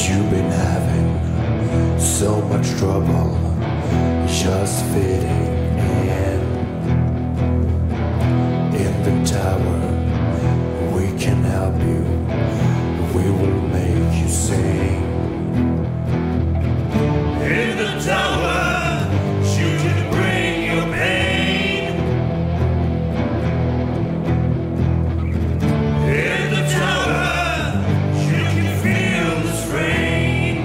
You've been having so much trouble just fitting in. In the tower, we can help you. We will make you sing. In the tower, you can bring your pain. In the tower, you can feel the strain.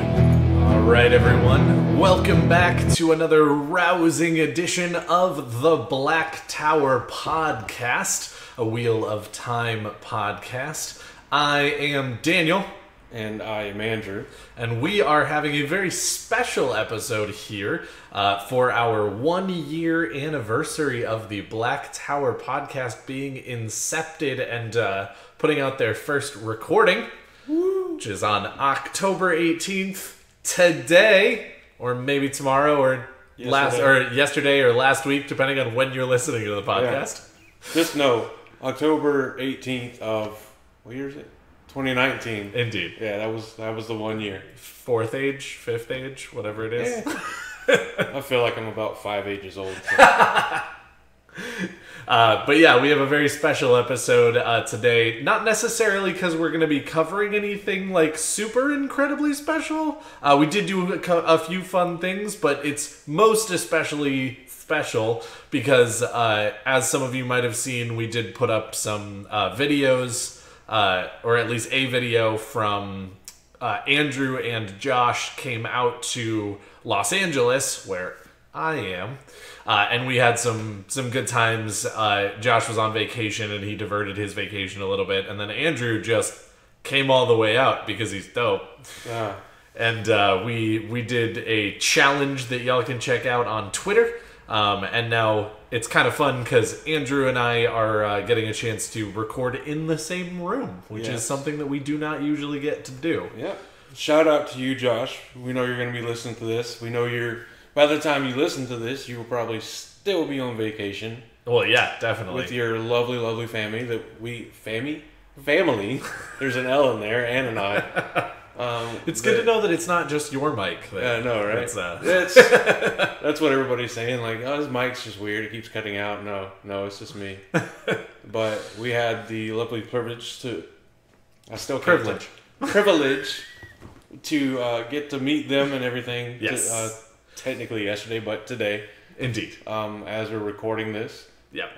All right, everyone. Welcome back to another rousing edition of the Black Tower Podcast, a Wheel of Time podcast. I am Daniel. And I am Andrew. And we are having a very special episode here for our 1 year anniversary of the Black Tower podcast being incepted and putting out their first recording, which is on October 18th, today, or maybe tomorrow, or yesterday or last week, depending on when you're listening to the podcast. Yeah. Just know, October 18th of, what year is it? 2019. Indeed. Yeah, that was the 1 year. Fourth age, fifth age, whatever it is. Yeah. I feel like I'm about 5 ages old. So. But yeah, we have a very special episode today. Not necessarily because we're going to be covering anything like super incredibly special. We did do a few fun things, but it's most especially special because, as some of you might have seen, we did put up some videos. Or at least a video from Andrew and Josh came out to Los Angeles, where I am, and we had some good times. Josh was on vacation, and he diverted his vacation a little bit, and then Andrew just came all the way out because he's dope. And we did a challenge that y'all can check out on Twitter. And now it's kind of fun because Andrew and I are getting a chance to record in the same room, which is something that we do not usually get to do. Yeah. Shout out to you, Josh. We know you're going to be listening to this. We know by the time you listen to this, you will probably still be on vacation. Well, yeah, definitely. With your lovely, lovely family family. There's an L in there and an I. It's good to know that it's not just your mic. Yeah, I know, right? That's what everybody's saying. Like, oh, his mic's just weird. It keeps cutting out. No, it's just me. But we had the lovely privilege to... I still can't privilege to get to meet them and everything. Yes. Technically yesterday, but today. Indeed. As we're recording this. Yeah.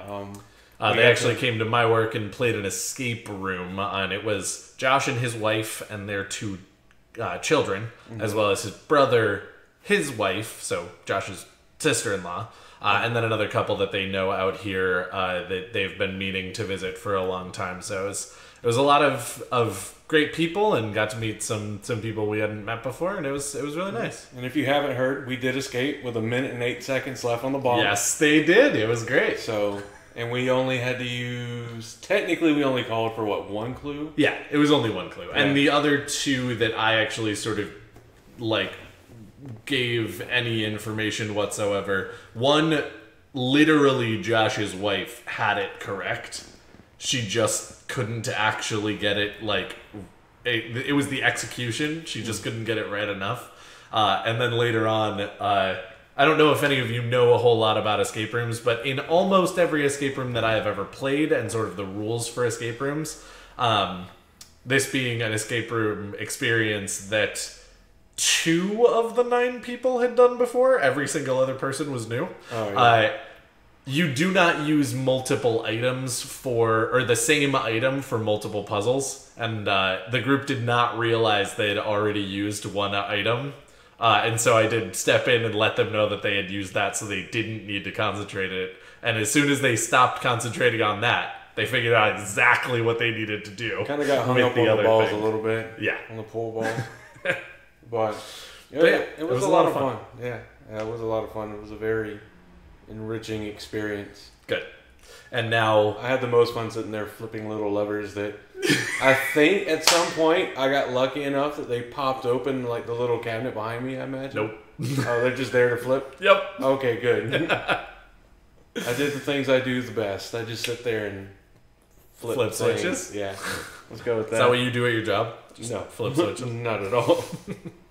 They actually came to my work and played an escape room, and it was Josh and his wife and their two children, as well as his brother, his wife, so Josh's sister-in-law, and then another couple that they know out here that they've been meaning to visit for a long time. So it was a lot of great people, and got to meet some people we hadn't met before, and it was really nice. And if you haven't heard, we did escape with 1 minute and 8 seconds left on the ball. Yes, they did. It was great. So... And we only had to use... Technically, we only called for, one clue? Yeah, it was only one clue. Yeah. And the other two that I actually sort of, gave any information whatsoever. One, literally Josh's wife had it correct. She just couldn't actually get it, it was the execution. She just couldn't get it right enough. And then later on... I don't know if any of you know a whole lot about escape rooms, but in almost every escape room that I have ever played, and sort of the rules for escape rooms, this being an escape room experience that 2 of the 9 people had done before, every single other person was new. Oh, yeah. You do not use multiple items or the same item for multiple puzzles, and the group did not realize they had already used one item. And so I did step in and let them know that they had used that, so they didn't need to concentrate it. And as soon as they stopped concentrating on that, they figured out exactly what they needed to do. Kind of got hung up on the balls a little bit. Yeah. On the pool balls. But it was a lot of fun. Yeah, it was a lot of fun. It was a very enriching experience. Good. And now... I had the most fun sitting there flipping little levers that I think at some point I got lucky enough that they popped open the little cabinet behind me, I imagine. Nope. Oh, they're just there to flip? Yep. Okay, good. I did the things I do the best. I just sit there and Flip thing. switches? Yeah. Let's go with that. Is that what you do at your job? No. Flip switches? Not at all.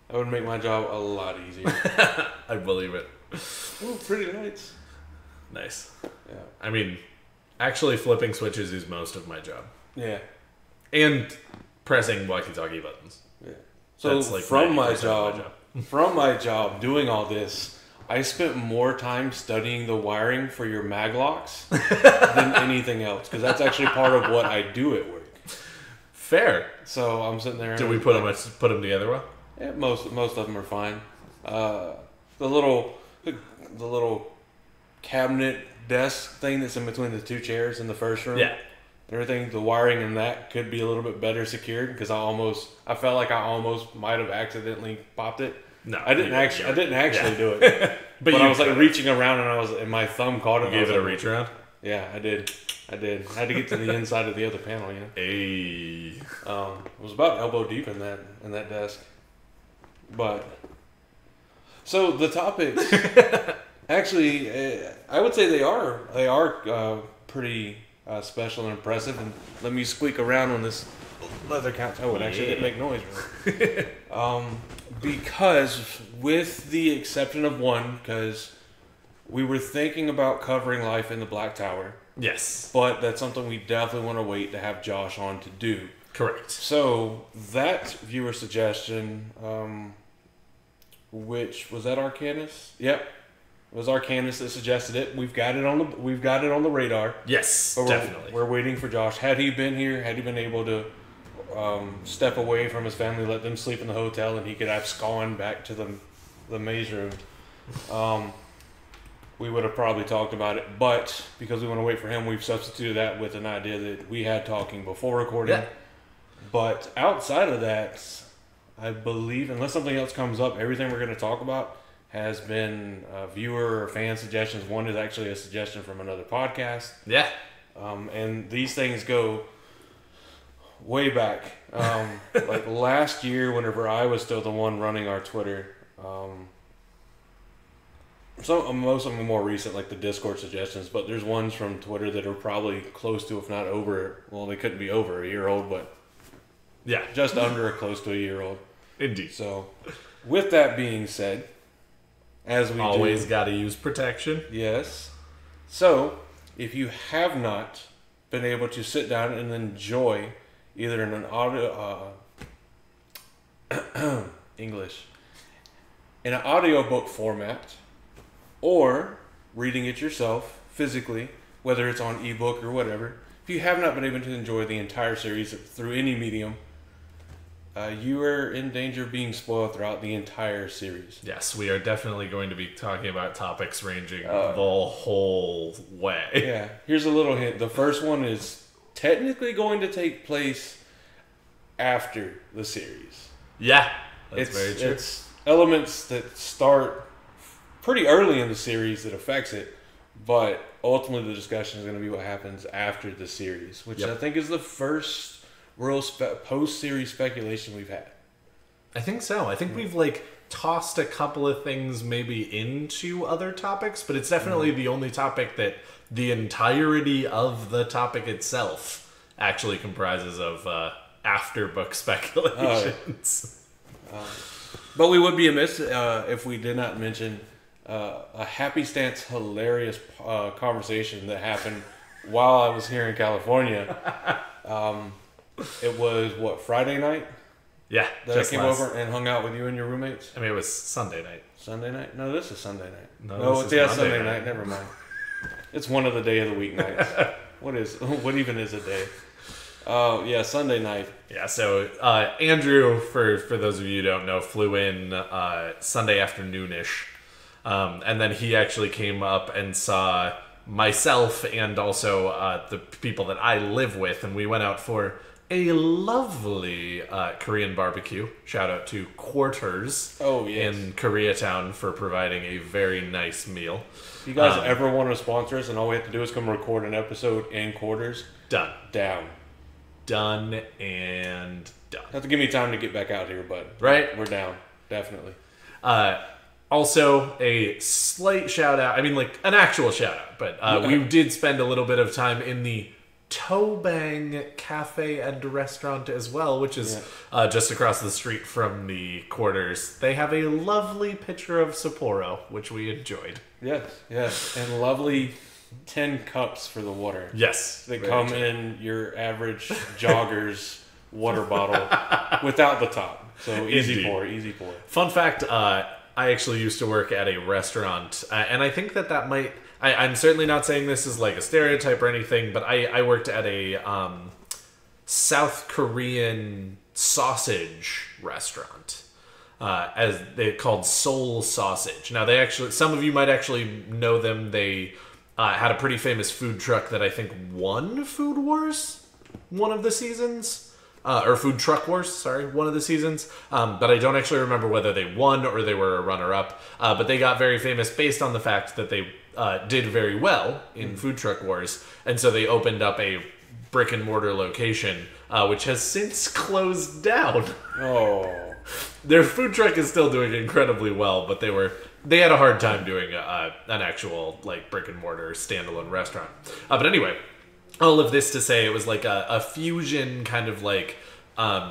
That would make my job a lot easier. I believe it. Ooh, pretty lights. Nice. Yeah. I mean, actually flipping switches is most of my job. Yeah. And pressing walkie-talkie buttons. Yeah. So That's like from 90% my of job, from my job doing all this, I spent more time studying the wiring for your mag locks than anything else, because that's actually part of what I do at work. Fair. So I'm sitting there. Did we put them together well? Yeah, most of them are fine. The little cabinet desk thing that's in between the two chairs in the first room. Yeah. Everything, the wiring in that could be a little bit better secured, because I felt like I almost might have accidentally popped it. No, I didn't actually do it. but I was like reaching around, and my thumb caught it. You gave it a reach around? Yeah, I did. I had to get to the inside of the other panel. Hey. It was about elbow deep in that desk. But so the topics, actually, I would say they are pretty special and impressive. And let me squeak around on this leather couch. Oh, it actually didn't make noise. Really. Because with the exception of one, because we were thinking about covering life in the Black Tower. Yes. But that's something we definitely want to wait to have Josh on to do. Correct. So that viewer suggestion, which was that Arcanus? Yep, it was Arcanus that suggested it. We've got it on the radar. Yes, But definitely. We're waiting for Josh. Had he been here, had he been able to step away from his family, let them sleep in the hotel, and he could have gone back to the maze room, we would have probably talked about it. But because we want to wait for him, we've substituted that with an idea that we had talking before recording. Yeah. But outside of that, I believe, unless something else comes up, everything we're going to talk about has been viewer or fan suggestions. One is actually a suggestion from another podcast. Yeah. And these things go way back. Like last year, whenever I was still the one running our Twitter, most of them are more recent, like the Discord suggestions, but there's ones from Twitter that are probably close to, if not over, well, they couldn't be over a year old, but Yeah. just under or close to a year old. Indeed. So, with that being said, as we always got to use protection. Yes. So, if you have not been able to sit down and enjoy either in an audio English in an audiobook format or reading it yourself physically, whether it's on ebook or whatever, if you have not been able to enjoy the entire series through any medium, you are in danger of being spoiled throughout the entire series. Yes, we are definitely going to be talking about topics ranging the whole way. Yeah, here's a little hint. The first one is technically going to take place after the series. Yeah, that's very true. It's elements that start pretty early in the series that affects it, but ultimately the discussion is going to be what happens after the series, which I think is the first real post-series speculation we've had. I think so. I think we've tossed a couple of things maybe into other topics, but it's definitely the only topic that the entirety of the topic itself actually comprises of after book speculations. But we would be amiss if we did not mention a happy stance hilarious conversation that happened while I was here in California. It was Friday night? Yeah, That I came over and hung out with you and your roommates? I mean, it was Sunday night. Sunday night? No, this is Sunday night. No, it's Sunday night. Never mind. It's one of the day of the week nights. What even is a day? Oh, yeah, Sunday night. Yeah, so Andrew, for those of you who don't know, flew in Sunday afternoonish. And then he actually came up and saw myself and also the people that I live with. And we went out for a lovely Korean barbecue. Shout out to Quarters in Koreatown for providing a very nice meal. If you guys ever want to sponsor us and all we have to do is come record an episode in Quarters, done. Done and done. Have to give me time to get back out here, but right, we're down, definitely. Also, a slight shout out. I mean, an actual shout out, but we did spend a little bit of time in the Tobu Cafe and Restaurant as well, which is just across the street from the quarters. They have a lovely pitcher of Sapporo, which we enjoyed. Yes, and lovely 10 cups for the water. Yes. They come in your average jogger's water bottle without the top. So easy pour. Fun fact, I actually used to work at a restaurant, and I think that might... I'm certainly not saying this is like a stereotype or anything, but I worked at a South Korean sausage restaurant. As they called Seoul Sausage. Now they actually, some of you might actually know them. They had a pretty famous food truck that I think won Food Wars one of the seasons, or Food Truck Wars, sorry, one of the seasons. But I don't actually remember whether they won or they were a runner-up. But they got very famous based on the fact that they did very well in Food Truck Wars, and so they opened up a brick and mortar location, which has since closed down. Oh. Their food truck is still doing incredibly well, but they had a hard time doing an actual like brick and mortar standalone restaurant. But anyway, all of this to say, it was like a fusion kind of like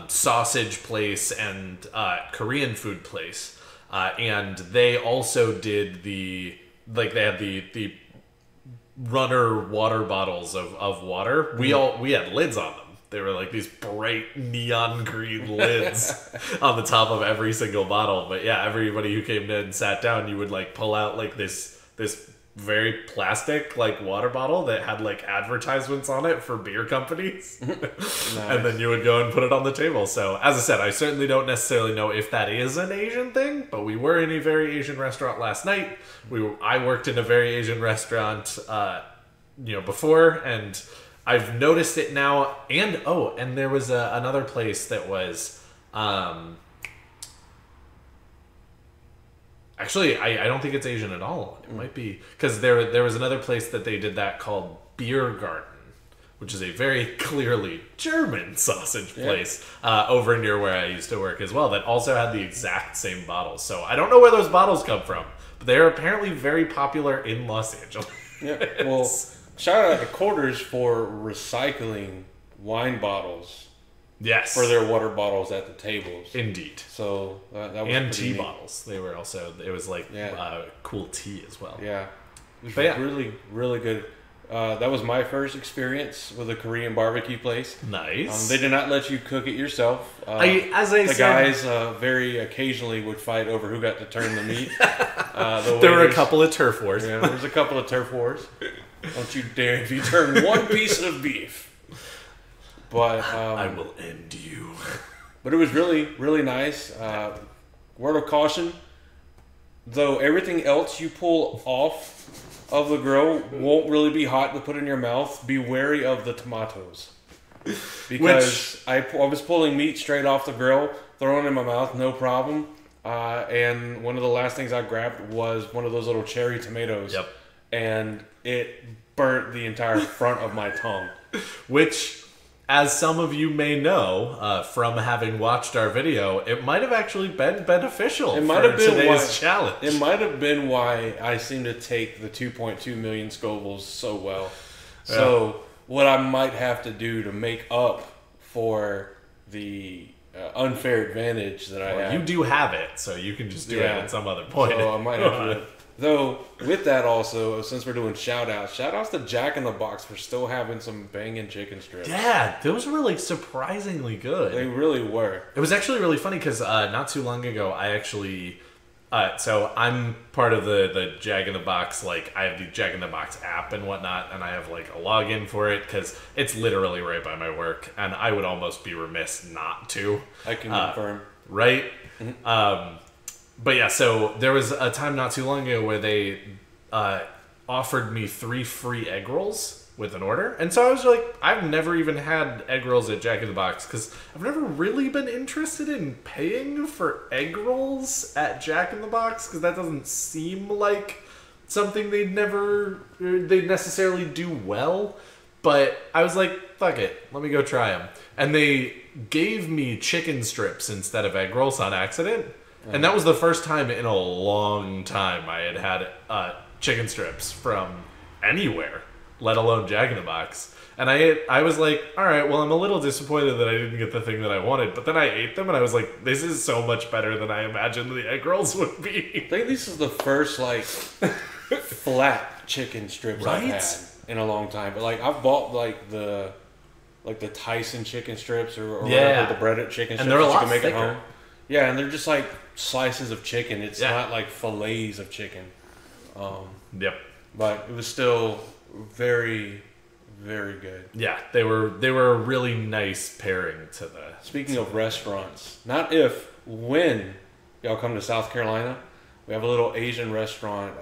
sausage place and Korean food place, and they also did they had the runner water bottles of water. We had lids on them. They were like these bright neon green lids on the top of every single bottle. But yeah, everybody who came in and sat down, you would like pull out like this very plastic like water bottle that had like advertisements on it for beer companies. Nice. And then you would go and put it on the table. So as I said, I certainly don't necessarily know if that is an Asian thing, but we were in a very Asian restaurant last night. I worked in a very Asian restaurant before, and I've noticed it now. And there was another place that was actually, I don't think it's Asian at all. It might be, because there was another place that they did that called Beer Garden, which is a very clearly German sausage place over near where I used to work as well, that also had the exact same bottles. So I don't know where those bottles come from, but they're apparently very popular in Los Angeles. Yeah, well, shout out to Quarters for recycling wine bottles. Yes. For their water bottles at the tables. Indeed. So that was and tea neat. Bottles. They were also, it was like cool tea as well. Yeah. It was really, really good. That was my first experience with a Korean barbecue place. Nice. They did not let you cook it yourself. The guys very occasionally would fight over who got to turn the meat. There were a couple of turf wars. Yeah, there was a couple of turf wars. Don't you dare if you turn one piece of beef. But I will end you. But it was really, really nice. Word of caution, though everything else you pull off of the grill won't really be hot to put in your mouth, be wary of the tomatoes. Because I was pulling meat straight off the grill, throwing it in my mouth, no problem. And one of the last things I grabbed was one of those little cherry tomatoes. Yep. And it burnt the entire front of my tongue. Which, as some of you may know from having watched our video, it might have actually been beneficial for today's challenge. It might have been why I seem to take the 2.2 million Scovilles so well. Yeah. So what I might have to do to make up for the unfair advantage that I have. You do have it, so you can just do it at some other point. So I might have to. Though, with that also, since we're doing shout-outs to Jack in the Box for still having some banging chicken strips. Yeah, those were like surprisingly good. They really were. It was actually really funny because not too long ago, I actually... so I'm part of the Jack in the Box, like I have the Jack in the Box app and whatnot, and I have like a login for it because it's literally right by my work, and I would almost be remiss not to. I can confirm. Right? Mm-hmm. But yeah, so there was a time not too long ago where they offered me 3 free egg rolls with an order. And so I was like, I've never even had egg rolls at Jack in the Box because I've never really been interested in paying for egg rolls at Jack in the Box because that doesn't seem like something they'd necessarily do well. But I was like, fuck it, let me go try them. And they gave me chicken strips instead of egg rolls on accident. And that was the first time in a long time I had chicken strips from anywhere, let alone Jack in the Box. And I was like, all right, well, I'm a little disappointed that I didn't get the thing that I wanted. But then I ate them, and I was like, this is so much better than I imagined the egg rolls would be. I think this is the first, like, flat chicken strips I've had in a long time. But, like, I've bought, like, the Tyson chicken strips or whatever, the breaded chicken strips and they're a lot you can make thicker. at home. Yeah, and they're just, like, slices of chicken. It's not, like, fillets of chicken. Yep. But it was still very... very good. Yeah, they were a really nice pairing to the... Speaking of restaurants, not if, when y'all come to South Carolina, we have a little Asian restaurant,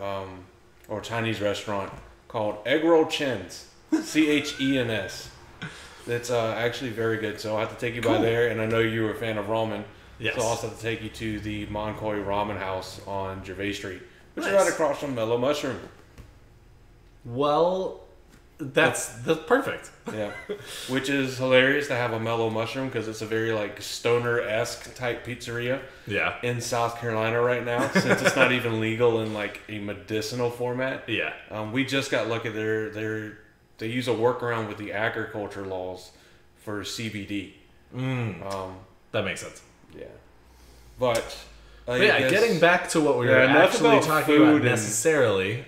or Chinese restaurant called Egg Roll Chen's. Chens. It's actually very good, so I'll have to take you by there, and I know you were a fan of ramen. Yes. So I'll also have to take you to the Monkoi Ramen House on Gervais Street, which is Nice. right across from Mellow Mushroom. Well... That's perfect. Yeah, which is hilarious to have a Mellow Mushroom because it's a very like stoner-esque type pizzeria. Yeah. In South Carolina right now, since it's not even legal in like a medicinal format. Yeah. We just got lucky. They use a workaround with the agriculture laws for CBD. That makes sense. Yeah, but. Getting back to what we were actually talking about necessarily.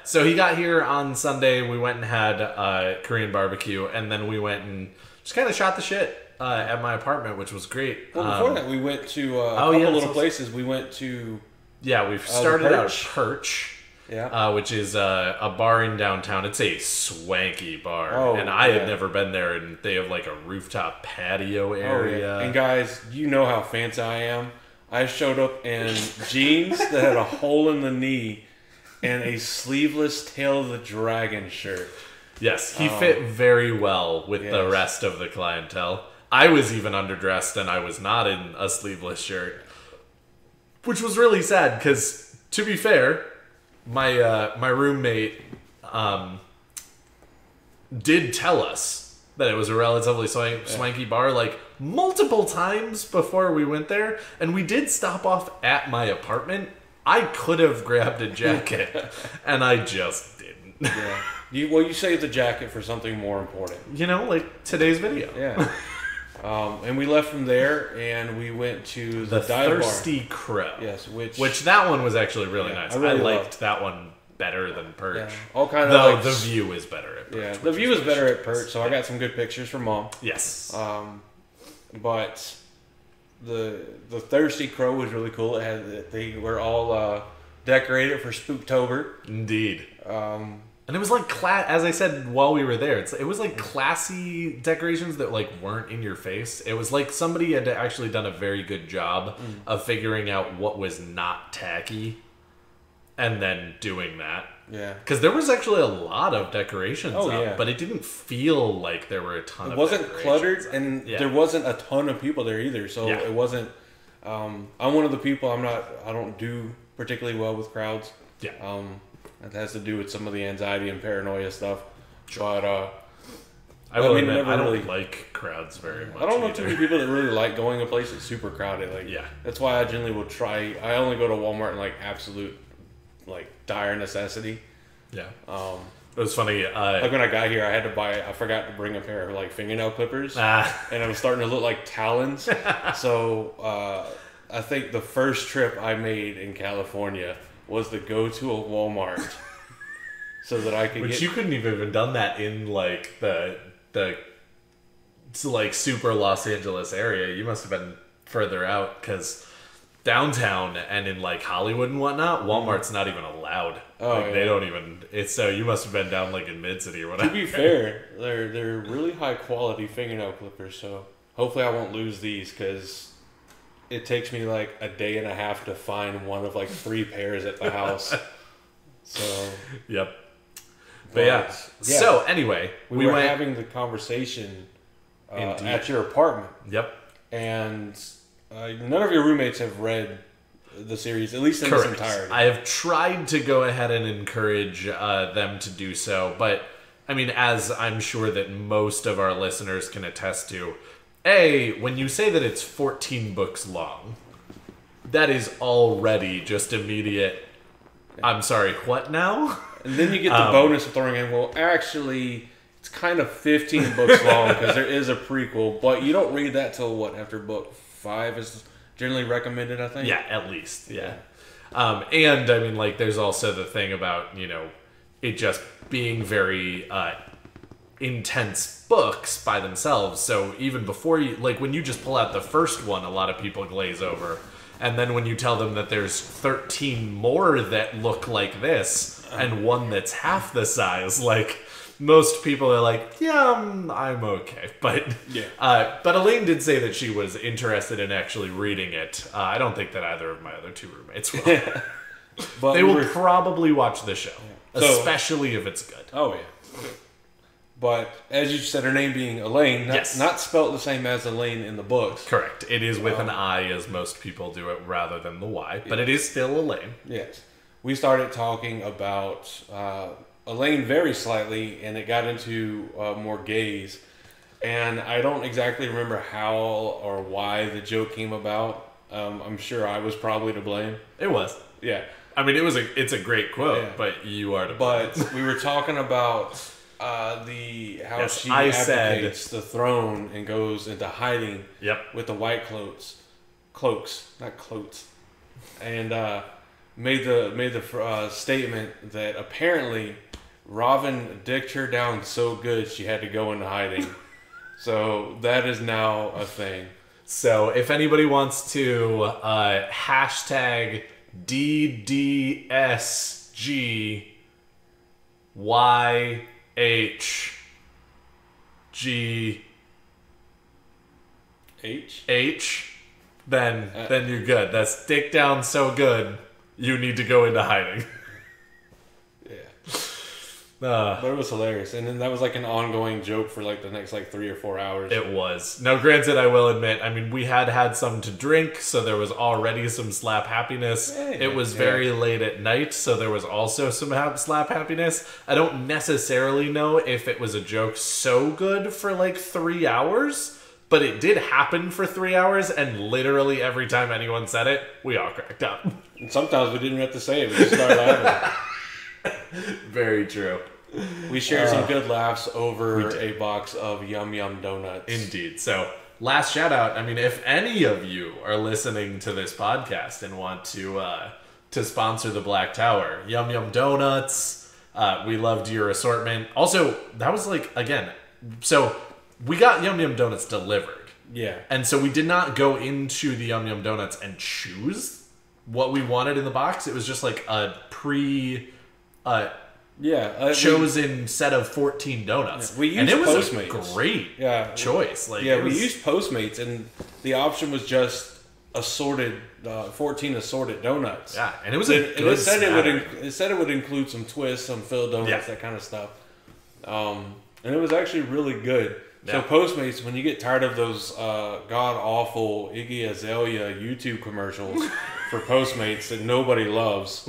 So he got here on Sunday. We went and had Korean barbecue, and then we went and just kind of shot the shit at my apartment, which was great. Well, before that, we went to a couple little places. We went to... Yeah, we've started out Perch, yeah, which is a bar in downtown. It's a swanky bar, and I had never been there, and they have like a rooftop patio area. Oh, yeah. And guys, you know how fancy I am. I showed up in jeans that had a hole in the knee and a sleeveless Tail of the Dragon shirt. Yes, he fit very well with the rest of the clientele. I was even underdressed and I was not in a sleeveless shirt, which was really sad because, to be fair, my roommate did tell us that it was a relatively swanky bar, like, multiple times before we went there, and we did stop off at my apartment. I could have grabbed a jacket, and I just didn't. Yeah. You saved the jacket for something more important. You know, like today's video. Yeah. And we left from there, and we went to the dive Thirsty bar. Crow. Yes, which that one was actually really nice. I really liked that one better than Perch. Yeah. All kind of Though like, the view is better at Perch. Yeah, the view is better at Perch, so I got some good pictures from Mom. Yes. But the Thirsty Crow was really cool. They were all decorated for Spooktober. Indeed. And it was like, as I said while we were there, it was like classy decorations that like weren't in your face. It was like somebody had actually done a very good job of figuring out what was not tacky and then doing that. Yeah. Because there was actually a lot of decorations up, but it didn't feel like there were a ton of decorations. It wasn't cluttered, up. and there wasn't a ton of people there either, so it wasn't... I'm one of the people, I don't do particularly well with crowds. Yeah. It has to do with some of the anxiety and paranoia stuff. But I don't like crowds very much. I don't know too many people that really like going to a place that's super crowded. Like, that's why I generally will try. I only go to Walmart in like absolute, like dire necessity. Yeah. It was funny. Like when I got here, I forgot to bring a pair of like fingernail clippers, and it was starting to look like talons. So I think the first trip I made in California was to go to a Walmart so that I could Which you couldn't have even done that in like the like super Los Angeles area. You must have been further out because downtown and in like Hollywood and whatnot, Walmart's not even allowed. They don't even. It's so you must have been down like in Mid City or whatever. To be fair, they're really high quality fingernail clippers. So hopefully I won't lose these because it takes me like a day and a half to find one of like 3 pairs at the house. So yep. But yeah. So anyway, we were having the conversation at your apartment. Yep. And none of your roommates have read the series, at least in its entirety. I have tried to go ahead and encourage them to do so, but I mean, as I'm sure that most of our listeners can attest to, when you say that it's 14 books long, that is already just immediate, I'm sorry, what now? And then you get the bonus of throwing in, well, actually, it's kind of 15 books long because there is a prequel, but you don't read that till after book 5 is generally recommended, I think. Yeah, at least. Yeah. And I mean, like, there's also the thing about, it just being very intense books by themselves. So even before you, like, when you just pull out the first one, a lot of people glaze over. And then when you tell them that there's 13 more that look like this and one that's half the size, like, most people are like, yeah, I'm okay. But but Elaine did say that she was interested in actually reading it. I don't think that either of my other 2 roommates will. But they will probably watch the show, especially if it's good. Oh, yeah. But as you said, her name being Elaine, not spelled the same as Elaine in the books. Correct. It is with an I, as most people do it, rather than the Y. But it is still Elaine. Yes. We started talking about Elaine very slightly, and it got into more gays. And I don't exactly remember how or why the joke came about. I'm sure I was probably to blame. It was. Yeah. I mean, it's a great quote, but you are to blame. But we were talking about she abdicates the throne and goes into hiding with the white cloaks, not cloaks, and made the statement that apparently Robin dicked her down so good she had to go into hiding. So that is now a thing. So if anybody wants to hashtag DDSGYHGH, then you're good. That's dick down so good, you need to go into hiding. But it was hilarious, and then that was like an ongoing joke for like the next 3 or 4 hours. It was. Now, granted, I will admit, I mean, we had some to drink, so there was already some slap happiness. It was very late at night, so there was also some slap happiness. I don't necessarily know if it was a joke so good for 3 hours, but it did happen for 3 hours, and literally every time anyone said it, we all cracked up. And sometimes we didn't have to say it; we just started laughing. Very true. We shared some good laughs over a box of Yum Yum donuts. Indeed. So, last shout out. I mean, if any of you are listening to this podcast and want to sponsor the Black Tower, Yum Yum donuts. We loved your assortment. Also, that was again. So we got Yum Yum donuts delivered. Yeah. And so we did not go into the Yum Yum donuts and choose what we wanted in the box. It was just like a chosen set of 14 donuts. Yeah, we used and it was Postmates. A great choice. We used Postmates, and the option was just assorted, 14 assorted donuts. Yeah, and it was it said it would include some twists, some filled donuts, that kind of stuff. And it was actually really good. So Postmates, when you get tired of those god-awful Iggy Azalea YouTube commercials for Postmates that nobody loves,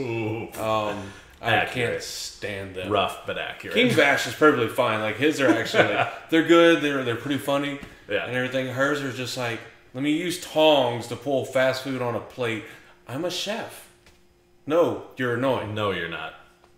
I can't stand them. Rough but accurate. King Bash is perfectly fine. His are actually they're good. They're pretty funny and everything. Hers are just let me use tongs to pull fast food on a plate. I'm a chef. No, you're annoying. No, you're not.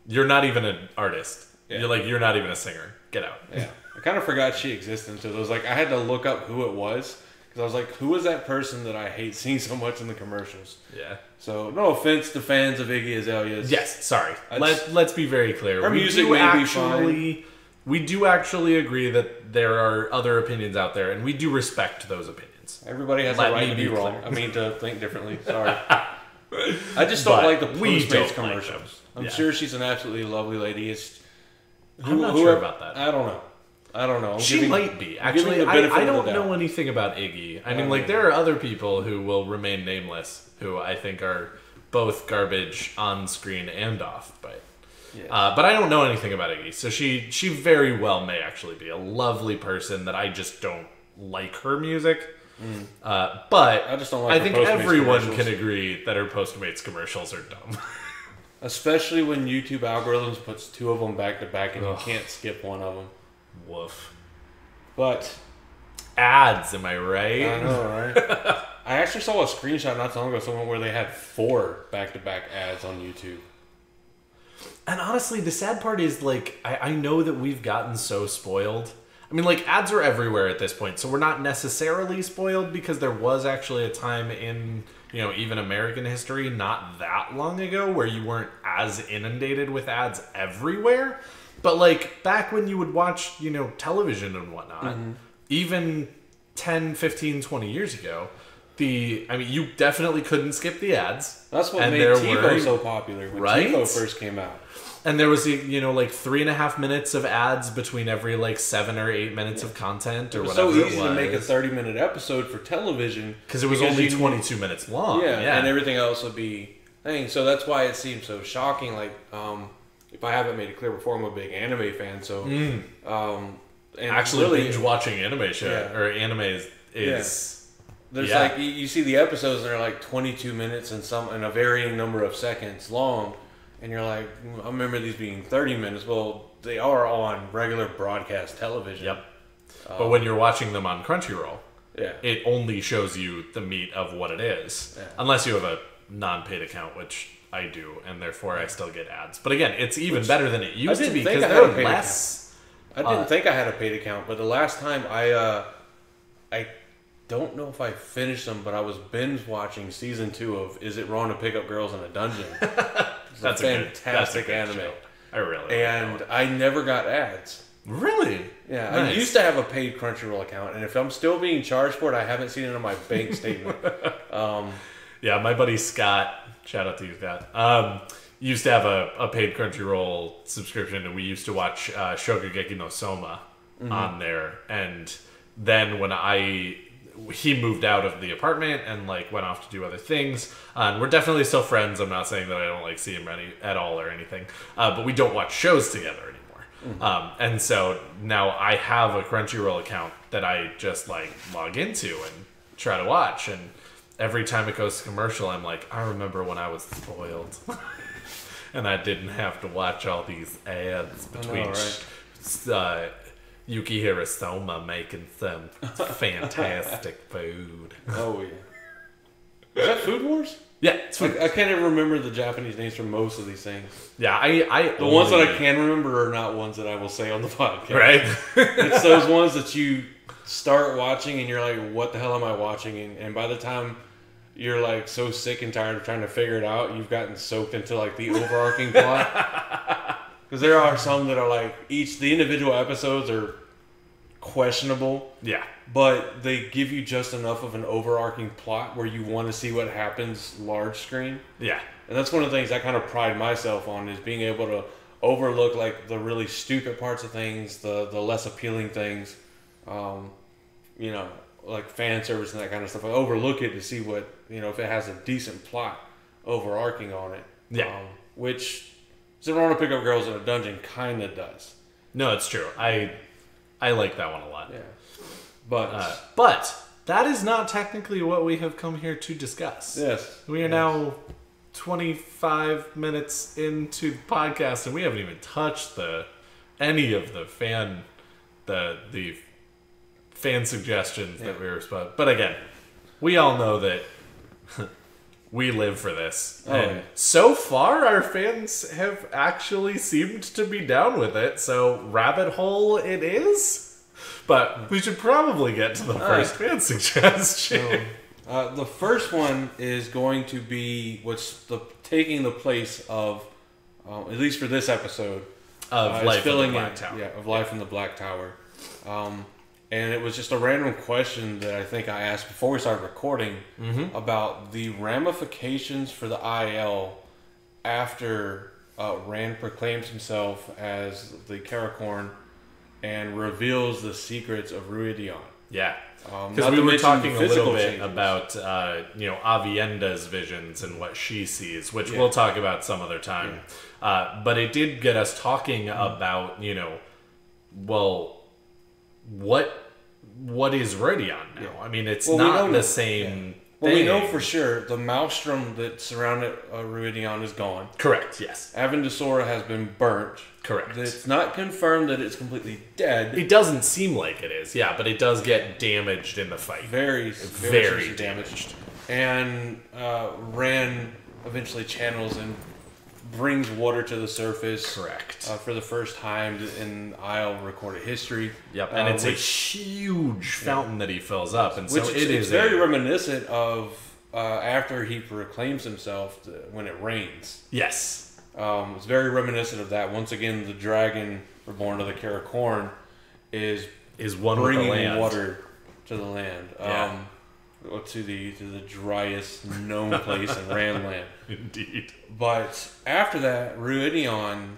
You're not even an artist. Yeah. You're not even a singer. Get out. Yeah. I kind of forgot she existed until it was I had to look up who it was. Because I was who is that person that I hate seeing so much in the commercials? Yeah. So, no offense to fans of Iggy Azalea's. Yes, sorry. Let's be very clear. Her music may be fine. We do actually agree that there are other opinions out there, and we do respect those opinions. Everybody has a right to be wrong. I mean, to think differently. Sorry. I just don't like the Postmates commercials. I'm sure she's an absolutely lovely lady. I'm not sure about that. I don't know. She might be. Actually, I don't know anything about Iggy. I mean, there are other people who will remain nameless who I think are both garbage on screen and off. But I don't know anything about Iggy. So she very well may actually be a lovely person that I just don't like her music. But I just don't like I think everyone can agree that her Postmates commercials are dumb. Especially when YouTube algorithms puts 2 of them back to back and you can't skip one of them. Woof. But ads, am I right? I know, right? I actually saw a screenshot not so long ago, somewhere where they had 4 back-to-back ads on YouTube. And honestly, the sad part is, like, I know that we've gotten so spoiled. I mean, like, ads are everywhere at this point, so we're not necessarily spoiled because there was actually a time in, you know, even American history not that long ago where you weren't as inundated with ads everywhere. But, like, back when you would watch, you know, television and whatnot, even 10, 15, 20 years ago, you definitely couldn't skip the ads. That's what made TiVo so popular when TiVo first came out. And there was, you know, like 3.5 minutes of ads between every, like, 7 or 8 minutes of content or whatever. It was so easy to make a 30-minute episode for television. Because it was only 22 minutes long. Yeah, and everything else would be... So that's why it seems so shocking. Like, if I haven't made it clear before, I'm a big anime fan, so... and actually, really, binge-watching anime show, or anime is There's like, you see the episodes and they're like 22 minutes and a varying number of seconds long, and you're like, I remember these being 30 minutes. Well, they are on regular broadcast television. Yep. But when you're watching them on Crunchyroll, yeah, it only shows you the meat of what it is. Yeah. Unless you have a non-paid account, which I do, and therefore I still get ads. But again, it's even better than it used to be because there are less. I didn't think I had a paid account, but the last time I don't know if I finished them, but I was binge watching season 2 of Is It Wrong to Pick Up Girls in a Dungeon? That's a fantastic anime. Show. I really and I never got ads. Really? Yeah, nice. I used to have a paid Crunchyroll account, and if I'm still being charged for it, I haven't seen it on my bank statement. Yeah, my buddy Scott, shout out to you, Scott, used to have a paid Crunchyroll subscription, and we used to watch Shokugeki no Soma on there. And then when he moved out of the apartment and like went off to do other things, and we're definitely still friends. I'm not saying that I don't like see him at all or anything, but we don't watch shows together anymore. And so now I have a Crunchyroll account that I just like log into and try to watch, and every time it goes to commercial, I'm like, I remember when I was spoiled. And I didn't have to watch all these ads between Yukihiro Soma making some fantastic food. Oh, yeah. Is that Food Wars? Yeah, it's Food Wars. I can't even remember the Japanese names for most of these things. Yeah, the ones that I can remember are not ones that I will say on the podcast. Right? It's those ones that you start watching and you're like, what the hell am I watching? And by the time you're like so sick and tired of trying to figure it out, you've gotten soaked into like the overarching plot. Because there are some that are like, the individual episodes are questionable. Yeah. But they give you just enough of an overarching plot where you want to see what happens large screen. Yeah. And that's one of the things I kind of pride myself on, is being able to overlook like the really stupid parts of things, the less appealing things, you know, like fan service and that kind of stuff. I overlook it to see what, you know, if it has a decent plot overarching on it. Yeah. Which Is It Wrong to Pick Up Girls in a Dungeon kind of does. No, it's true. I like that one a lot. Yeah. But that is not technically what we have come here to discuss. Yes. We are now 25 minutes into the podcast, and we haven't even touched any of the fan suggestions that we were supposed. But again, we all know that we live for this. And so far, our fans have actually seemed to be down with it. So rabbit hole it is. But we should probably get to the first fan suggestion. So, the first one is going to be taking the place of, at least for this episode, of Life in the Black Tower. Yeah, of Life in the Black Tower. And it was just a random question that I think I asked before we started recording about the ramifications for the IL after Rand proclaims himself as the Karakorn and reveals the secrets of Ruidion. Yeah. Because we were talking a little bit about, Avienda's visions and what she sees, which we'll talk about some other time. Yeah. But it did get us talking about, what is Ruidion now? Yeah. I mean, it's not the same thing. Well, we know for sure the maelstrom that surrounded Ruidion is gone. Correct, yes. Avendesora has been burnt. Correct. It's not confirmed that it's completely dead. It doesn't seem like it is, yeah, but it does get damaged in the fight. Very damaged. And Ran eventually channels and brings water to the surface. Correct. For the first time in Isle recorded history. Yep, and it's a huge fountain that he fills up, and so it's very reminiscent of after he proclaims himself when it rains. Yes. It's very reminiscent of that. Once again, the dragon reborn to the Karakorn is one with the bringing land. water to the land. Yeah. To the driest known place in Randland. Indeed. But after that, Ruidion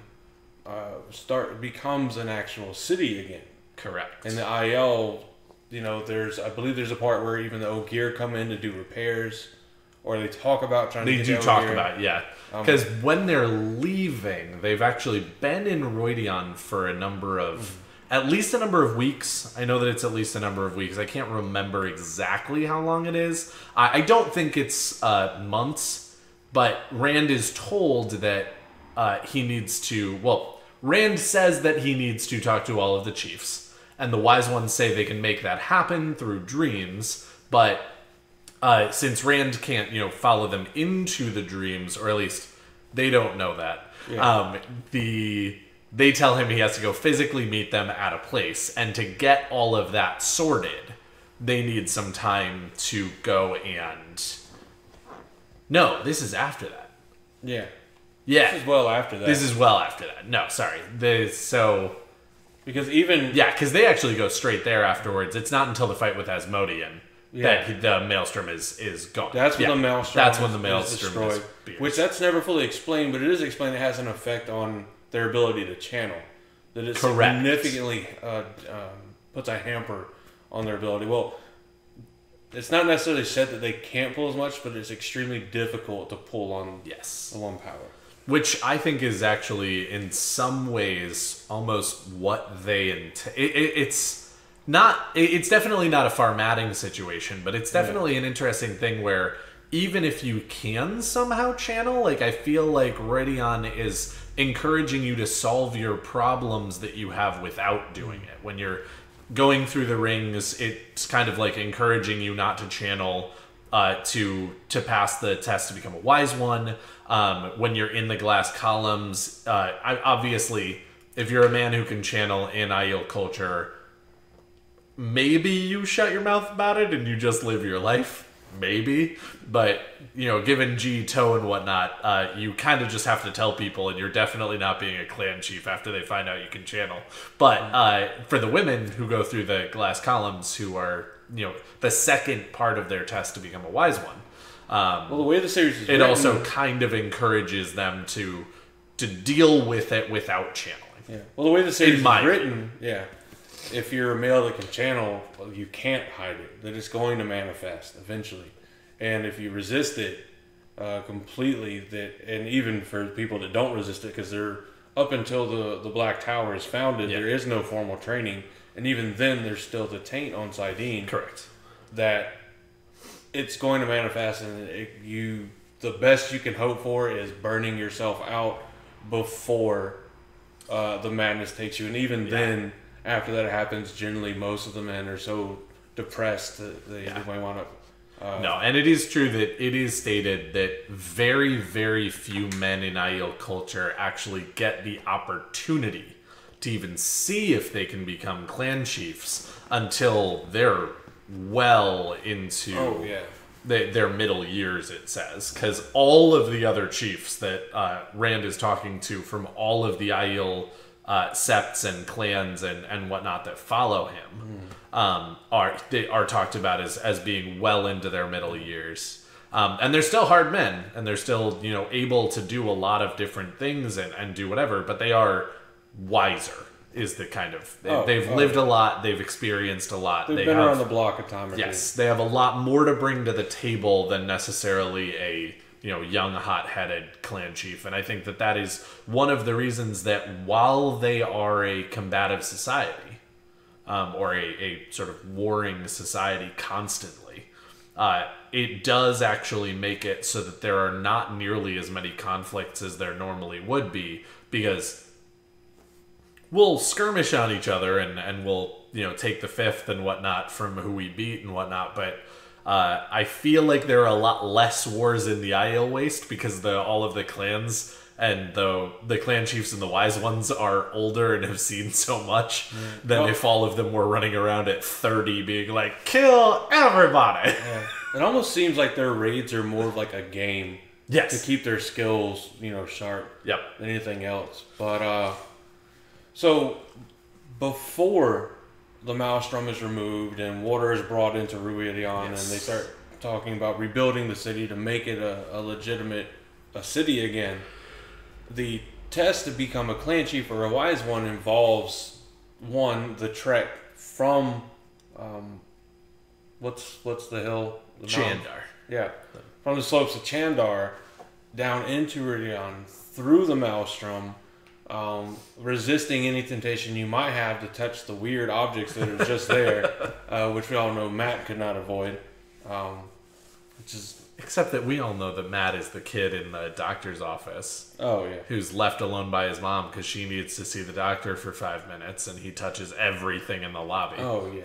becomes an actual city again. Correct. And the IL, I believe there's a part where even the Ogier come in to do repairs, or they talk about trying to get They do talk Ogier. about it, yeah. Because when they're leaving, they've actually been in Roidion for at least a number of weeks. I know that it's at least a number of weeks. I can't remember exactly how long it is. I don't think it's months, but Rand is told that he needs to... Well, Rand says that he needs to talk to all of the chiefs. And the wise ones say they can make that happen through dreams, but since Rand can't, follow them into the dreams, or at least they don't know that, Yeah. They tell him he has to go physically meet them at a place, and to get all of that sorted, they need some time to go and... No, this is after that. Yeah. Yeah. This is well after that. This is well after that. No, sorry. Because even... Yeah, because they actually go straight there afterwards. It's not until the fight with Asmodean that the Maelstrom is gone. That's when the Maelstrom is destroyed. pierced. Which that's never fully explained, but it is explained it has an effect on their ability to channel. That it significantly puts a hamper on their ability. Well, it's not necessarily said that they can't pull as much, but it's extremely difficult to pull on the one power. Which I think is actually, in some ways, almost what they... It's definitely not a Farmatting situation, but it's definitely an interesting thing where even if you can somehow channel, I feel like Radion is encouraging you to solve your problems that you have without doing it. When you're going through the rings, it's kind of like encouraging you not to channel to pass the test to become a wise one. When you're in the glass columns, obviously, if you're a man who can channel in Aiel culture, maybe you shut your mouth about it and you just live your life. Maybe. But, given G, Toe, and whatnot, you kind of just have to tell people, and you're definitely not being a clan chief after they find out you can channel. But for the women who go through the glass columns, who are, the second part of their test to become a wise one, well, the way the series is written, also kind of encourages them to deal with it without channeling. Yeah. Well, the way the series is written, if you're a male that can channel, you can't hide it. That it's going to manifest eventually. And if you resist it completely, and even for people that don't resist it, because they're up until the Black Tower is founded, there is no formal training, and even then there's still the taint on Sidene. Correct. That it's going to manifest, and the best you can hope for is burning yourself out before the madness takes you, and even then. After that happens, generally most of the men are so depressed that they might want to... No, and it is true that it is stated that very, very few men in Aiel culture actually get the opportunity to even see if they can become clan chiefs until they're well into their middle years, it says. Because all of the other chiefs that Rand is talking to from all of the Aiel... septs and clans and whatnot that follow him are talked about as being well into their middle years, and they're still hard men, and they're still able to do a lot of different things and do whatever, but they are wiser is the kind of they've lived a lot, they've experienced a lot, they've been around the block a time or two. They have a lot more to bring to the table than necessarily a young, hot-headed clan chief. And I think that is one of the reasons that while they are a combative society, or a sort of warring society constantly, it does actually make it so that there are not nearly as many conflicts as there normally would be, because we'll skirmish on each other and we'll, take the fifth and whatnot from who we beat and whatnot, but I feel like there are a lot less wars in the Aiel Waste because all of the clans And though the clan chiefs and the wise ones are older and have seen so much, than if all of them were running around at 30 being like, kill everybody. Yeah. It almost seems like their raids are more of like a game. Yes. To keep their skills, sharp. Yep. Than anything else. But, so, before the Maelstrom is removed and water is brought into Ruidion, and they start talking about rebuilding the city to make it a legitimate city again, the test to become a clan chief or a wise one involves, one, the trek from, what's the hill? The Chandar. Yeah. From the slopes of Chandar down into Ruidion, through the Maelstrom, resisting any temptation you might have to touch the weird objects that are just there, which we all know Matt could not avoid. Except that we all know that Matt is the kid in the doctor's office. Oh, yeah. Who's left alone by his mom because she needs to see the doctor for 5 minutes, and he touches everything in the lobby. Oh, yeah.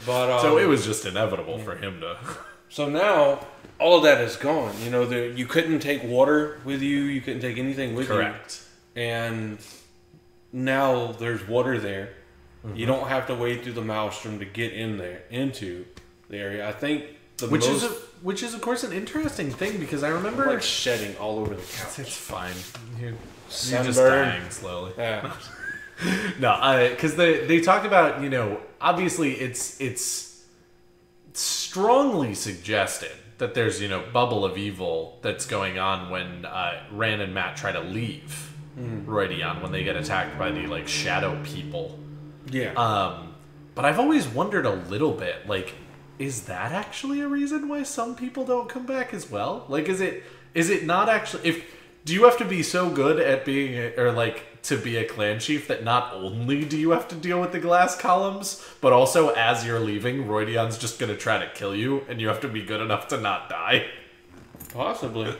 But so it was just inevitable for him to... So now, all of that is gone. You couldn't take water with you. You couldn't take anything with you. Correct. And now there's water there. Mm-hmm. You don't have to wade through the Maelstrom to get into the area. I think which is of course an interesting thing because I remember like shedding all over the couch. It's fine. You're just dying slowly. Yeah. No, because they talk about obviously it's strongly suggested that there's bubble of evil that's going on when Rand and Matt try to leave Roydion when they get attacked by the shadow people. Yeah. But I've always wondered a little bit is that actually a reason why some people don't come back as well? Is it not actually do you have to be so good at being to be a clan chief that not only do you have to deal with the glass columns, but also as you're leaving, Roydion's just going to try to kill you, and you have to be good enough to not die? Possibly.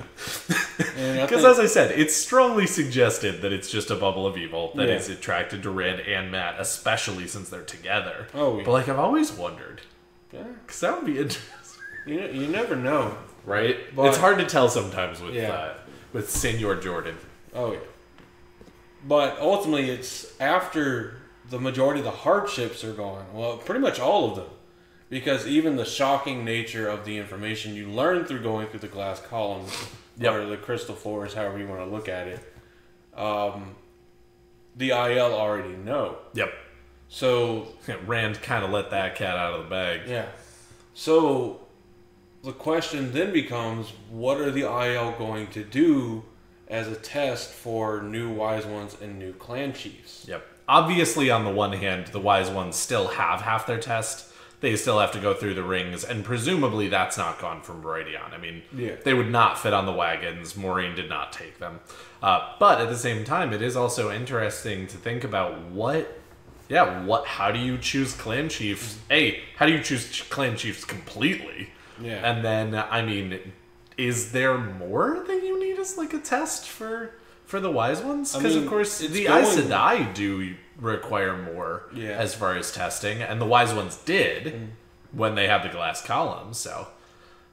Because as I said, it's strongly suggested that it's just a bubble of evil that is attracted to Rand and Matt, especially since they're together. Oh, yeah. But I've always wondered. Yeah. Because that would be interesting. You never know. Right? But it's hard to tell sometimes with Senor Jordan. Oh, yeah. But ultimately, it's after the majority of the hardships are gone. Well, pretty much all of them. Because even the shocking nature of the information you learn through going through the glass columns, or the crystal floors, however you want to look at it, the IL already know. Yep. So Rand kind of let that cat out of the bag. Yeah. So the question then becomes, what are the IL going to do as a test for new wise ones and new clan chiefs? Yep. Obviously, on the one hand, the wise ones still have half their test. They still have to go through the rings, and presumably that's not gone from Roydion. I mean, they would not fit on the wagons. Maureen did not take them. But at the same time, it is also interesting to think about how do you choose clan chiefs? How do you choose clan chiefs completely? Yeah. And then, is there more that you need as a test for the wise ones? Because of course the Aes Sedai do require more as far as testing, and the wise ones did when they have the glass columns. So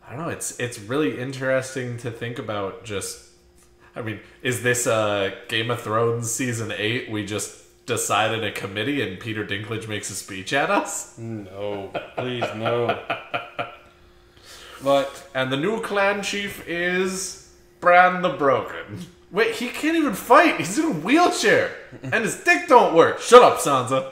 I don't know. It's really interesting to think about. Is this Game of Thrones season 8? We just decide in a committee and Peter Dinklage makes a speech at us? No, please no. And the new clan chief is Bran the Broken. Wait, he can't even fight. He's in a wheelchair. And his dick don't work. Shut up, Sansa.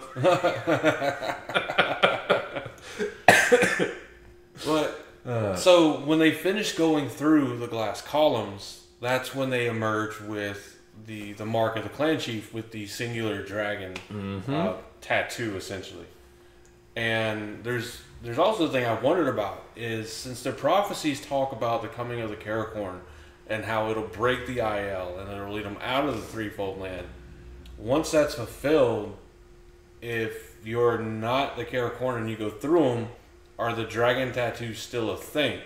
So when they finish going through the glass columns, that's when they emerge with the mark of the clan chief with the singular dragon tattoo, essentially. And there's also the thing I wondered about is, since the prophecies talk about the coming of the Caracorn and how it'll break the IL and it'll lead them out of the threefold land, once that's fulfilled, if you're not the Caracorn and you go through them, are the dragon tattoos still a thing?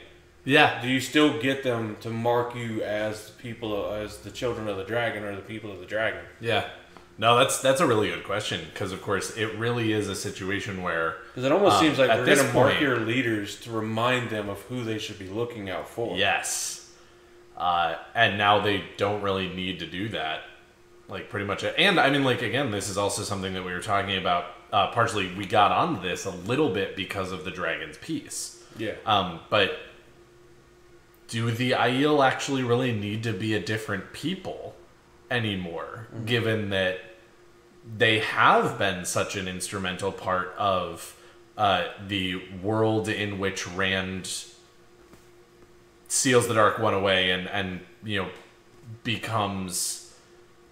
Yeah. Do you still get them to mark you as the children of the dragon or the people of the dragon? Yeah. No, that's a really good question, because of course it really is a situation where, because it almost seems like we're going to mark your leaders to remind them of who they should be looking out for. Yes. And now they don't really need to do that. Like, pretty much. And, I mean, like, again, this is also something that we were talking about. Partially, we got onto this a little bit because of the Dragon's Peace. Yeah. But do the Aiel actually really need to be a different people anymore, given that they have been such an instrumental part of the world in which Rand seals the Dark One away and becomes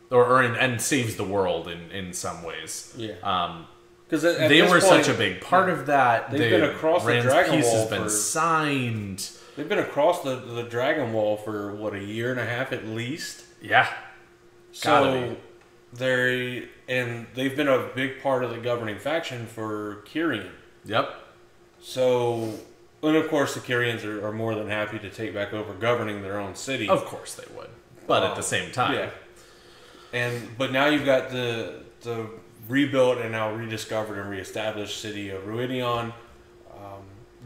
and saves the world in some ways. Yeah. Because they were such a big part of that. They've been across Rand's the Dragon Peace Wall has been signed. They've been across the Dragon Wall for what, a year and a half at least. Yeah. So they've been a big part of the governing faction for Kyrian. Yep. So, and of course the Kyrians are more than happy to take back over governing their own city. Of course they would, but at the same time, yeah. But now you've got the rebuilt and now rediscovered and reestablished city of Ruidion.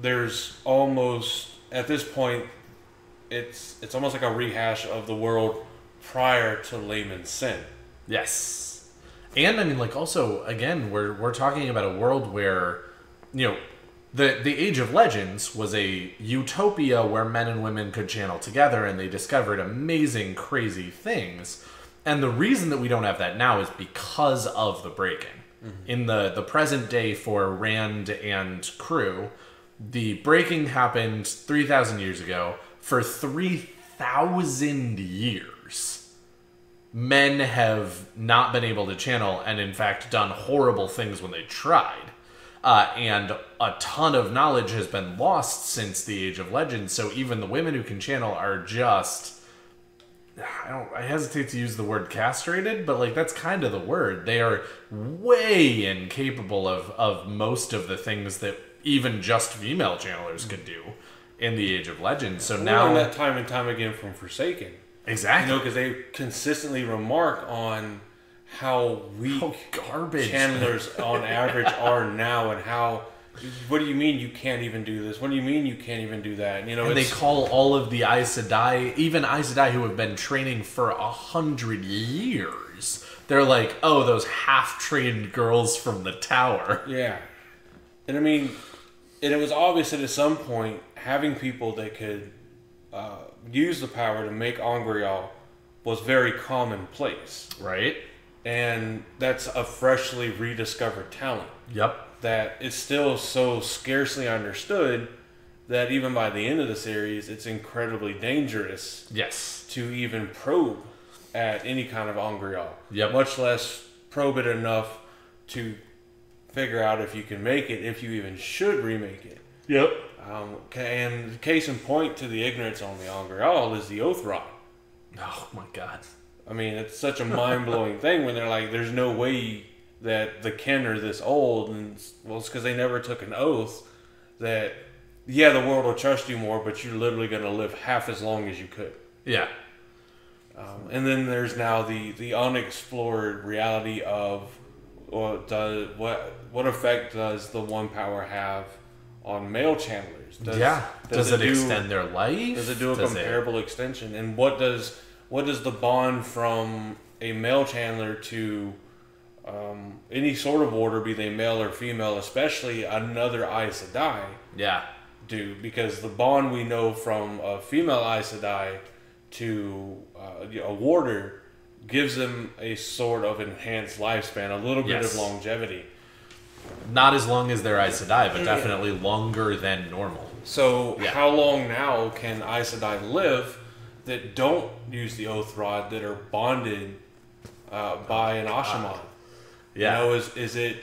There's almost, at this point, it's almost like a rehash of the world prior to Layman's Sin. Yes. And I mean, like, also, again, we're talking about a world where, the Age of Legends was a utopia where men and women could channel together and they discovered amazing, crazy things. And the reason that we don't have that now is because of the breaking. In the present day for Rand and crew, the breaking happened 3,000 years ago. For 3,000 years, men have not been able to channel and, in fact, done horrible things when they tried. And a ton of knowledge has been lost since the Age of Legends. So even the women who can channel are just... I hesitate to use the word castrated, but like that's kind of the word. They are way incapable of most of the things that even just female channelers could do in the Age of Legends. So now we learn that time and time again from Forsaken. Exactly. Because they consistently remark on how weak garbage channelers on average are now, and how. What do you mean you can't even do this? What do you mean you can't even do that? And they call all of the Aes Sedai, even Aes Sedai who have been training for 100 years, they're like, oh, those half-trained girls from the tower. Yeah. And I mean, and it was obvious that at some point, having people that could use the power to make Angreal was very commonplace. Right. And that's a freshly rediscovered talent. Yep. That it's still so scarcely understood that even by the end of the series, it's incredibly dangerous. Yes. To even probe at any kind of Angreal. Yep. Much less probe it enough to figure out if you can make it, if you even should remake it. Yep. And case in point to the ignorance on the Angreal is the Oath Rod. Oh my god. I mean, it's such a mind-blowing thing when they're like, there's no way that the kin are this old, and well, it's because they never took an oath that, yeah, the world will trust you more, but you're literally going to live half as long as you could. Yeah. And then there's now the unexplored reality of what effect does the one power have on male channelers? Does it extend their life? Does it do a comparable extension? And what does the bond from a male channeler to any sort of order, be they male or female, especially another Aes Sedai, do? Because the bond we know from a female Aes Sedai to a warder gives them a sort of enhanced lifespan, a little bit of longevity. Not as long as their Aes Sedai, but definitely longer than normal. So how long now can Aes Sedai live that don't use the Oath Rod, that are bonded by an Ashaman? Yeah. Is it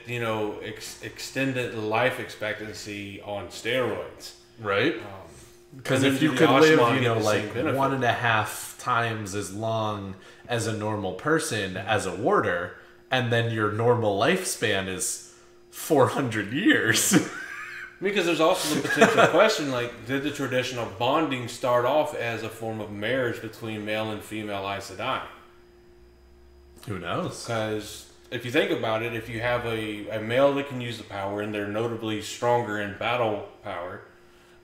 extended life expectancy on steroids? Right. Because if you could live, like 1.5 times as long as a normal person as a warder, and then your normal lifespan is 400 years. Because there's also the potential question, like, did the traditional bonding start off as a form of marriage between male and female Aes Sedai? Who knows? Because if you think about it, if you have a male that can use the power, and they're notably stronger in battle power,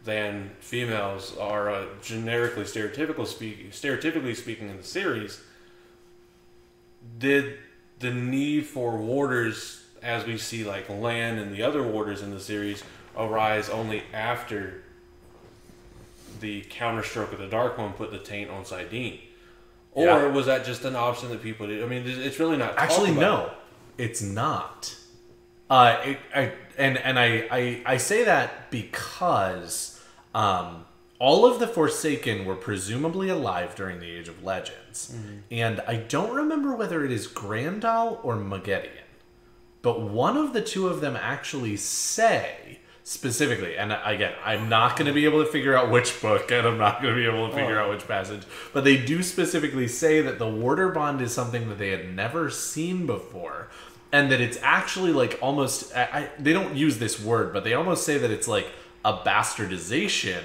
than females are generically stereotypically speaking in the series. Did the need for warders, as we see like Lan and the other warders in the series, arise only after the counterstroke of the Dark One put the taint on Saidin? Or was that just an option that people did? I mean, it's really not actually about. No, it's not. I say that because all of the Forsaken were presumably alive during the Age of Legends, and I don't remember whether it is Grandal or Maggedian, but one of the two of them actually say specifically, and again, I'm not going to be able to figure out which book, and I'm not going to be able to figure out which passage, but they do specifically say that the warder bond is something that they had never seen before, and that it's actually like almost, they don't use this word, but they almost say that it's like a bastardization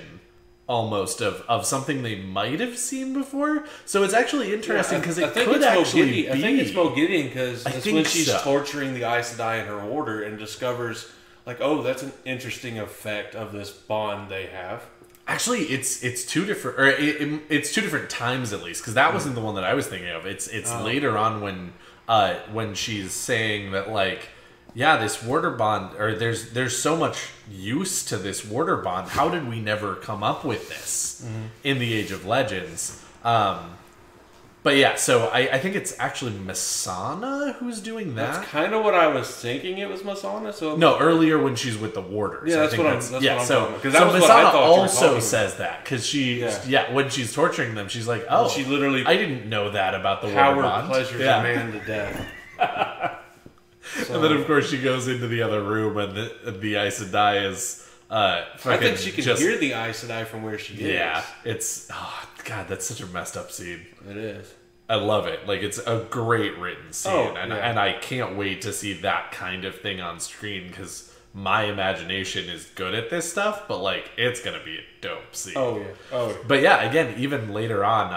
almost of something they might have seen before. So it's actually interesting because it could actually be. I think it's Mogideon because it's when she's so. torturing the Aes Sedai in her order and discovers, like, oh, that's an interesting effect of this bond they have. Actually, it's two different, or it's two different times at least, because that wasn't the one that I was thinking of. It's later on when she's saying that, like, yeah, this warder bond, or there's so much use to this warder bond. How did we never come up with this in the Age of Legends? But yeah, so I think it's actually Masana who's doing that. That's kind of what I was thinking. It was Masana. So no, earlier when she's with the warders. Yeah, that's what I'm talking about. So Masana also says that because when she's torturing them, she's like, oh, she literally, I didn't know that about the power warder bond. Pleasures a man to death. So, and then of course she goes into the other room and the Aes Sedai is I think she can hear the Aes Sedai from where she is. Yeah, it's God, that's such a messed up scene. It is. I love it. Like, it's a great written scene, and yeah. I can't wait to see that kind of thing on screen because my imagination is good at this stuff. But like, it's gonna be a dope scene. Oh yeah. Oh. Yeah. But yeah, again, even later on,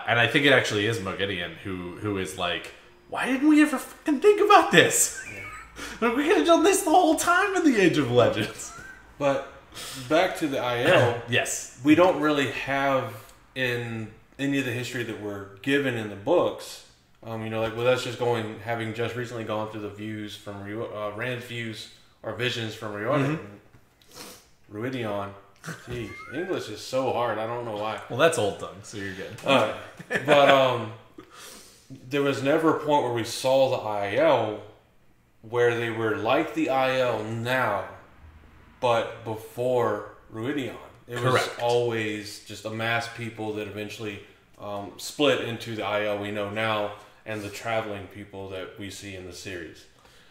and I think it actually is Mogideon who is like, why didn't we ever fucking think about this? Like, we could have done this the whole time in the Age of Legends. But back to the IL. Yes. We don't really have in any of the history that we're given in the books. That's just having just recently gone through the views from Rand's views or visions from Ruidion. Jeez, English is so hard. I don't know why. Well, that's old tongue, so you're good. But there was never a point where we saw the IL where they were like the IL now, but before Ruidion. It was always just a mass people that eventually split into the IL we know now and the traveling people that we see in the series.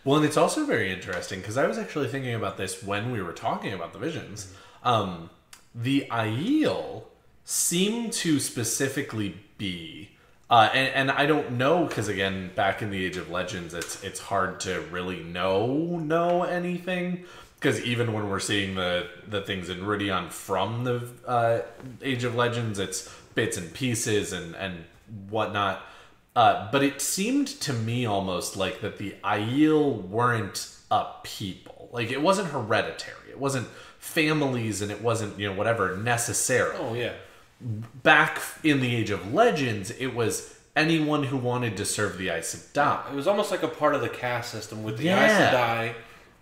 Well, and it's also very interesting because I was actually thinking about this when we were talking about the visions. The Aiel seem to specifically be, and I don't know because again, back in the Age of Legends, it's hard to really know anything. Because even when we're seeing the things in Ruidion from the Age of Legends, it's bits and pieces and whatnot. But it seemed to me almost like that the Aiel weren't a people. Like, it wasn't hereditary. It wasn't families and it wasn't, whatever, necessarily. Oh, yeah. Back in the Age of Legends, it was anyone who wanted to serve the Aes Sedai. It was almost like a part of the caste system with the Aes Sedai.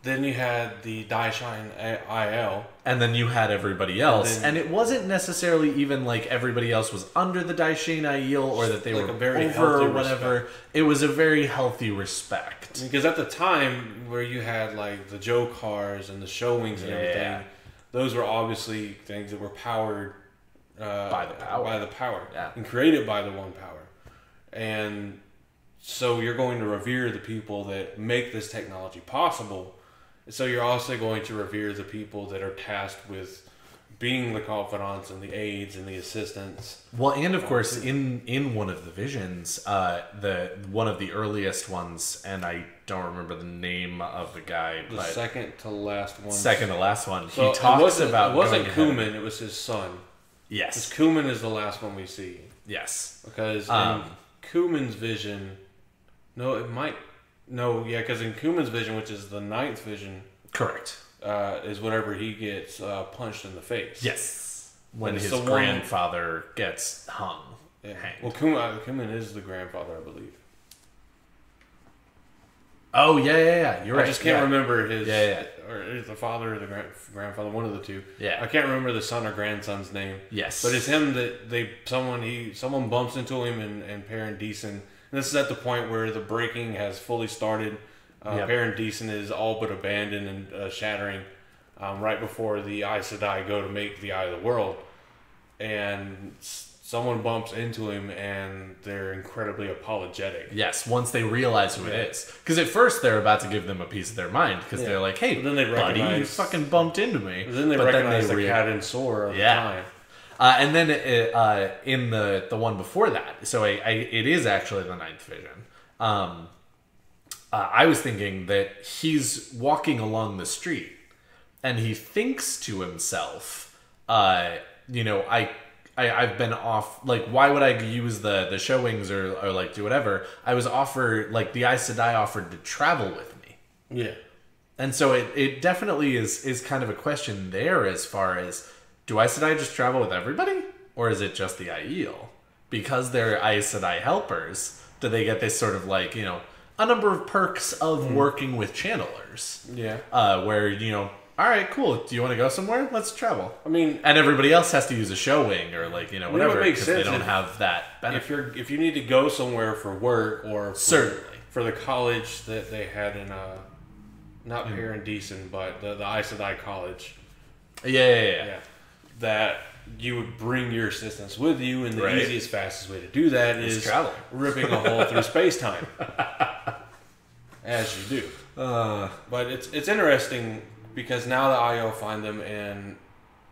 Then you had the Daishin IL. And then you had everybody else. And it wasn't necessarily even like everybody else was under the Daishin IL or that they were over or whatever. Respect. It was a very healthy respect. Because at the time where you had like the Jokars and the Showings and everything, those were obviously things that were powered by the power. Yeah. And created by the one power. And so you're going to revere the people that make this technology possible. So you're also going to revere the people that are tasked with being the confidants and the aides and the assistants. Well, and of course, in one of the visions, one of the earliest ones, and I don't remember the name of the guy, but second to last one. So he talks about. It wasn't Kuman; it was his son. Yes, because Kuman is the last one we see. Yes, because in Kuman's vision, because in Kuman's vision, which is the 9th vision, correct. is whenever he gets punched in the face. Yes. When It's his the one- grandfather gets hung. Yeah. Hanged. Well, Kuman is the grandfather, I believe. Oh, yeah. You're right. I just can't remember his... Yeah. Or is the father or the grandfather, one of the two. Yeah. I can't remember the son or grandson's name. Yes. But it's him that someone bumps into him in Paradisen. And this is at the point where the breaking has fully started. Paradisen is all but abandoned and shattering right before the Aes Sedai go to make the Eye of the World. And someone bumps into him and they're incredibly apologetic. Yes, once they realize who it is. Because at first they're about to give them a piece of their mind. Because they're like, hey, then they buddy, you recognize- fucking bumped into me. But then they recognize the cat and Sora of the time. And then in the one before that, so it is actually the Ninth Vision. I was thinking that he's walking along the street and he thinks to himself, I've been off, like, why would I use the showings or like do whatever? I was offered, like, the Aes Sedai offered to travel with me. Yeah. And so it definitely is kind of a question there as far as, do Aes Sedai just travel with everybody? Or is it just the Aiel? Because they're Aes Sedai helpers, do they get this sort of, like, a number of perks of working with channelers? Yeah. Where, all right, cool. Do you want to go somewhere? Let's travel. I mean, and everybody else has to use a show wing or like whatever makes because they sense don't have that benefit. if you need to go somewhere for work or Certainly for the college that they had in not Paradisen, but the Aes Sedai college. Yeah. That you would bring your assistants with you, and the easiest, fastest way to do that is traveling, ripping a hole through space time, as you do. But it's interesting. Because now the Aiel find them in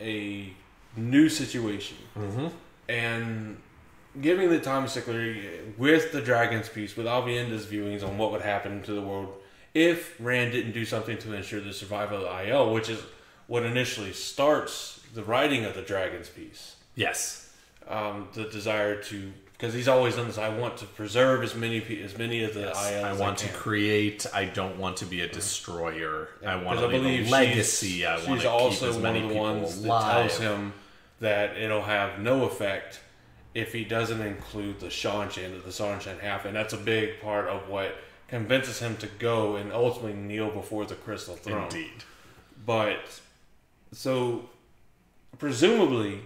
a new situation. Mm-hmm. And giving the time stickler with the Dragon's Piece, with Avienda's viewings on what would happen to the world if Rand didn't do something to ensure the survival of the Aiel, which is what initially starts the writing of the Dragon's Piece. Yes. The desire to... Because he's always done this. I want to preserve as many of the Aiel as I can. I want to create. I don't want to be a destroyer. I want to leave a legacy. I want to keep as many people alive. She's also one of the ones that tells him that it'll have no effect if he doesn't include the Shanshan, that the Shanshan have. And that's a big part of what convinces him to go and ultimately kneel before the Crystal Throne. Indeed. But, so, presumably...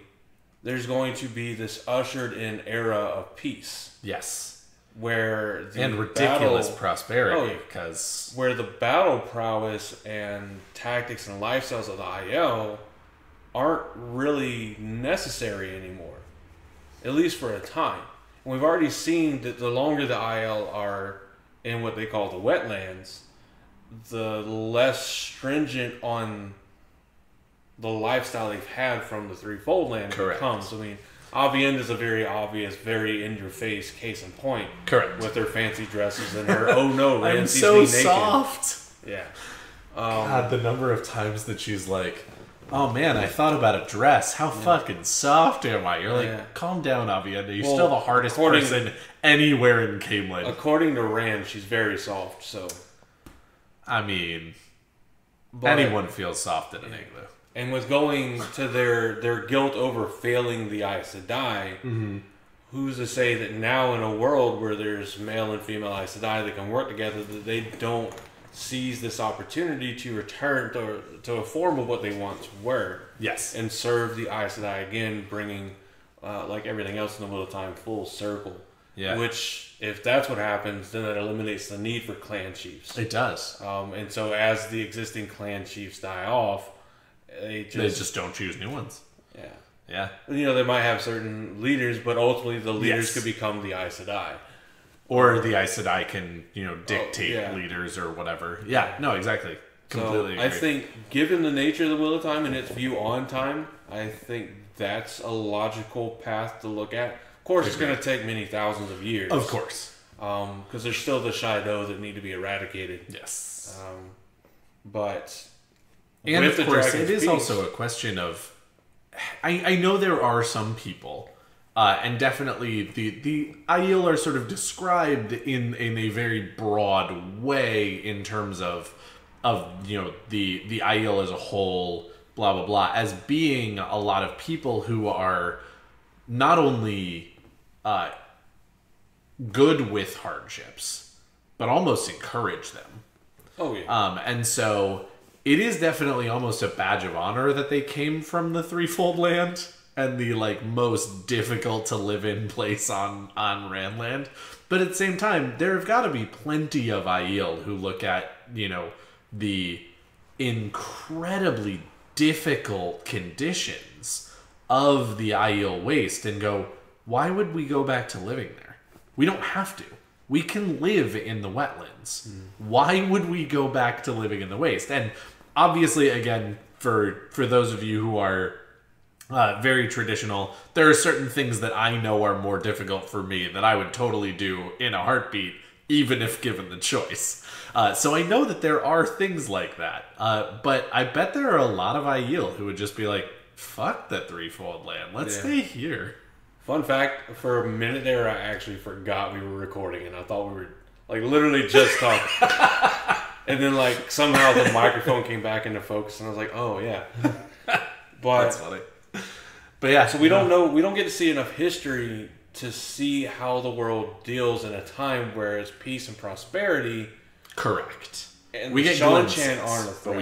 there's going to be this ushered in era of peace. Yes. Where the and ridiculous prosperity, because where the battle prowess and tactics and lifestyles of the Aiel aren't really necessary anymore. At least for a time. And we've already seen that the longer the Aiel are in what they call the wetlands, the less stringent on the lifestyle they've had from the Threefold Land becomes. I mean, Avienda is a very obvious, very in-your-face case in point. Correct. With her fancy dresses and her, oh no, I'm Rand so sees me soft. Naked. Yeah. God, the number of times that she's like, oh man, I thought about a dress. How fucking soft am I? You're like, calm down, Avienda. You're still the hardest person anywhere in Camelin. According to Rand, she's very soft, so... I mean, anyone feels soft in an igloo. And with going to their guilt over failing the Aes Sedai, who's to say that now in a world where there's male and female Aes Sedai that can work together, that they don't seize this opportunity to return to a form of what they once were. Yes. And serve the Aes Sedai again, bringing, like everything else in the Wheel of Time, full circle. Yeah. Which, if that's what happens, then that eliminates the need for clan chiefs. It does. And so as the existing clan chiefs die off, they just don't choose new ones. Yeah. Yeah. They might have certain leaders, but ultimately the leaders could become the Aes Sedai. Or the Aes Sedai can, dictate leaders or whatever. Yeah, no, exactly. Completely agree. I think, given the nature of the Wheel of Time and its view on time, I think that's a logical path to look at. Of course, it's going to take many thousands of years. Of course. Because there's still the Shido that need to be eradicated. Yes. But... And of course, it is also a question of... I know there are some people, and definitely the Aiel are sort of described in a very broad way in terms of the Aiel as a whole, blah blah blah, as being a lot of people who are not only good with hardships, but almost encourage them. Oh yeah. And so it is definitely almost a badge of honor that they came from the Threefold Land and the like most difficult to live in place on Randland. But at the same time, there have got to be plenty of Aiel who look at, the incredibly difficult conditions of the Aiel Waste and go, why would we go back to living there? We don't have to. We can live in the wetlands. Why would we go back to living in the waste? And obviously, again, for those of you who are very traditional, there are certain things that I know are more difficult for me that I would totally do in a heartbeat, even if given the choice. So I know that there are things like that. But I bet there are a lot of Aiel who would just be like, fuck the Threefold Land. Let's stay here. Fun fact, for a minute there, I actually forgot we were recording, and I thought we were, like, literally just talking. And then, like, somehow the microphone came back into focus, and I was like, oh, yeah. But that's funny. But yeah. So we don't know, we don't get to see enough history to see how the world deals in a time where it's peace and prosperity. Correct. And we get glimpses, aren't a threat. But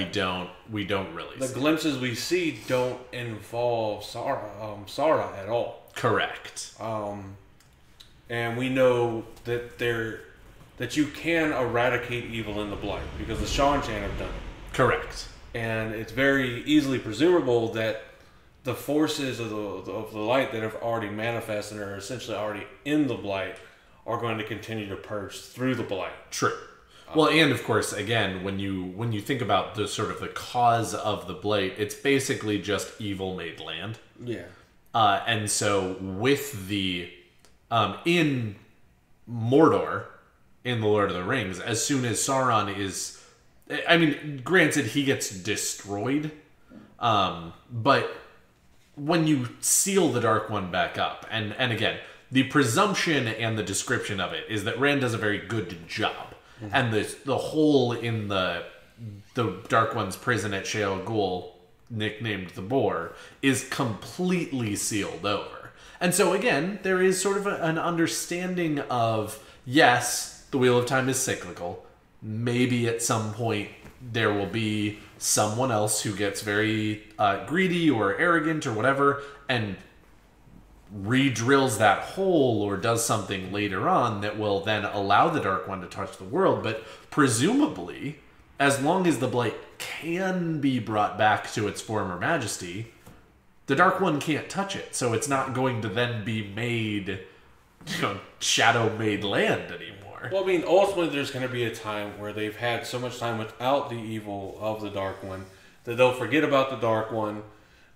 we don't really the see. Glimpses we see don't involve Sara at all. Correct. And we know that you can eradicate evil in the Blight because the Shan-Chan have done it. Correct. And it's very easily presumable that the forces of the light that have already manifested and are essentially already in the Blight are going to continue to purge through the Blight. True. Well, and of course, again, when you think about the sort of the cause of the Blight, it's basically just evil made land. Yeah. And so with the in Mordor, in the Lord of the Rings, as soon as Sauron is, I mean, granted, he gets destroyed, but when you seal the Dark One back up, and again, the presumption and the description of it is that Rand does a very good job. Mm-hmm. And the hole in the Dark One's prison at Sheol Ghul, nicknamed the Boar, is completely sealed over. And so again, there is sort of an understanding of, yes, the Wheel of Time is cyclical. Maybe at some point there will be someone else who gets very greedy or arrogant or whatever and re-drills that hole or does something later on that will then allow the Dark One to touch the world. But presumably, as long as the Blight can be brought back to its former majesty, the Dark One can't touch it. So it's not going to then be made, shadow-made land anymore. Well, I mean, ultimately there's going to be a time where they've had so much time without the evil of the Dark One that they'll forget about the Dark One.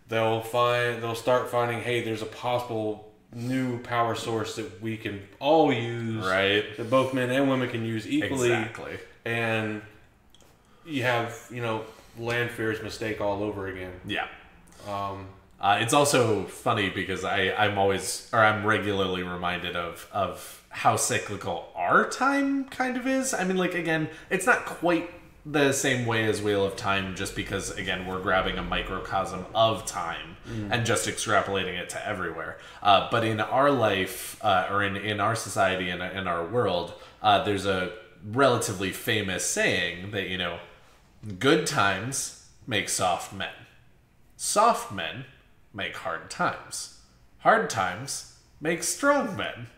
They'll start finding, hey, there's a possible new power source that we can all use. Right. That both men and women can use equally. Exactly. And you have, Lanfear's mistake all over again. Yeah. It's also funny because I'm regularly reminded of how cyclical our time kind of is. I mean, like, again, it's not quite the same way as Wheel of Time, just because, again, we're grabbing a microcosm of time and just extrapolating it to everywhere. But in our life, or in our society and in our world, there's a relatively famous saying that, good times make soft men. Soft men make hard times. Hard times make strong men.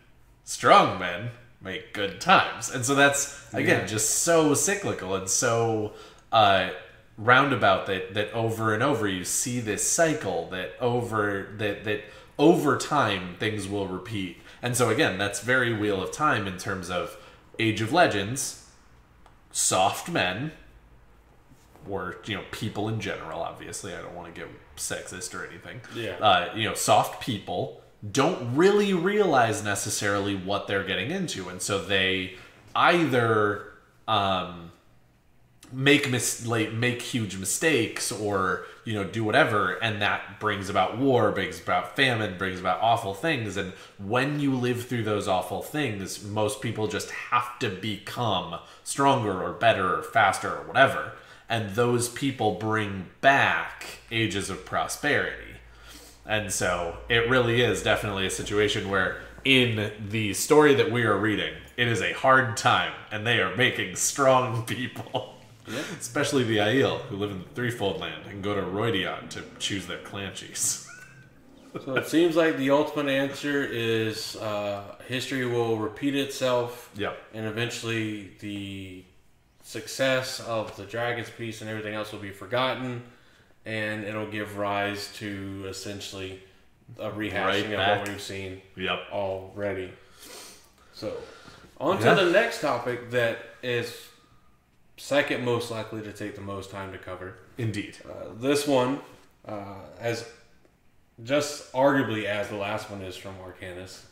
Strong men make good times. And so that's, again, just so cyclical and so roundabout that over and over you see this cycle that over time things will repeat. And so again, that's very Wheel of Time in terms of Age of Legends, soft men, or people in general, obviously I don't want to get sexist or anything. Yeah. Soft people don't really realize necessarily what they're getting into, and so they either make huge mistakes or do whatever, and that brings about war, brings about famine, brings about awful things. And when you live through those awful things, most people just have to become stronger or better or faster or whatever. and those people bring back Ages of Prosperity. And so it really is definitely a situation where in the story that we are reading, it is a hard time, and they are making strong people. Yeah. Especially the Aiel, who live in the Threefold Land and go to Roidion to choose their clan chiefs. So it seems like the ultimate answer is history will repeat itself. Yep. And eventually the success of the Dragon's Peace and everything else will be forgotten, and it'll give rise to essentially a rehashing of what we've seen already. So, on to the next topic that is second most likely to take the most time to cover. Indeed. This one, as just arguably as the last one is from Arcanus,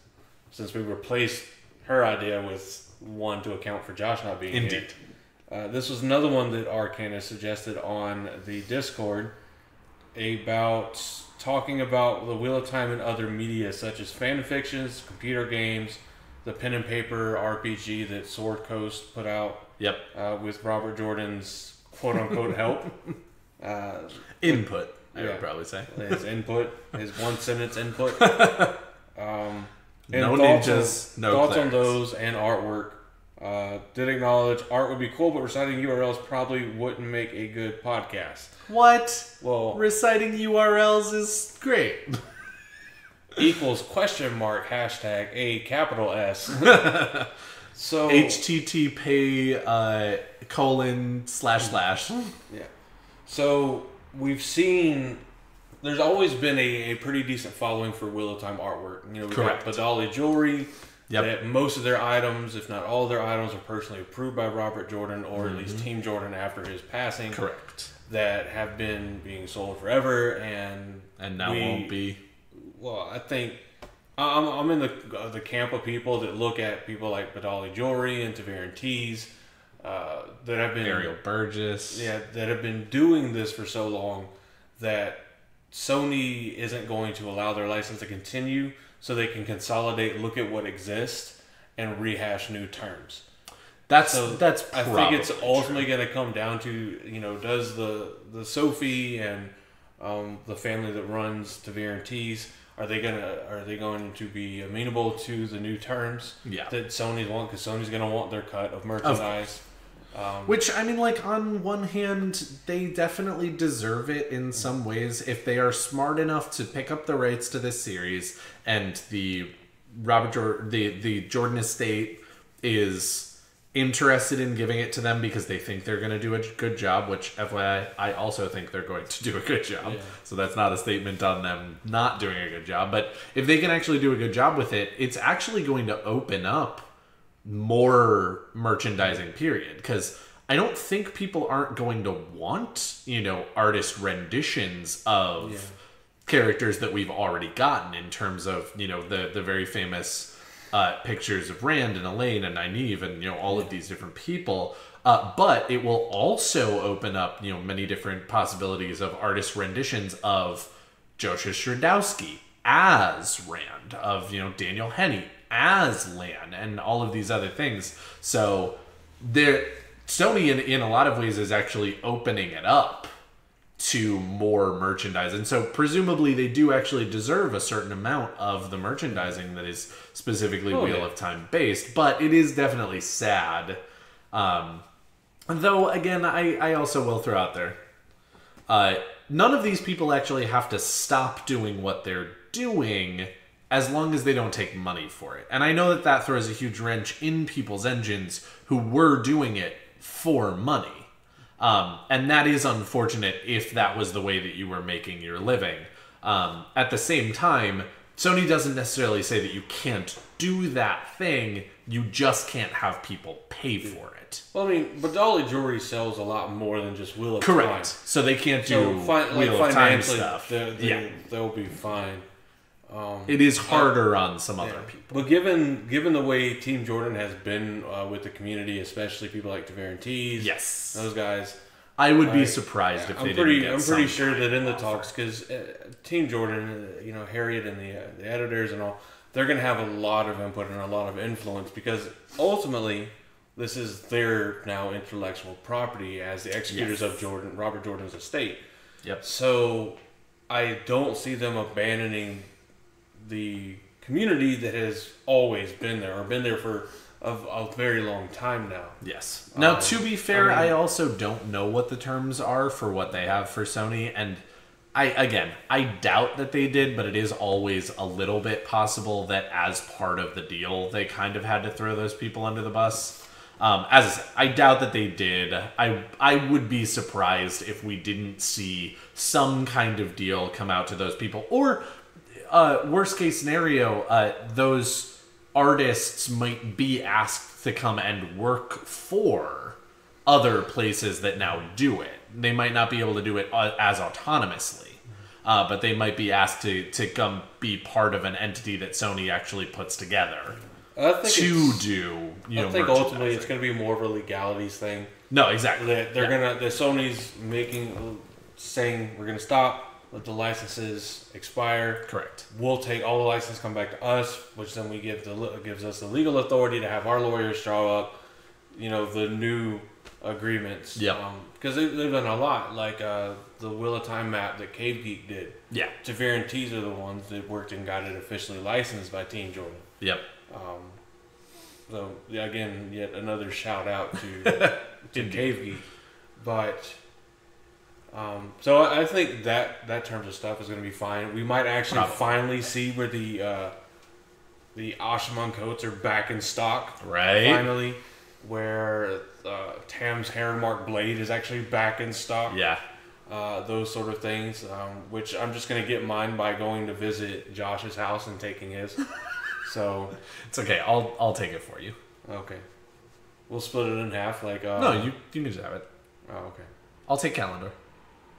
since we replaced her idea with one to account for Josh not being here. This was another one that Arcanus suggested on the Discord about talking about the Wheel of Time and other media such as fan fictions, computer games, the pen and paper RPG that Sword Coast put out with Robert Jordan's quote-unquote help. Input, I would probably say. His input, his one-sentence input. No ninjas, no thoughts clerics. on those and artwork. Did acknowledge art would be cool, but reciting URLs probably wouldn't make a good podcast. What? Well, reciting URLs is great. Equals question mark hashtag a capital S. So HTTP colon / Yeah. So we've seen. There's always been a pretty decent following for Wheel of Time artwork. You know, we've got Badali Jewelry. That most of their items, if not all of their items, are personally approved by Robert Jordan, or at least Team Jordan after his passing. Correct. That have been being sold forever, and now won't be. Well, I think I'm in the camp of people that look at people like Badali Jewelry and Taveran Tees that have been Ariel Burgess. Yeah, that have been doing this for so long that Sony isn't going to allow their license to continue. So they can consolidate, look at what exists, and rehash new terms. That's I think it's ultimately going to come down to, you know, does the Sophie and the family that runs Taveran Tees, are they going to be amenable to the new terms that Sony want? Because Sony's going to want their cut of merchandise. Which, I mean, like, on one hand, they definitely deserve it in some ways if they are smart enough to pick up the rights to this series, and the Jordan estate is interested in giving it to them because they think they're going to do a good job, which, FYI, I also think they're going to do a good job. Yeah. So that's not a statement on them not doing a good job. But if they can actually do a good job with it, it's actually going to open up more merchandising, period, because I don't think people aren't going to want, you know, artist renditions of characters that we've already gotten, in terms of, you know, the very famous pictures of Rand and Elaine and Nynaeve and, you know, all of these different people, but it will also open up, you know, many different possibilities of artist renditions of Joseph Stradowski as Rand, of, you know, Daniel Henney as Lan, and all of these other things. So Sony in a lot of ways is actually opening it up to more merchandise, and so presumably they do actually deserve a certain amount of the merchandising that is specifically Wheel of Time based. But it is definitely sad. Though again, I also will throw out there, none of these people actually have to stop doing what they're doing as long as they don't take money for it. And I know that throws a huge wrench in people's engines who were doing it for money. And that is unfortunate if that was the way that you were making your living. At the same time, Sony doesn't necessarily say that you can't do that thing. You just can't have people pay for it. Well, I mean, Badali Jewelry sells a lot more than just Wheel of Time. Correct. So they can't do Wheel of Time stuff. They'll be fine. It is harder on some other people. But given the way Team Jordan has been with the community, especially people like Taveran Tees, those guys, I would be surprised if they didn't get I'm pretty sure that in the talks, because Team Jordan, you know, Harriet and the editors and all, they're going to have a lot of input and a lot of influence, because ultimately this is their now intellectual property as the executors of Robert Jordan's estate. Yep. So I don't see them abandoning the community that has always been there or been there for a very long time now. Yes. Now, to be fair, I also don't know what the terms are for what they have for Sony, and I doubt that they did, but it is always a little bit possible that as part of the deal, they kind of had to throw those people under the bus. As I said, I doubt that they did. I would be surprised if we didn't see some kind of deal come out to those people. Or, worst case scenario, those artists might be asked to come and work for other places that now do it. They might not be able to do it as autonomously, but they might be asked to come be part of an entity that Sony actually puts together I think ultimately it's going to be more of a legalities thing. No, exactly. The Sony's saying we're going to stop. Let the licenses expire. Correct. We'll take all the licenses, come back to us, which then gives us the legal authority to have our lawyers draw up, the new agreements. Yeah. Because they've done a lot, like the Wheel of Time map that Cave Geek did. Yeah. Tavir and Tease are the ones that worked and got it officially licensed by Team Jordan. Yep. So again, yet another shout out to Cave Geek, but. So I think that terms of stuff is going to be fine. We might actually finally see where the Ashimon coats are back in stock. Right. Finally, where Tam's Hairmark blade is actually back in stock. Yeah. Those sort of things, which I'm just going to get mine by going to visit Josh's house and taking his. So it's okay. I'll take it for you. Okay. We'll split it in half. No, you can just have it. Oh, okay. I'll take Calendar.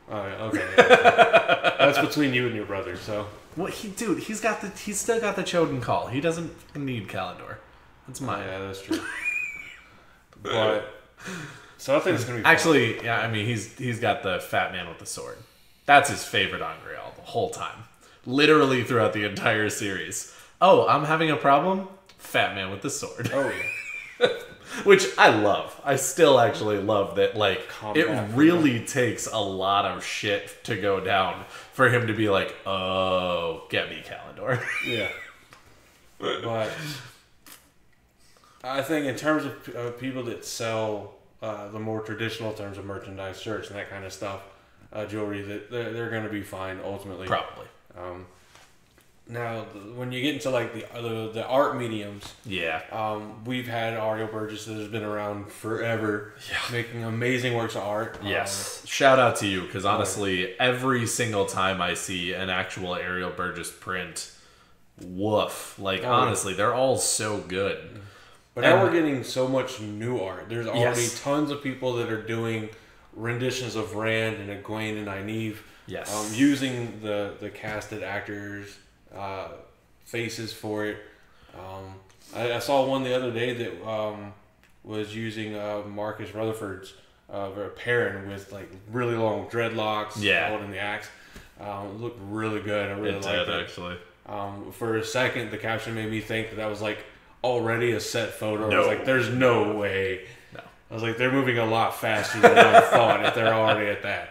Oh, okay. That's between you and your brother. So. Well, he's still got the Choden call. He doesn't need Calendar. That's mine. Yeah, that's true. But so I think it's gonna be fun. Actually, yeah. I mean, he's got the fat man with the sword. That's his favorite Angreal the whole time, literally throughout the entire series. Oh, I'm having a problem. Fat man with the sword. Oh yeah. Which I love. I still actually love that, it really takes a lot of shit to go down for him to be like, oh, get me Calendar. Yeah. But I think in terms of people that sell the more traditional terms of merchandise, shirts and that kind of stuff, jewelry, that they're going to be fine ultimately. Probably. Now, when you get into the art mediums, yeah, we've had Ariel Burgess that has been around forever, making amazing works of art. Yes, shout out to you, because honestly, every single time I see an actual Ariel Burgess print, woof! Honestly, they're all so good. But now we're getting so much new art. There's already tons of people that are doing renditions of Rand and Egwene and Nynaeve. Yes, using the casted actors. Faces for it. I saw one the other day that was using Marcus Rutherford's Perrin with really long dreadlocks, holding the axe. It looked really good. I really liked it. Actually. For a second, the caption made me think that was already a set photo. No. I was like, "There's no way." No. I was like, "They're moving a lot faster than I thought if they're already at that."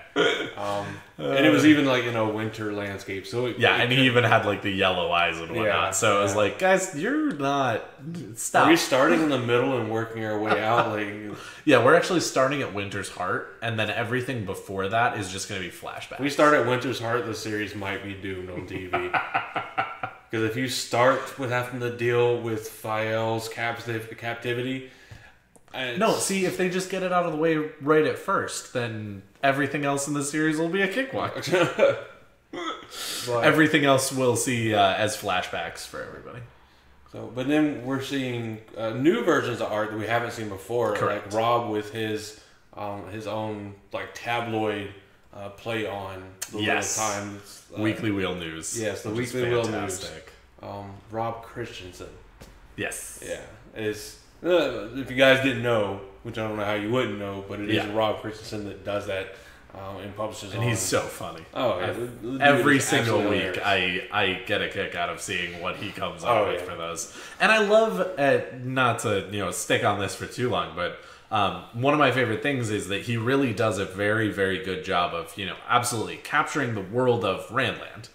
And it was even in a winter landscape. So and he even had the yellow eyes and whatnot. Yeah, so it was like, guys, you're not. Stop. Are we starting in the middle and working our way out? Yeah, we're actually starting at Winter's Heart, and then everything before that is just going to be flashbacks. We start at Winter's Heart, the series might be doomed on TV. Because if you start with having to deal with Fael's captivity. No, see, if they just get it out of the way right at first, then everything else in the series will be a cakewalk. Everything else we'll see as flashbacks for everybody. So, but then we're seeing new versions of art that we haven't seen before. Correct. Like Rob with his own tabloid play on the Little Times Weekly Wheel News. Yes, the Weekly Wheel News. Rob Christensen. Yes. Yeah, is. If you guys didn't know, which I don't know how you wouldn't know, but it is Rob Christensen that does that. and publishes. And he's so funny. Oh, yeah. Every single week, I get a kick out of seeing what he comes up with for those. And I love, not to stick on this for too long, but one of my favorite things is that he really does a very, very good job of absolutely capturing the world of Randland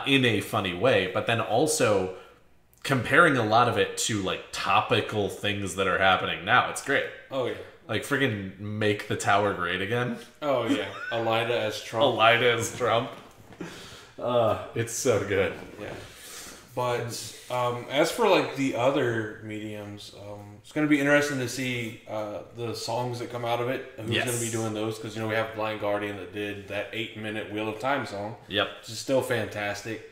in a funny way, but then also comparing a lot of it to like topical things that are happening now. It's great. Oh yeah. Like freaking make the tower great again. Oh yeah, Elida as Trump. Elida as Trump. It's so good. Yeah, but as for like the other mediums, it's going to be interesting to see the songs that come out of it. Who's going to be doing those? Because we have Blind Guardian that did that 8-minute Wheel of Time song. Yep, which is still fantastic.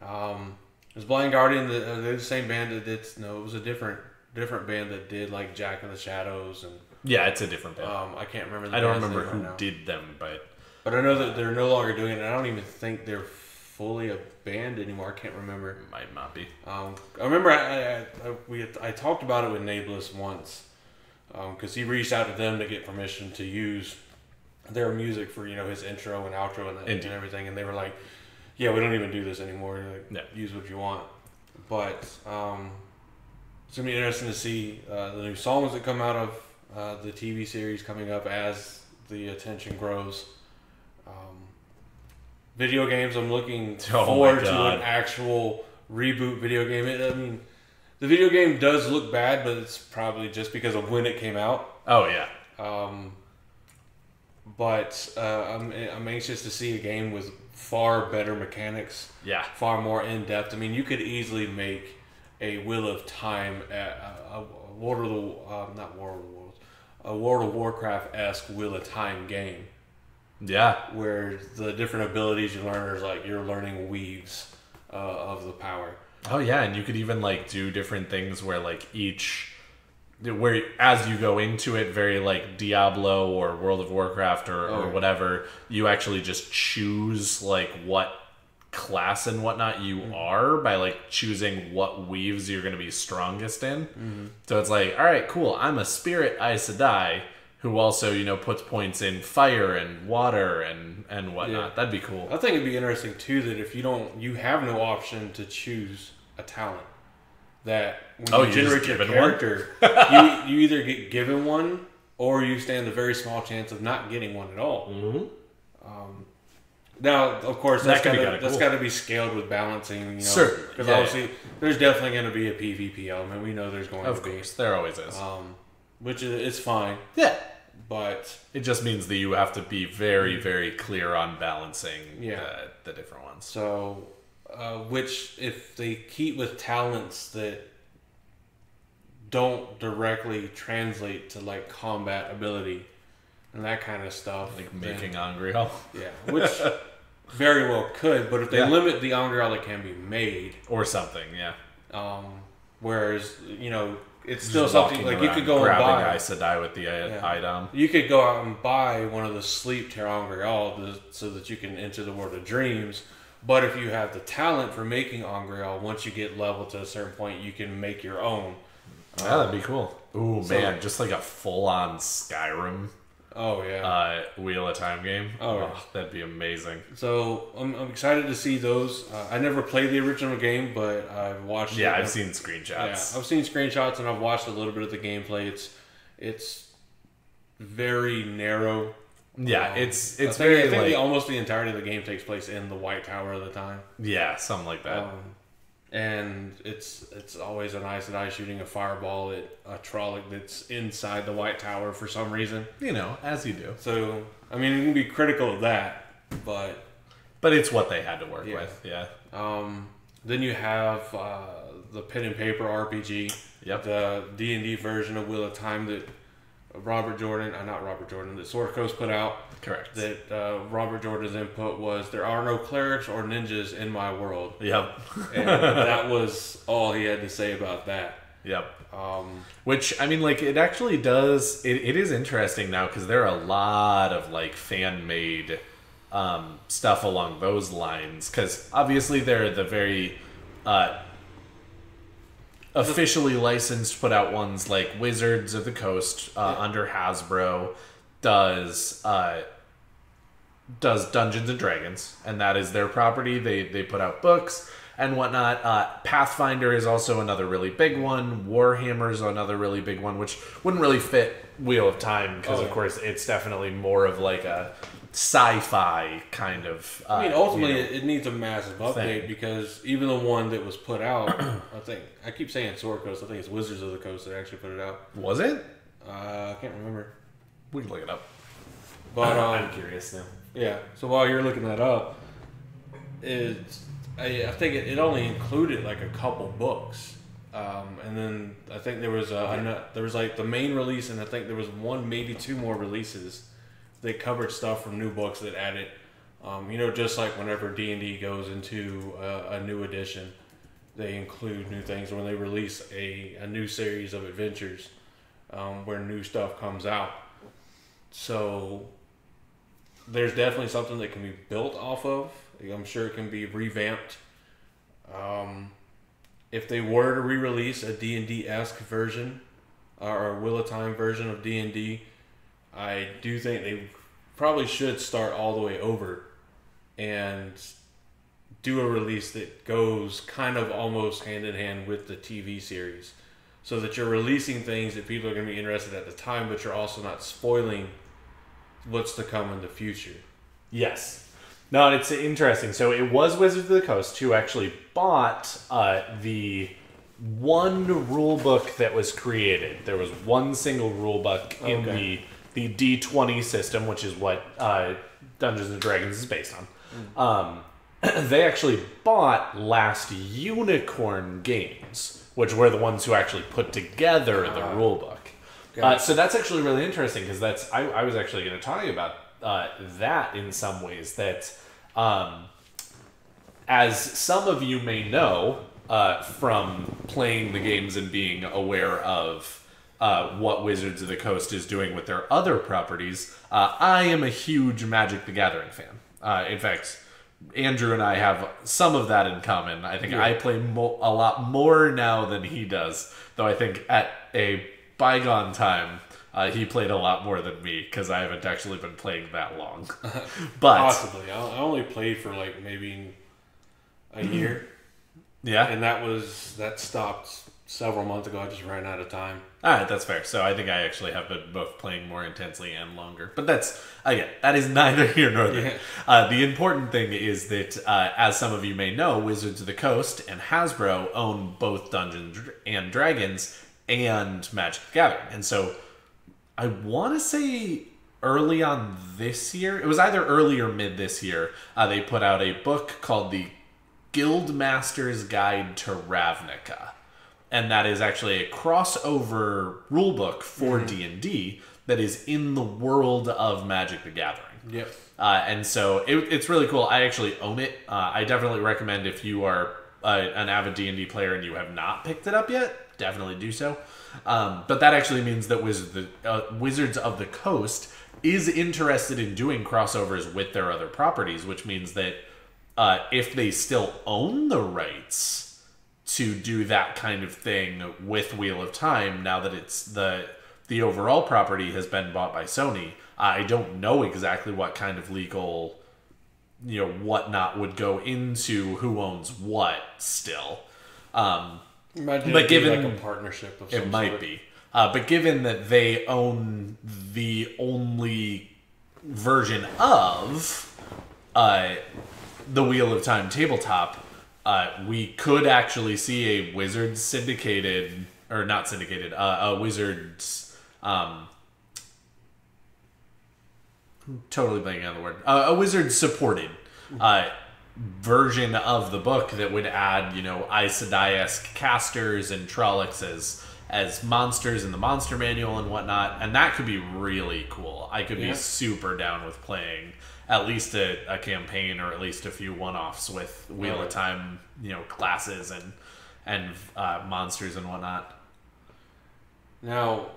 Was Blind Guardian they're the same band that did? No, it was a different band that did like Jack in the Shadows and. Yeah, it's a different band. I can't remember. I don't remember who did them, but I know that they're no longer doing it. I don't even think they're fully a band anymore. I can't remember. Might not be. I remember I talked about it with Nablus once because he reached out to them to get permission to use their music for his intro and outro and everything, and they were like, "Yeah, we don't even do this anymore. Use what you want." But it's gonna be interesting to see the new songs that come out of. The TV series coming up as the attention grows. Video games, I'm looking forward to an actual reboot video game. I mean, the video game does look bad, but it's probably just because of when it came out. Oh, yeah. But I'm anxious to see a game with far better mechanics. Yeah. Far more in-depth. I mean, you could easily make a Wheel of Time, a World of Warcraft-esque Wheel of Time game. Yeah. Where the different abilities you learn is like you're learning weaves of the power. Oh yeah, and you could even like do different things where like where as you go into it, very like Diablo or World of Warcraft or whatever, you actually just choose like what class and whatnot you are by like choosing what weaves you're going to be strongest in. So it's like, all right, cool, I'm a spirit Aes Sedai who also puts points in fire and water and whatnot. That'd be cool. I think it'd be interesting too that if you have no option to choose a talent, that when you generate your character you either get given one or you stand a very small chance of not getting one at all. Now, of course, that's got to be scaled with balancing. Sure. Because obviously, there's definitely going to be a PvP element. We know there's going to be. Of course, there always is. Which is fine. Yeah. But it just means that you have to be very, very clear on balancing the different ones. So, which if they keep with talents that don't directly translate to like combat ability and that kind of stuff, like making Angreal. Yeah, which very well could, but if they limit the Angreal that can be made or something, whereas it's still something like you could go and buy Aes Sedai with the item. You could go out and buy one of the Sleep Tier Angreal so that you can enter the World of Dreams. But if you have the talent for making Angreal, once you get level to a certain point, you can make your own. Yeah, that'd be cool. Ooh, man, just like a full-on Skyrim. Oh yeah. Wheel of Time game. Oh, that'd be amazing. So I'm excited to see those. I never played the original game, but I've watched. Yeah, I've seen screenshots. Yeah, I've seen screenshots and I've watched a little bit of the gameplay. It's very narrow. Yeah, it's I think almost the entirety of the game takes place in the White Tower of the time. Yeah, something like that. And it's always an Aes Sedai shooting a fireball at a Trolloc that's inside the White Tower for some reason. As you do. So, I mean, you can be critical of that, but it's what they had to work with, yeah. Then you have the pen and paper RPG. Yep. The D&D version of Wheel of Time that that Source Coast put out. Correct. That Robert Jordan's input was, there are no clerics or ninjas in my world. Yep. And that was all he had to say about that. Yep. Which, I mean, like, it actually does, it is interesting now because there are a lot of, like, fan-made stuff along those lines. Because, obviously, they're the very officially licensed, put out ones like Wizards of the Coast under Hasbro does does Dungeons and Dragons, and that is their property. They put out books and whatnot. Pathfinder is also another really big one. Warhammer is another really big one, which wouldn't really fit Wheel of Time because, of course, it's definitely more of like a sci-fi kind of. I mean, ultimately, it needs a massive update because even the one that was put out, I keep saying Sword Coast. I think it's Wizards of the Coast that actually put it out. Was it? I can't remember. We can look it up. But I'm curious now. Yeah. So while you're looking that up, I think it only included like a couple books, and then I think there was like the main release, and I think there was one, maybe two more releases that covered stuff from new books that added, just like whenever D&D goes into a new edition, they include new things. Or when they release a new series of adventures, where new stuff comes out. So there's definitely something that can be built off of. I'm sure it can be revamped. If they were to re-release a D&D-esque version or a Wheel of Time version of D&D, I do think they probably should start all the way over and do a release that goes kind of almost hand in hand with the TV series, so that you're releasing things that people are going to be interested at the time, but you're also not spoiling what's to come in the future. Yes. No, and it's interesting. So it was Wizards of the Coast who actually bought the one rule book that was created. There was one single rule book in the D20 system, which is what Dungeons and Dragons is based on. They actually bought Last Unicorn Games, which were the ones who actually put together the rule book. So that's actually really interesting because I was actually going to tell you about that in some ways. That as some of you may know from playing the games and being aware of what Wizards of the Coast is doing with their other properties, I am a huge Magic the Gathering fan. In fact, Andrew and I have some of that in common. I think I play a lot more now than he does, though I think at a bygone time, he played a lot more than me because I haven't actually been playing that long. But possibly, I only played for like maybe a year. Yeah, and that stopped several months ago. I just ran out of time. All right, that's fair. So I think I actually have been both playing more intensely and longer. But that's, again, that is neither here nor there. The important thing is that, as some of you may know, Wizards of the Coast and Hasbro own both Dungeons and Dragons and Magic the Gathering. And so I want to say early on this year, it was either early or mid this year, they put out a book called The Guildmaster's Guide to Ravnica. And that is actually a crossover rulebook for D&D that is in the world of Magic the Gathering. Yep. And so it's really cool. I actually own it. I definitely recommend if you are an avid D&D player and you have not picked it up yet, definitely do so. But that actually means that Wizards of the Coast is interested in doing crossovers with their other properties, which means that if they still own the rights to do that kind of thing with Wheel of Time, now that it's the overall property has been bought by Sony, I don't know exactly what kind of legal, whatnot would go into who owns what still. Imagine but given like a partnership of some it might sort. be, but given that they own the only version of the Wheel of Time tabletop, we could actually see a Wizards syndicated, or not syndicated, a Wizards, totally blanking on the word, a Wizards supported version of the book that would add, Aes Sedai-esque casters and Trollocs as monsters in the monster manual and whatnot, and that could be really cool. I could be super down with playing at least a campaign or at least a few one-offs with Wheel of Time, classes and monsters and whatnot. Now,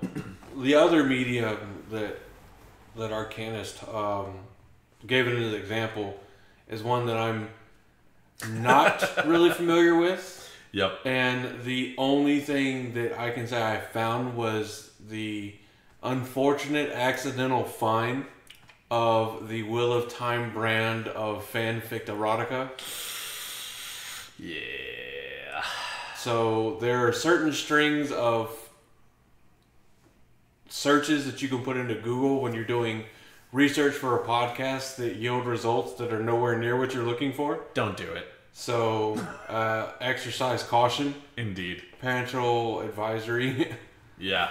the other media that Arcanist gave it as an example is one that I'm not really familiar with. Yep. And the only thing that I can say I found was the unfortunate accidental find of the Wheel of Time brand of fanfic erotica? Yeah. So there are certain strings of searches that you can put into Google when you're doing research for a podcast that yield results that are nowhere near what you're looking for. Don't do it. So exercise caution. Indeed. Parental advisory. Yeah.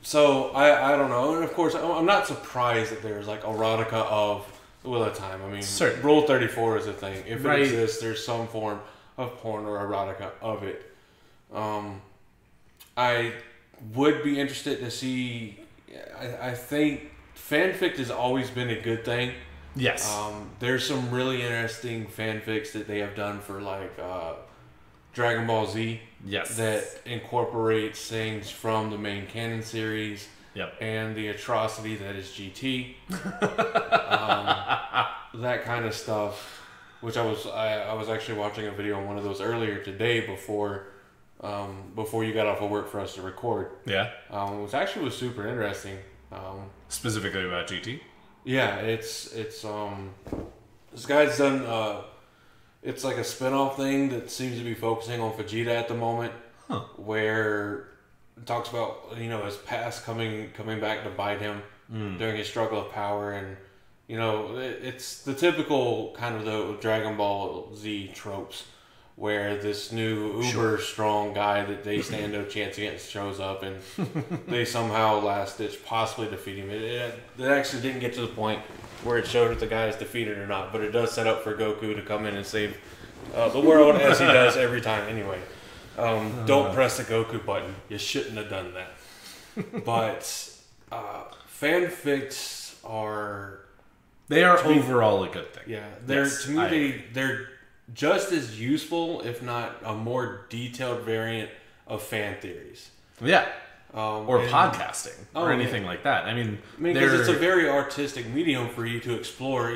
So I don't know, and of course I'm not surprised that there's like erotica of the Wheel of Time. I mean, Certainly. Rule 34 is a thing. If Right. it exists, there's some form of porn or erotica of it. I would be interested to see. I think fanfic has always been a good thing. Yes. There's some really interesting fanfics that they have done for like Dragon Ball Z. Yes. That incorporates things from the main canon series. Yep. And the atrocity that is GT. That kind of stuff. Which I was actually watching a video on one of those earlier today before you got off of work for us to record. Yeah. Which actually was super interesting. Specifically about GT? Yeah, it's this guy's done it's like a spin-off thing that seems to be focusing on Vegeta at the moment. Huh. Where it talks about, his past coming back to bite him during his struggle of power, and it's the typical kind of the Dragon Ball Z tropes where this new uber strong guy that they stand no chance against shows up, and they somehow last ditch possibly defeat him. It actually didn't get to the point where it showed if the guy is defeated or not, but it does set up for Goku to come in and save the world as he does every time anyway. Don't press the Goku button. You shouldn't have done that. But fanfics are... They are overall a good thing. Yeah. They're just as useful, if not a more detailed variant of fan theories. Yeah. Or podcasting, or anything like that. I mean, because it's a very artistic medium for you to explore.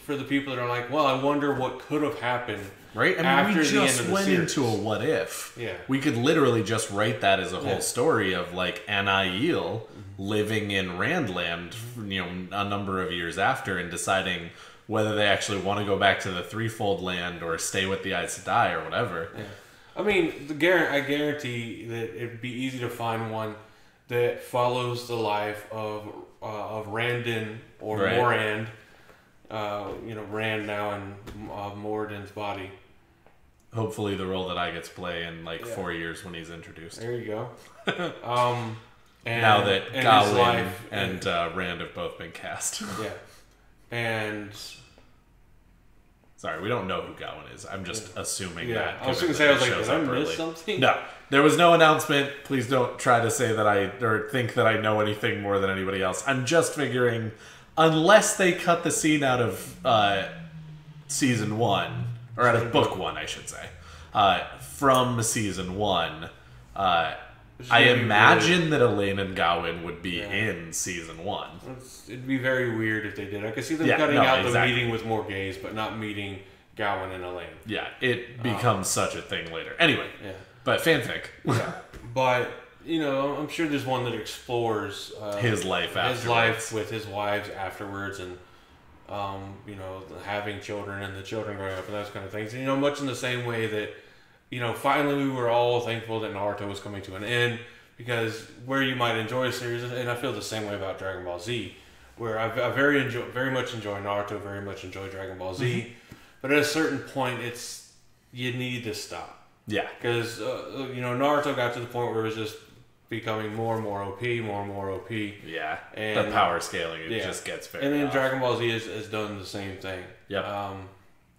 For the people that are like, well, I wonder what could have happened. Right? I mean, we just went into a what if. Yeah. We could literally just write that as a whole story of like Anaiel living in Randland, a number of years after, and deciding whether they actually want to go back to the threefold land or stay with the Aes Sedai or whatever. Yeah. I mean, I guarantee that it'd be easy to find one that follows the life of Randon or Morand. Rand now in Moradin's body. Hopefully, the role that I get to play in 4 years when he's introduced. There you go. And, now that Gawain and Rand have both been cast. Yeah. And... Sorry, we don't know who Gawain is. I'm just assuming that. I was going to say, did I miss something? No. There was no announcement. Please don't try to say that or think that I know anything more than anybody else. I'm just figuring, unless they cut the scene out of season 1, or out of book 1, I should say, from season 1, I imagine that Elaine and Gawain would be in season 1. It'd be very weird if they did. I could see them cutting out the meeting with more gays, but not meeting Gawain and Elaine. Yeah, it becomes such a thing later. Anyway, but fanfic. Yeah, but I'm sure there's one that explores his life with his wives afterwards, and having children and the children growing up and those kind of things. And, much in the same way that. Finally we were all thankful that Naruto was coming to an end, because where you might enjoy a series, and I feel the same way about Dragon Ball Z, where I very much enjoy Naruto, very much enjoy Dragon Ball Z, but at a certain point, you need to stop. Yeah. Because, Naruto got to the point where it was just becoming more and more OP, more and more OP. Yeah. And the power scaling, it just gets very And then off. Dragon Ball Z has done the same thing. Yep.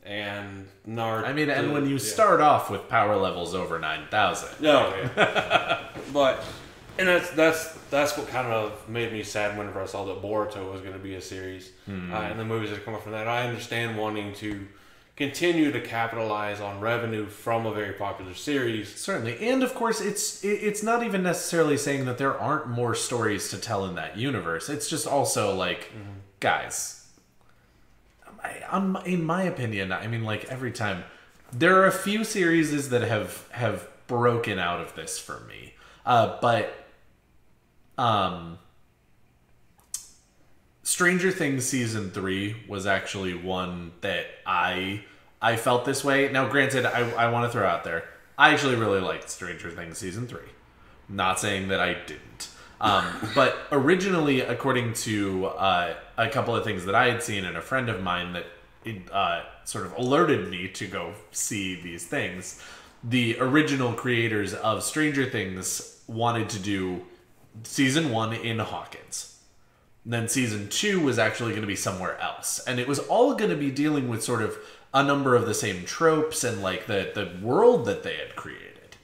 And Naruto... I mean, and when you start off with power levels over 9,000. No, but... And that's what kind of made me sad whenever I saw that Boruto was going to be a series. And the movies that come up from that. I understand wanting to continue to capitalize on revenue from a very popular series. Certainly. And, of course, it's not even necessarily saying that there aren't more stories to tell in that universe. It's just also like, guys... in my opinion, I mean, every time, there are a few series that have broken out of this for me. But Stranger Things season 3 was actually one that I felt this way. Now, granted, I want to throw out there, I actually really liked Stranger Things season 3. Not saying that I didn't. But originally, according to a couple of things that I had seen and a friend of mine that sort of alerted me to go see these things, the original creators of Stranger Things wanted to do season 1 in Hawkins. Then season 2 was actually going to be somewhere else. And it was all going to be dealing with sort of a number of the same tropes and like the world that they had created.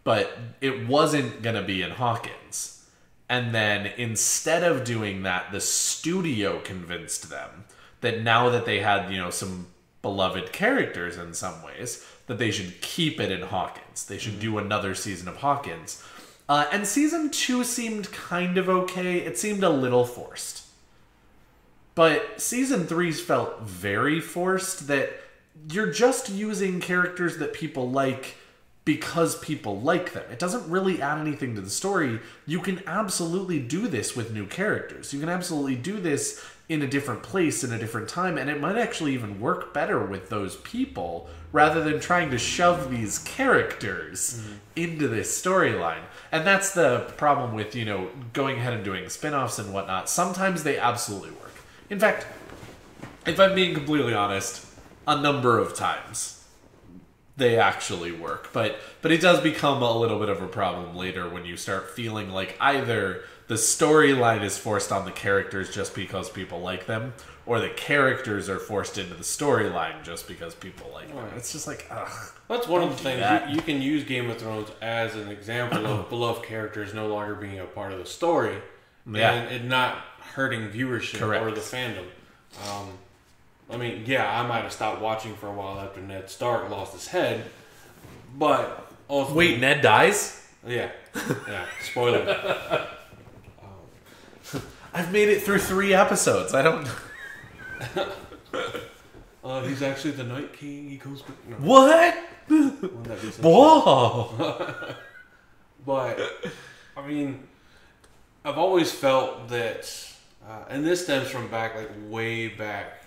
But it wasn't going to be in Hawkins. And then instead of doing that, the studio convinced them that now that they had, some beloved characters in some ways, that they should keep it in Hawkins. They should do another season of Hawkins. And season 2 seemed kind of okay. It seemed a little forced. But season 3 felt very forced, that you're just using characters that people like because people like them. It doesn't really add anything to the story. You can absolutely do this with new characters. You can absolutely do this in a different place, in a different time, and it might actually even work better with those people rather than trying to shove these characters into this storyline. And that's the problem with, going ahead and doing spin-offs and whatnot. Sometimes they absolutely work. In fact, if I'm being completely honest, a number of times they actually work. But it does become a little bit of a problem later when you start feeling like either the storyline is forced on the characters just because people like them, or the characters are forced into the storyline just because people like them. It's just like, ugh. That's one of the things. You can use Game of Thrones as an example of beloved characters no longer being a part of the story, and it not hurting viewership or the fandom. I might have stopped watching for a while after Ned Stark lost his head, but ultimately... Wait, Ned dies? Yeah. Spoiler. I've made it through 3 episodes. I don't... He's actually the Night King. He goes... No. What? Whoa! But, I've always felt that... and this stems from way back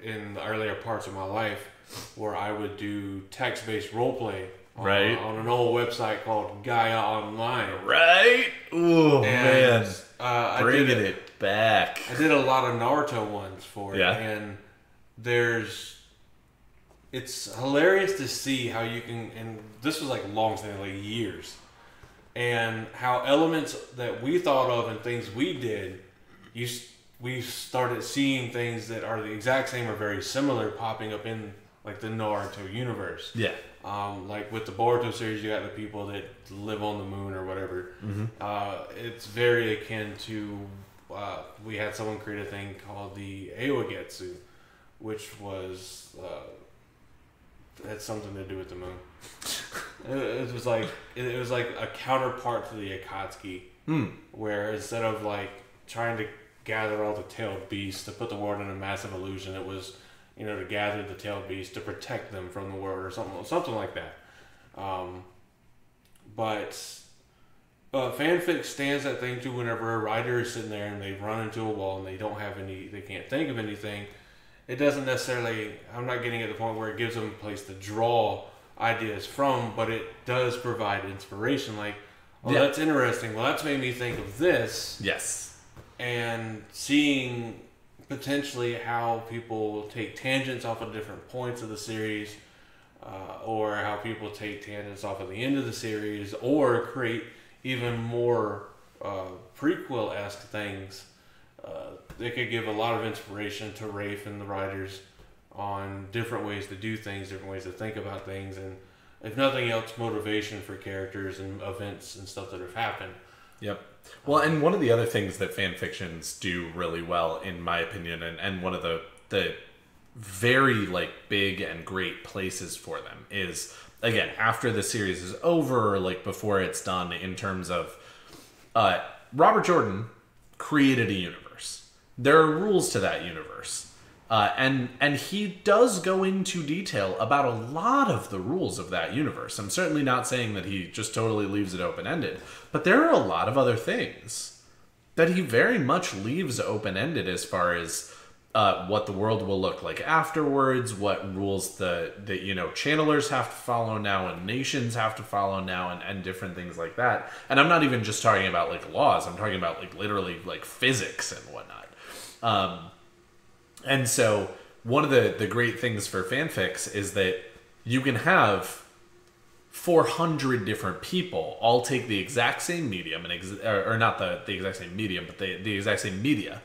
in the earlier parts of my life, where I would do text-based roleplay on an old website called Gaia Online. Right? Ooh, man. Bringing it back. I did a lot of Naruto ones for it. And it's hilarious to see how you can, and this was long-standing, years, and how elements that we thought of and things we did, we started seeing things that are the exact same or very similar popping up in the Naruto universe. Yeah. With the Boruto series, you got the people that live on the moon or whatever. It's very akin to, we had someone create a thing called the Aogetsu, which was, had something to do with the moon. It was like a counterpart to the Akatsuki, where instead of trying to gather all the tailed beasts to put the world in a massive illusion, it was, to gather the tailed beasts to protect them from the world or something like that. But fanfic stands that thing too. Whenever a writer is sitting there and they run into a wall and they can't think of anything, it doesn't necessarily, I'm not getting at the point where it gives them a place to draw ideas from, but it does provide inspiration. That's interesting. Well, that's made me think of this. Yes. And seeing potentially how people take tangents off of different points of the series, or how people take tangents off of the end of the series, or create even more prequel-esque things. They could give a lot of inspiration to Rafe and the writers on different ways to do things, different ways to think about things, and if nothing else, motivation for characters and events and stuff that have happened. Yep. Well, and one of the other things that fan fictions do really well, in my opinion, and one of the very big and great places for them is, again, after the series is over, or before it's done, in terms of Robert Jordan created a universe. There are rules to that universe. And he does go into detail about a lot of the rules of that universe. I'm certainly not saying that he just totally leaves it open-ended, but there are a lot of other things that he very much leaves open-ended as far as what the world will look like afterwards, what rules the channelers have to follow now and nations have to follow now, and different things like that. And I'm not even just talking about like laws, I'm talking about like literally like physics and whatnot. And so one of the great things for fanfics is that you can have 400 different people all take the exact same medium, or not the exact same medium, but the exact same media,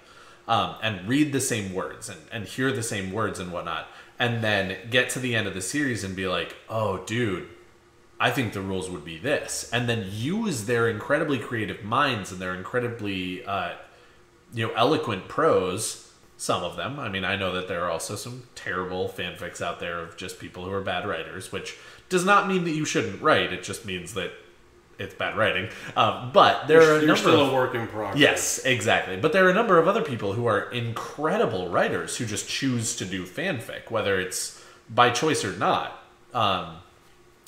and read the same words and hear the same words and whatnot, and then get to the end of the series and be like, oh, dude, I think the rules would be this. And then use their incredibly creative minds and their incredibly eloquent prose. Some of them. I mean, I know that there are also some terrible fanfics out there of just people who are bad writers, which does not mean that you shouldn't write. It just means that it's bad writing. But there are a number still a work in progress. Yes, exactly. But there are a number of other people who are incredible writers who just choose to do fanfic, whether it's by choice or not.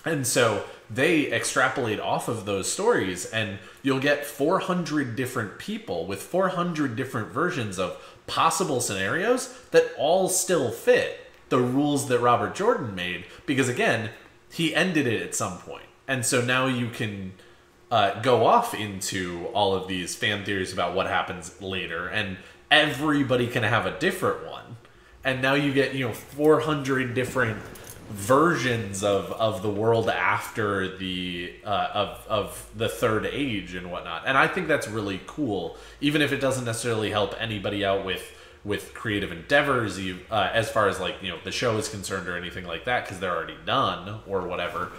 And so they extrapolate off of those stories, and you'll get 400 different people with 400 different versions of possible scenarios that all still fit the rules that Robert Jordan made, because again, he ended it at some point. And so now you can go off into all of these fan theories about what happens later, and everybody can have a different one. And now you get 400 different versions of the world after the of the third age and whatnot. And I think that's really cool, even if it doesn't necessarily help anybody out with creative endeavors as far as like the show is concerned or anything like that, because they're already done or whatever.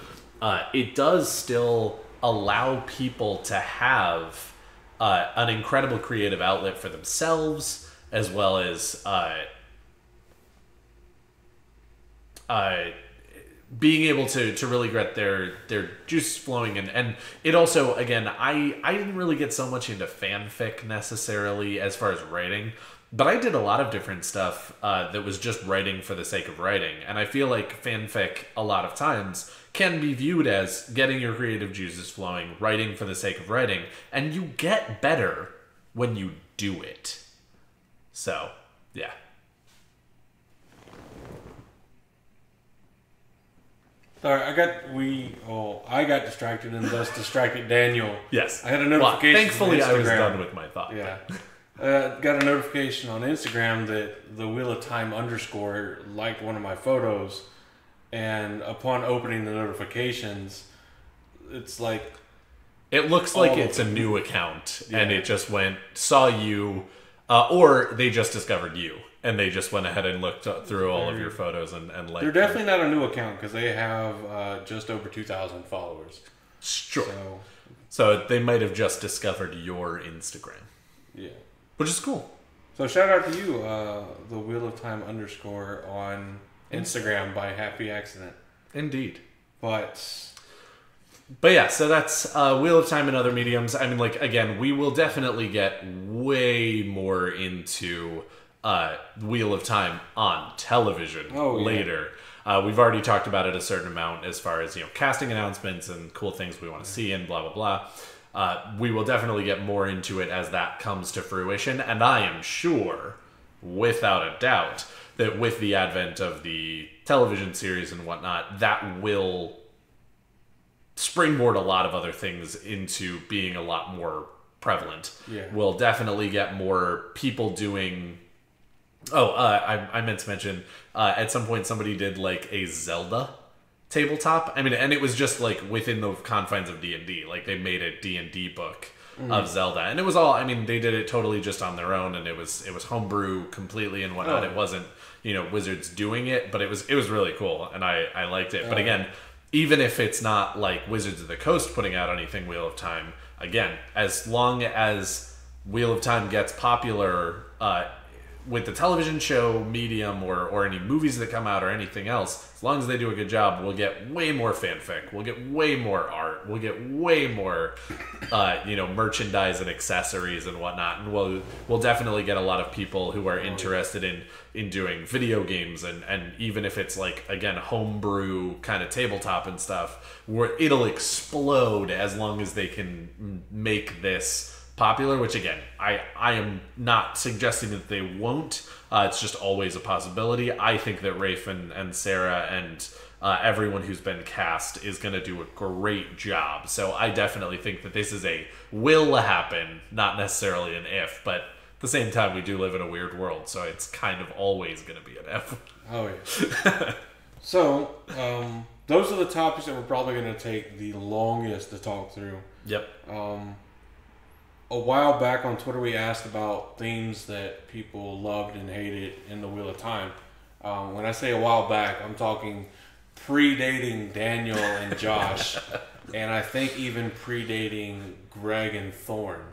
It does still allow people to have an incredible creative outlet for themselves, as well as being able to really get their juice flowing. And it also, again, I didn't really get so much into fanfic necessarily as far as writing, but I did a lot of different stuff that was just writing for the sake of writing. And I feel like fanfic a lot of times can be viewed as getting your creative juices flowing, writing for the sake of writing, and you get better when you do it. So, yeah. Sorry, I got distracted and thus distracted Daniel. Yes. I had a notification. Well, thankfully, on I was Instagram. done with my thought. Yeah. Got a notification on Instagram that the Wheel of Time _ liked one of my photos, and upon opening the notifications, it's like it looks like it's a new account, and it just saw you, or they just discovered you. And they just went ahead and looked through all of your photos and liked. They're definitely not a new account because they have just over 2,000 followers. Sure. So they might have just discovered your Instagram. Yeah. Which is cool. So shout out to you, the Wheel of Time _ on Instagram by happy accident. Indeed. But yeah, so that's Wheel of Time and other mediums. I mean, like, again, we will definitely get way more into Wheel of Time on television later. We've already talked about it a certain amount as far as casting announcements and cool things we want to see and blah blah blah. We will definitely get more into it as that comes to fruition, and I am sure, without a doubt, that with the advent of the television series and whatnot, that will springboard a lot of other things into being a lot more prevalent. Yeah. We'll definitely get more people doing. I meant to mention, at some point somebody did like a Zelda tabletop. I mean, and it was just like within the confines of D&D. Like they made a D&D book of Zelda, and it was all. I mean, they did it totally just on their own, and it was homebrew completely and whatnot. It wasn't Wizards doing it, but it was really cool, and I liked it. But again, even if it's not like Wizards of the Coast putting out anything Wheel of Time, again, as long as Wheel of Time gets popular. With the television show medium or any movies that come out or anything else, as long as they do a good job, we'll get way more fanfic. We'll get way more art. We'll get way more, merchandise and accessories and whatnot. And we'll definitely get a lot of people who are interested in doing video games and even if it's like, again, homebrew kind of tabletop and stuff, where it'll explode as long as they can make this popular, which again, I am not suggesting that they won't. It's just always a possibility. I think that Rafe and Sarah and everyone who's been cast is going to do a great job. So I definitely think that this is a will happen, not necessarily an if, but at the same time, we do live in a weird world, so it's kind of always going to be an if. Oh, yeah. So, those are the topics that we're probably going to take the longest to talk through. Yep. A while back on Twitter, we asked about themes that people loved and hated in the Wheel of Time. When I say a while back, I'm talking predating Daniel and Josh, and I think even predating Greg and Thorne.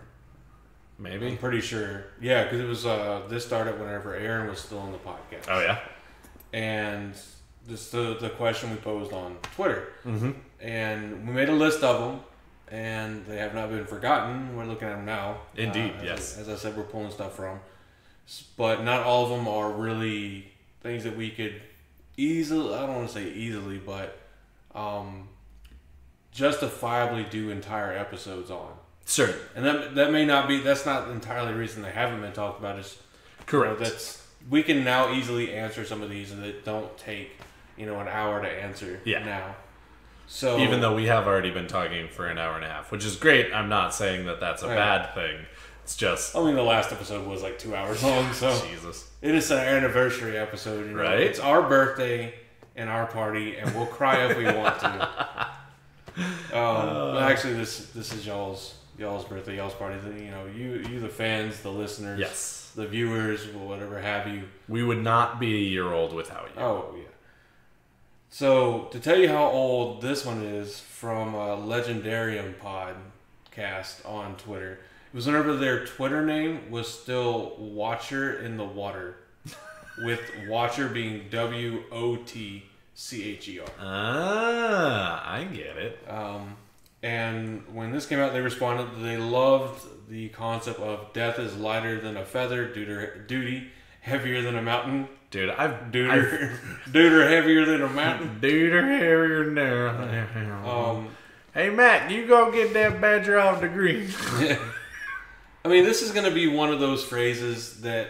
Maybe. I'm pretty sure. Yeah, because it was this started whenever Aaron was still on the podcast. Oh, yeah? And this the question we posed on Twitter. Mm-hmm. And we made a list of them, and they have not been forgotten. We're looking at them now. Indeed, yes. As I said, we're pulling stuff from. But not all of them are really things that we could easily, I don't want to say easily, but justifiably do entire episodes on. Certain. And that may not be, that's not entirely the reason they haven't been talked about. It's, correct. We can now easily answer some of these that don't take, an hour to answer now. So even though we have already been talking for an hour and a half, which is great. I'm not saying that that's a bad thing. It's just... I mean, the last episode was like 2 hours long, so... Jesus. It is an anniversary episode, Right? It's our birthday and our party, and we'll cry if we want to. Actually, this is y'all's birthday, y'all's party. You the fans, the listeners, yes, the viewers, whatever have you. We would not be a year old without you. Oh, yeah. So, to tell you how old this one is, from a Legendarium podcast on Twitter, it was whenever their Twitter name was still Watcher in the Water, with Watcher being WOTCHER. I get it. And when this came out, they responded that they loved the concept of death is lighter than a feather, duty heavier than a mountain. Dude, Duder heavier than a mountain. Duder heavier than a... Hey, Matt, you go get that badger off the green. I mean, this is going to be one of those phrases that...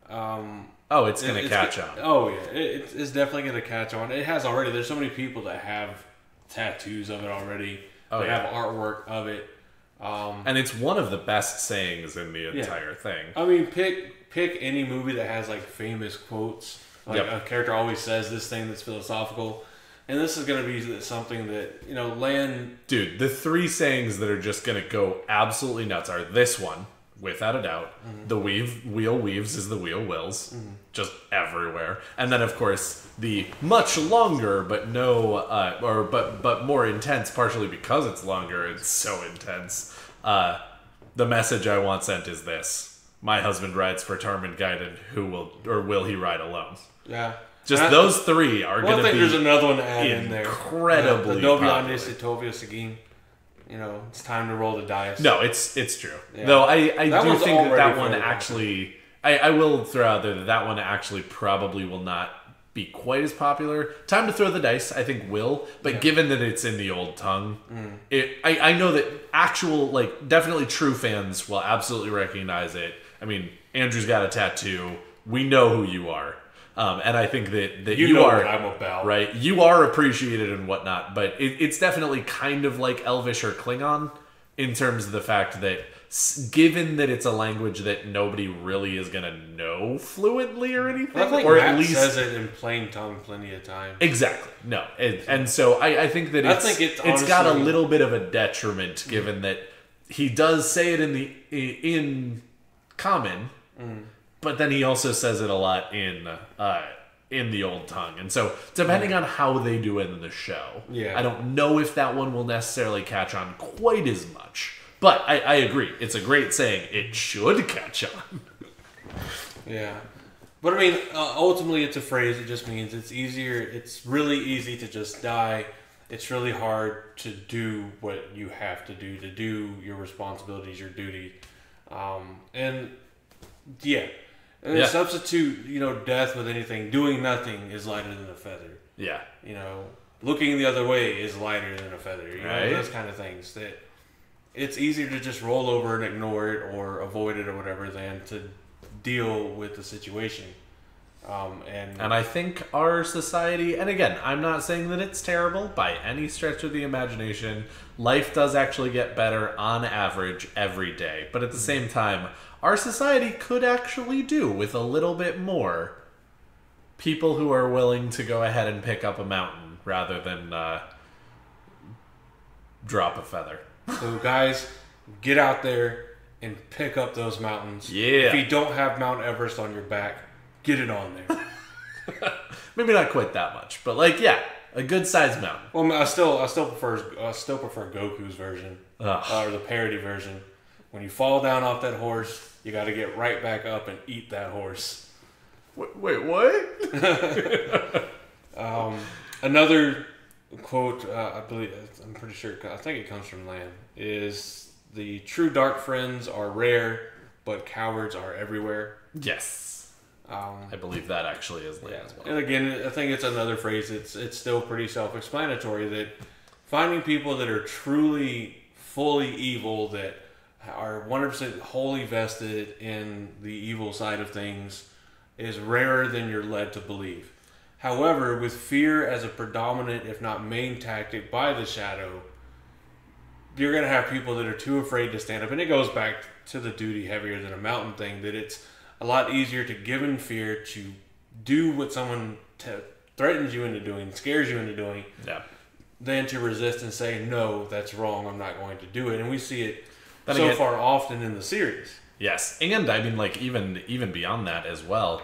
it's going to catch on. Oh, yeah. It's definitely going to catch on. It has already. There's so many people that have tattoos of it already. They have artwork of it. And it's one of the best sayings in the entire thing. I mean, pick any movie that has, like, famous quotes. Like, a character always says this thing that's philosophical. And this is going to be something that, Land... Dude, the three sayings that are just going to go absolutely nuts are this one, without a doubt. Mm-hmm. The wheel weaves as the wheel wills. Mm-hmm. Just everywhere. And then, of course, the much longer, but but more intense, partially because it's longer. It's so intense. The message I want sent is this. My husband rides for Tarman-guided. Will he ride alone? Yeah. Just those three are going to be... I think there's another one to add in there. Incredibly popular. Tovia Sagin. It's time to roll the dice. No, it's true. Yeah. Though I do think that one actually... I will throw out there that one actually probably will not be quite as popular. Time to throw the dice, I think will. But given that it's in the old tongue, I know that actual, definitely true fans will absolutely recognize it. I mean, Andrew's got a tattoo. We know who you are. And I think that you know are what I'm about. Right. You are appreciated and whatnot, but it's definitely kind of like Elvish or Klingon in terms of the fact that given that it's a language that nobody really is going to know fluently or anything, I think or Matt at least says it in plain tongue plenty of times. Exactly. No. And so I think that it's got a little bit of a detriment given that he does say it in common. But then he also says it a lot in the old tongue. And so, depending on how they do it in the show, I don't know if that one will necessarily catch on quite as much. But I agree. It's a great saying. It should catch on. Yeah. But I mean, ultimately it's a phrase. It just means it's easier. It's really easy to just die. It's really hard to do what you have to do your responsibilities, your duty. Substitute, death with anything. Doing nothing is lighter than a feather. Yeah. Looking the other way is lighter than a feather. Right. Those kind of things. it's easier to just roll over and ignore it or avoid it or whatever than to deal with the situation. And I think our society, and again, I'm not saying that it's terrible by any stretch of the imagination. Life does actually get better on average every day. But at the same time, our society could actually do with a little bit more people who are willing to go ahead and pick up a mountain rather than drop a feather. So guys, get out there and pick up those mountains. Yeah. If you don't have Mount Everest on your back, get it on there. Maybe not quite that much, but like, yeah, a good sized mountain. Well, I still prefer Goku's version or the parody version. When you fall down off that horse, you got to get right back up and eat that horse. Wait, what? Another quote, I think it comes from Land, is the true dark friends are rare, but cowards are everywhere. Yes. I believe that actually is Land as well. And again, I think it's another phrase. It's still pretty self-explanatory that finding people that are truly, fully evil, that are 100% wholly vested in the evil side of things, is rarer than you're led to believe. However, with fear as a predominant, if not main tactic by the shadow, you're going to have people that are too afraid to stand up. And it goes back to the duty heavier than a mountain thing, that it's a lot easier to give in fear, to do what someone threatens you into doing, scares you into doing, than to resist and say, no, that's wrong, I'm not going to do it. And we see it far often in the series. Yes, and I mean, like, even beyond that as well,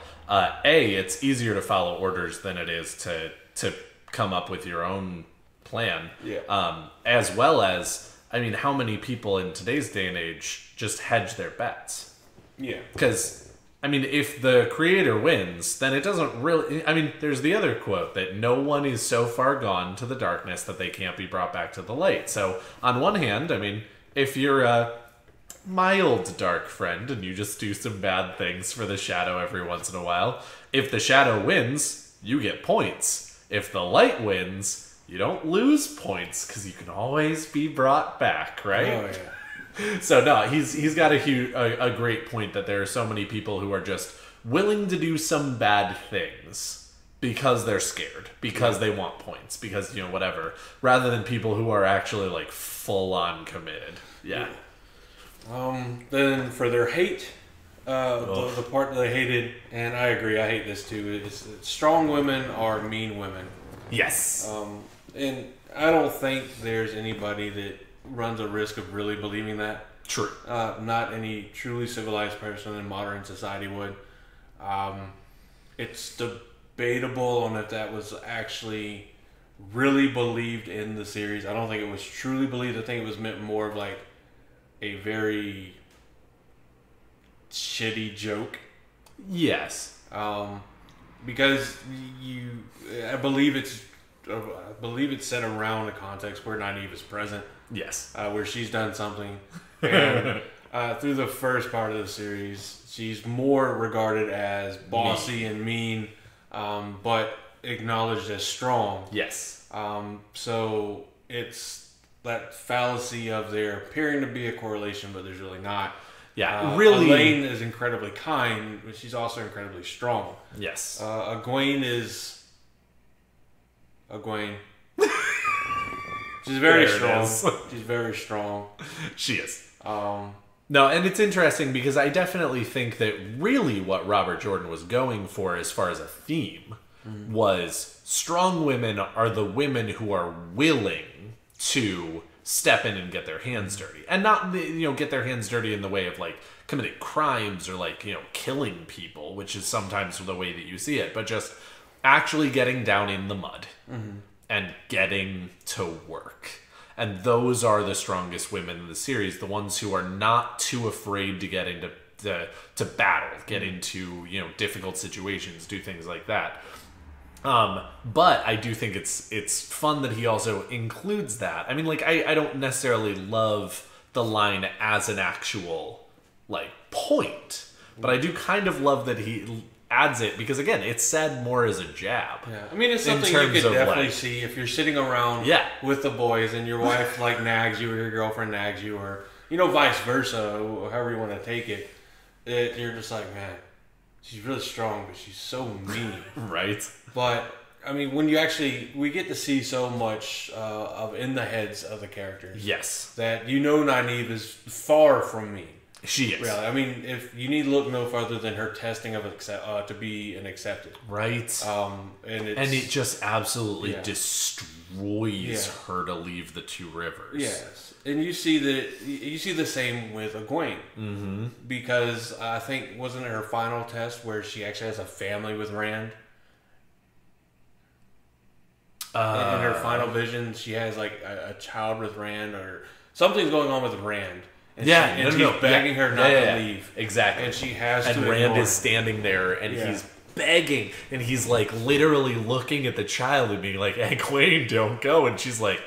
it's easier to follow orders than it is to come up with your own plan. Yeah. As well as, I mean, how many people in today's day and age just hedge their bets? Yeah. Because, I mean, if the creator wins, then it doesn't really... I mean, there's the other quote that no one is so far gone to the darkness that they can't be brought back to the light. So, on one hand, I mean, if you're a mild dark friend and you just do some bad things for the shadow every once in a while, if the shadow wins, you get points. If the light wins, you don't lose points because you can always be brought back, right? Oh, yeah. So no, he's got a great point that there are so many people who are just willing to do some bad things because they're scared, because they want points, because, you know, whatever, rather than people who are actually like full on committed. Yeah. Then for their hate, the part that they hated, and I agree, I hate this too, is that strong women are mean women. Yes. And I don't think there's anybody that runs a risk of really believing that. True. Not any truly civilized person in modern society would. It's debatable on if that was actually really believed in the series. I don't think it was truly believed. I think it was meant more of like a very shitty joke. Yes. Because I believe it's set around a context where Nynaeve is present. Yes. Where she's done something. And through the first part of the series, she's more regarded as bossy and mean, but acknowledged as strong. Yes. So it's that fallacy of there appearing to be a correlation, but there's really not. Yeah, really. Elaine is incredibly kind, but she's also incredibly strong. Yes. Egwene is... Egwene. She's very strong. She's very strong. She is. No, and it's interesting because I definitely think that really what Robert Jordan was going for as far as a theme was strong women are the women who are willing to step in and get their hands dirty. And not, you know, get their hands dirty in the way of like committing crimes or like, you know, killing people, which is sometimes the way that you see it, but just actually getting down in the mud and getting to work. And those are the strongest women in the series, the ones who are not too afraid to get into to battle, get into, you know, difficult situations, do things like that. But I do think it's fun that he also includes that. I mean, like, I don't necessarily love the line as an actual, like, point, but I do kind of love that he adds it because again, it's said more as a jab. Yeah, I mean, it's something you could definitely see if you're sitting around with the boys and your wife like nags you or your girlfriend nags you or vice versa, however you want to take it. You're just like, man, she's really strong, but she's so mean, right? But I mean, when we get to see so much of in the heads of the characters. Yes, that Nynaeve is far from mean. She is. Really, I mean, if you need to look no further than her testing of to be an accepted, right? And it just absolutely destroys her to leave the two rivers. Yes, and you see the same with Egwene, because I think wasn't it her final test where she actually has a family with Rand. In her final vision, she has like a child with Rand or something's going on with Rand. And she's begging her not to leave. Exactly. And she has and to. And Rand is standing there and he's begging and he's like literally looking at the child and being like, Egwene, don't go. And she's like,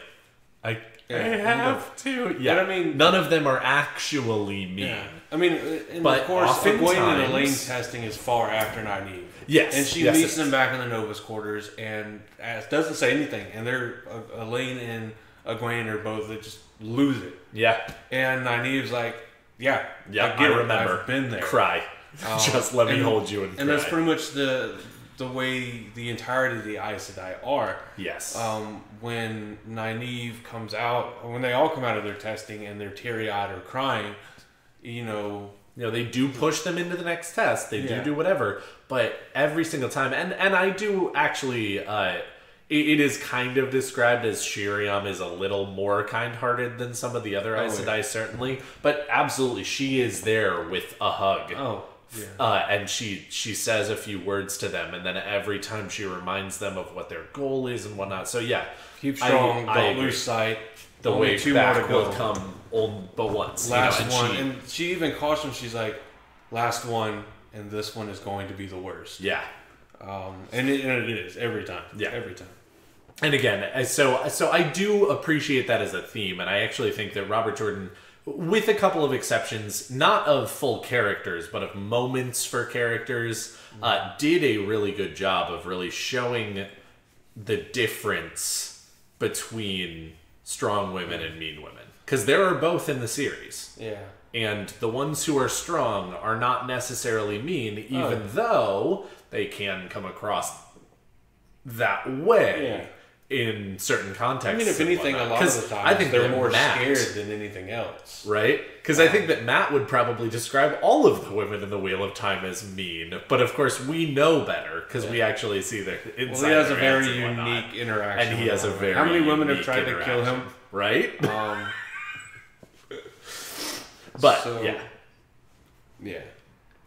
I have to. Yeah. But I mean, none of them are actually mean. Yeah. I mean, but of course, Egwene and Elaine testing is far after Nynaeve. Yes. And she meets them back in the Nova's quarters and doesn't say anything. And they're Elaine and Egwene are both just lose it. Yeah. And Nynaeve's like, I remember. I've been there. Cry. Just let me hold you and cry. And that's pretty much the way the entirety of the Aes Sedai are. Yes. When Nynaeve comes out, when they all come out of their testing and they're teary-eyed or crying, they do push them into the next test. They do whatever. But every single time, and I do actually... It is kind of described as Shiriam is a little more kind-hearted than some of the other Aes Sedai, certainly. But absolutely, she is there with a hug. Oh, yeah. And she says a few words to them, and then every time she reminds them of what their goal is and whatnot. So yeah, keep strong, don't lose sight. The way back will come but once. Last one. And she even cautions, she's like, last one, and this one is going to be the worst. Yeah. And it is every time. Yeah, every time. And again, so I do appreciate that as a theme, and I actually think that Robert Jordan, with a couple of exceptions, not of full characters, but of moments for characters, did a really good job of really showing the difference between strong women and mean women. Because there are both in the series. Yeah. And the ones who are strong are not necessarily mean, even though they can come across that way in certain contexts. I mean, if anything, a lot of the time, I think they're more scared than anything else. Right? Because I think that Matt would probably describe all of the women in the Wheel of Time as mean. But of course, we know better because we actually see their inside. Well, he has a very unique interaction. And he has a very How many women have tried to kill him? Right? But, Yeah.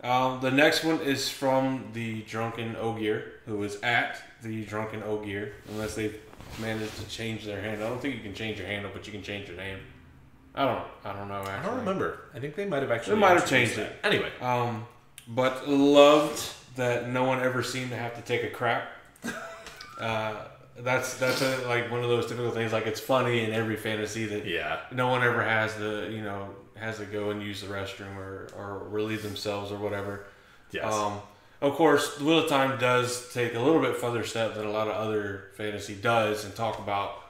The next one is from the Drunken Ogier, who is at the Drunken Ogier, unless they've managed to change their handle. I don't think you can change your handle, but you can change your name. I don't know, actually. I don't remember. I think they might have actually... They might have changed it. Anyway. But loved that no one ever seemed to have to take a crap. That's like one of those typical things. Like, it's funny in every fantasy that no one ever has to go and use the restroom or relieve themselves or whatever. Yes. Of course, the Wheel of Time does take a little bit further step than a lot of other fantasy does and talk about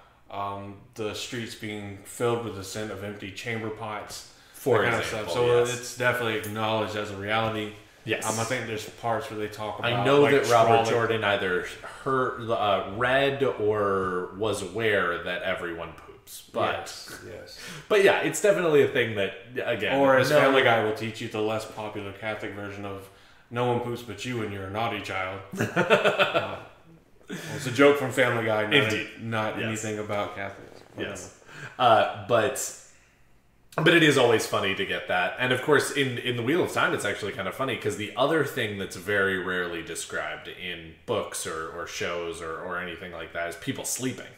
the streets being filled with the scent of empty chamber pots. For that example, kind of stuff. So it's definitely acknowledged as a reality. Yes. I think there's parts where they talk about... I know that Robert Jordan either read or was aware that everyone poops. But, yes. But yeah, it's definitely a thing that, again... Or as Family Guy will teach you, the less popular Catholic version of no one poops but you and you're a naughty child. It's a joke from Family Guy, not anything about Catholics. Yes. But it is always funny to get that. And of course, in the Wheel of Time, it's actually kind of funny because the other thing that's very rarely described in books or shows or anything like that is people sleeping.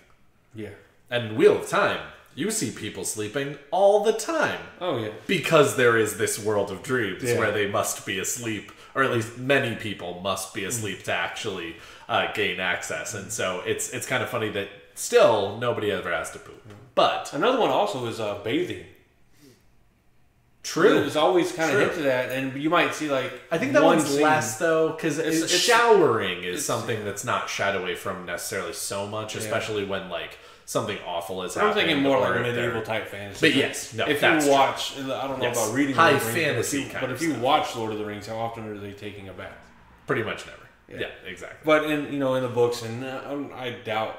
Yeah. And Wheel of Time, you see people sleeping all the time. Oh, yeah. Because there is this world of dreams where they must be asleep, or at least many people must be asleep to actually gain access. And so it's kind of funny that still nobody ever has to poop. But another one also is bathing. True. It's always kind of hinted at, and you might see like I think that one one's scene. less though, because It's- showering is something that's not shied away from necessarily so much, especially when like something awful is I'm happening. thinking more or like if they're- medieval type fantasy. But yes, no, if that's you watch, I don't know Yes. about reading High Lord of the Rings, fantasy but kind if of you stuff. watch Lord of the Rings, how often are they taking a bath? pretty much never. Yeah, exactly. But in the books, and I doubt.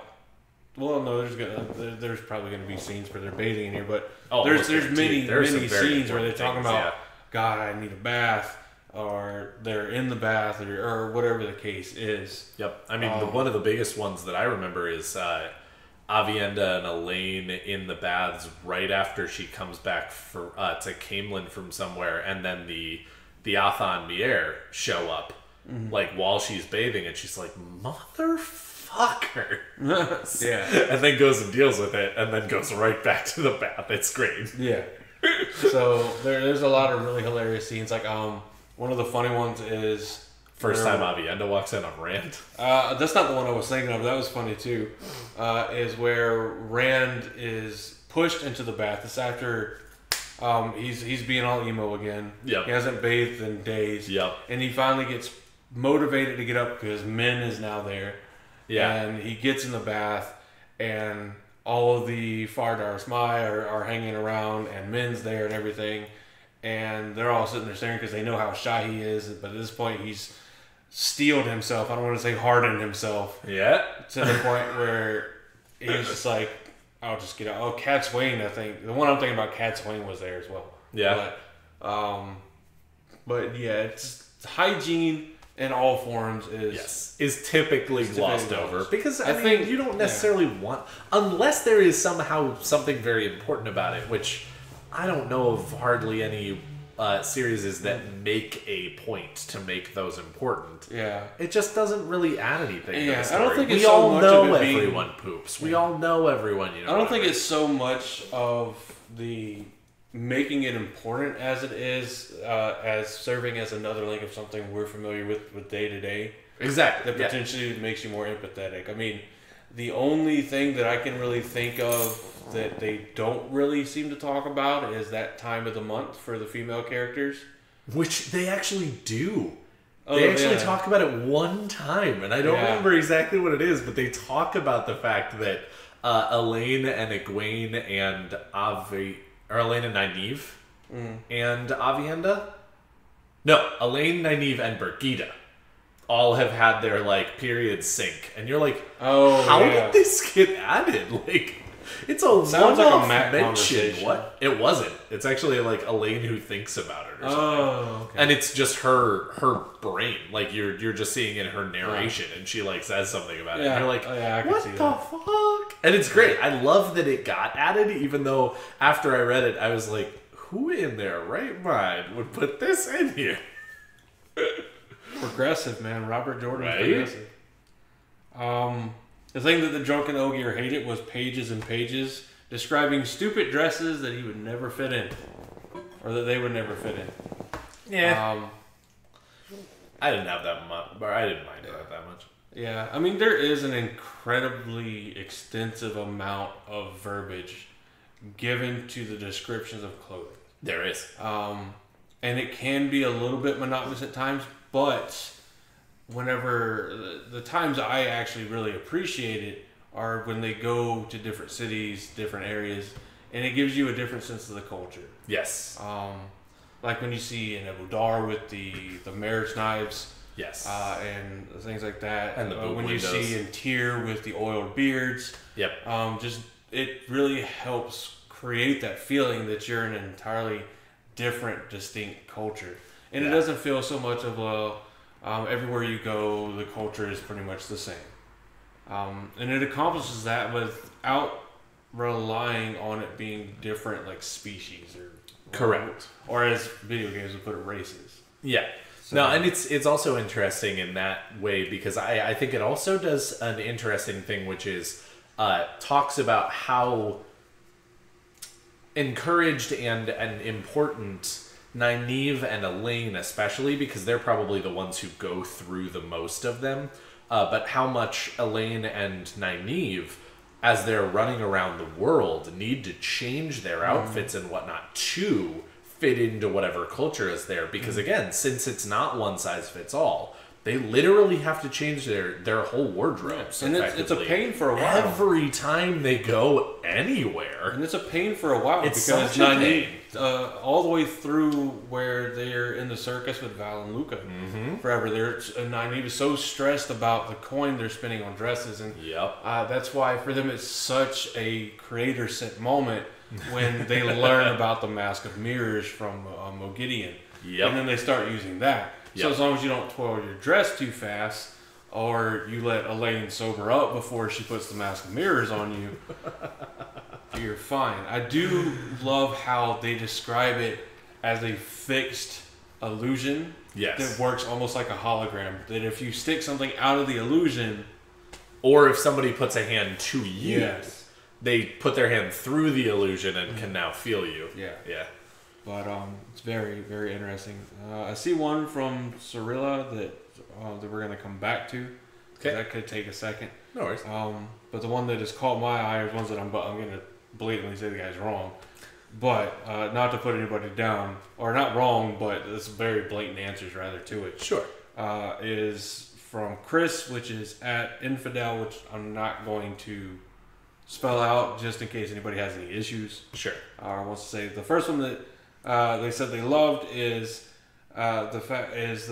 Well, no, there's probably going to be scenes where they're bathing in here, but there's many some very scenes where they're important talking things, about God, I need a bath, or they're in the bath, or whatever the case is. Yep. I mean, one of the biggest ones that I remember is Avienda and Elaine in the baths right after she comes back to Camelin from somewhere, and then the Athan Mier show up like while she's bathing, and she's like, "Motherfucker!" Yeah, and then goes and deals with it, and then goes right back to the bath. It's great. yeah. So there's a lot of really hilarious scenes. Like one of the funny ones is First time Avienda walks in on Rand. that's not the one I was thinking of. That was funny too. Is where Rand is pushed into the bath. It's after he's being all emo again. Yep. He hasn't bathed in days. Yep. And he finally gets motivated to get up because Min is now there. Yeah. And he gets in the bath, and all of the Fardar Smai are hanging around, and Min's there and everything. And they're all sitting there staring because they know how shy he is. But at this point, he's steeled himself. I don't want to say hardened himself. Yeah. To the point where he's just like, I'll just get out. Oh, Cat Swain, I think. The one I'm thinking about, Cat Swain, was there as well. Yeah. But yeah, it's hygiene in all forms is typically glossed over because I mean, think you don't necessarily want, unless there is somehow something very important about it, which I don't know of hardly any series that make a point to make those important. Yeah. It just doesn't really add anything. To the story. I don't think we it's so all much know of it being, everyone poops. We all know everyone. I don't think it's so much of the making it important as it is as serving as another link of something we're familiar with day to day. Exactly. That potentially makes you more empathetic. I mean, the only thing that I can really think of that they don't really seem to talk about is that time of the month for the female characters. Which they actually do. Oh, they actually talk about it one time, and I don't remember exactly what it is, but they talk about the fact that Elaine and Egwene and Elaine and Nynaeve and Avienda? No, Elaine, Nynaeve, and Birgitta all have had their like periods sync, and you're like, how did this get added? Like, it's a sounds like one-off a Matt mention. conversation. What? It wasn't. It's actually like Elaine who thinks about it or something. Oh, okay. And it's just her brain. Like you're just seeing in her narration, and she like says something about it. And you're like, I can what see the that. fuck? And it's great. I love that it got added, even though after I read it, I was like, who in their right mind would put this in here? Progressive, man. Robert Jordan, Right? progressive. The thing that the drunken Ogier hated was pages and pages describing stupid dresses that he would never fit in, or that they would never fit in. Yeah. I didn't have that much, but I didn't mind it that much. Yeah, I mean, there is an incredibly extensive amount of verbiage given to the descriptions of clothing. There is. And it can be a little bit monotonous at times, but whenever the times I actually really appreciate it are when they go to different cities, different areas, and it gives you a different sense of the culture. Yes. Like when you see in Abu Dar with the marriage knives. Yes. And things like that. And the boot when windows. you see in Tyr with the oiled beards. Yep. Just it really helps create that feeling that you're in an entirely different, distinct culture, and it doesn't feel so much of a everywhere you go, the culture is pretty much the same, and it accomplishes that without relying on it being different, like species or Correct. or as video games would put it, races. Yeah. No, and it's also interesting in that way because I think it also does an interesting thing, which is talks about how encouraged and important Nynaeve and Elaine, especially because they're probably the ones who go through the most of them, but how much Elaine and Nynaeve, as they're running around the world, need to change their outfits and whatnot to fit into whatever culture is there. Because again, since it's not one size fits all, they literally have to change their whole wardrobes. And it's a pain for a while. Every time they go anywhere. And it's a pain for a while It's because such a pain. all the way through where they're in the circus with Val and Luca forever. Nynaeve is so stressed about the coin they're spending on dresses. And that's why for them it's such a creator-sent moment when they learn about the Mask of Mirrors from Mogideon. And then they start using that. So as long as you don't twirl your dress too fast, or you let Elaine sober up before she puts the Mask of Mirrors on you, you're fine. I do love how they describe it as a fixed illusion that works almost like a hologram. That if you stick something out of the illusion, or if somebody puts a hand to you, they put their hand through the illusion and can now feel you. Yeah. But it's very, very interesting. I see one from Cirilla that we're going to come back to. Okay. That could take a second. No worries. But the one that has caught my eye is ones that I'm going to blatantly say the guy's wrong. But not to put anybody down, or not wrong, but it's very blatant answers rather to it. Sure. Is from Chris, which is at Infidel, which I'm not going to spell out just in case anybody has any issues. Sure. Wants to say the first one that they said they loved is the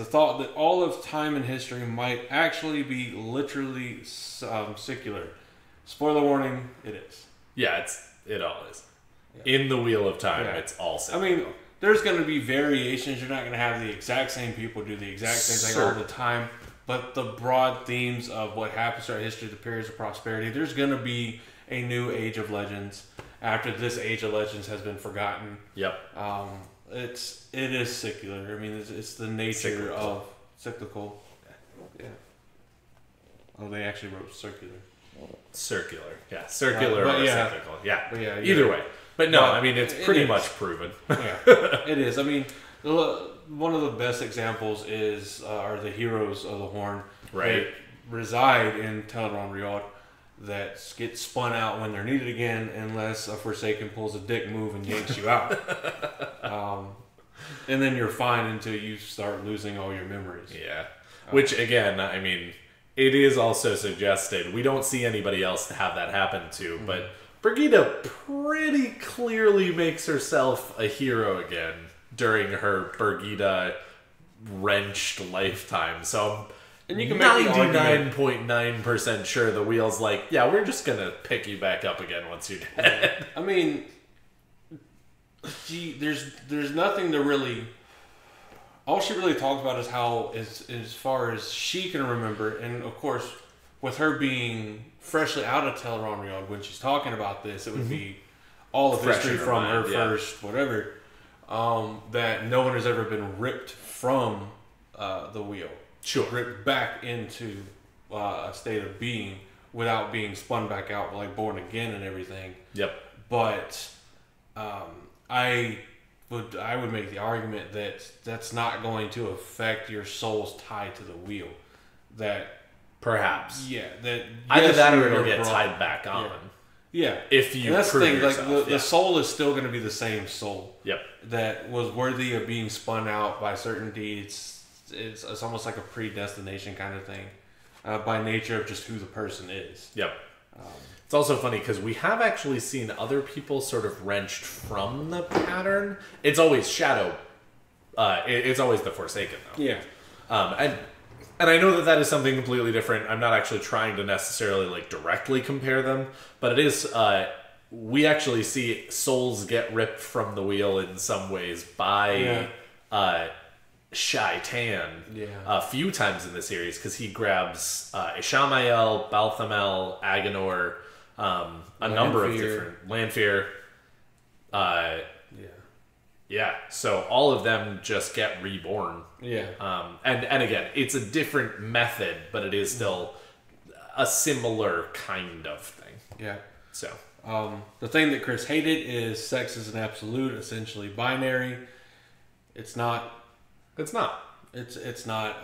thought that all of time and history might actually be literally secular. Spoiler warning: it is. Yeah, it all is. In the Wheel of Time, it's all secular. I mean, there's going to be variations. You're not going to have the exact same people do the exact same thing all the time. But the broad themes of what happens throughout history, the periods of prosperity, there's going to be a new age of legends after this age of legends has been forgotten. Yep. It is secular. I mean, it's the nature of cyclical. Yeah. Oh, they actually wrote circular. Circular. Yeah. Circular or cyclical. Yeah. But yeah. Either way. But no, I mean, it's pretty much proven. Yeah. It is. I mean, one of the best examples are the heroes of the Horn. Right. That reside in Teleron Riad that get spun out when they're needed again, unless a Forsaken pulls a dick move and yanks you out. And then you're fine until you start losing all your memories. Yeah. Which, again, I mean, it is also suggested. We don't see anybody else to have that happen to, but Brigida pretty clearly makes herself a hero again during her Brigida wrenched lifetime. So and you can make 99.9% sure the wheel's like, yeah, we're just gonna pick you back up again once you're dead. I mean, there's nothing to really. All she really talks about is how, as far as she can remember, and of course, with her being freshly out of Teleron Riad when she's talking about this, it would be all of history from her first whatever. That no one has ever been ripped from the wheel. Sure. Ripped back into a state of being without being spun back out, like born again and everything. Yep. But I would make the argument that that's not going to affect your soul's tie to the wheel. That perhaps. Yeah. That either that or it'll get tied back on. Yeah. If you and that's the thing, yourself, like the soul is still going to be the same soul. Yep. That was worthy of being spun out by certain deeds. It's almost like a predestination kind of thing, by nature of just who the person is. Yep. It's also funny because we have actually seen other people sort of wrenched from the pattern. It's always Shadow. It's always the Forsaken, though. Yeah. And I know that is something completely different. I'm not actually trying to necessarily like directly compare them, but it is. We actually see souls get ripped from the wheel in some ways by Shai-Tan a few times in the series because he grabs Ishamael, Balthamel, Agenor, a number of different Lanfear. Yeah, so all of them just get reborn. Yeah. And again, it's a different method, but it is still a similar kind of thing. Yeah. So the thing that Chris hated is sex is an absolute, essentially binary. It's not. It's not. It's not.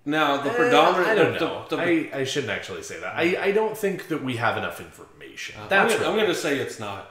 Now the predominant. I don't know. I shouldn't actually say that. I don't think that we have enough information. I'm going to say it's not.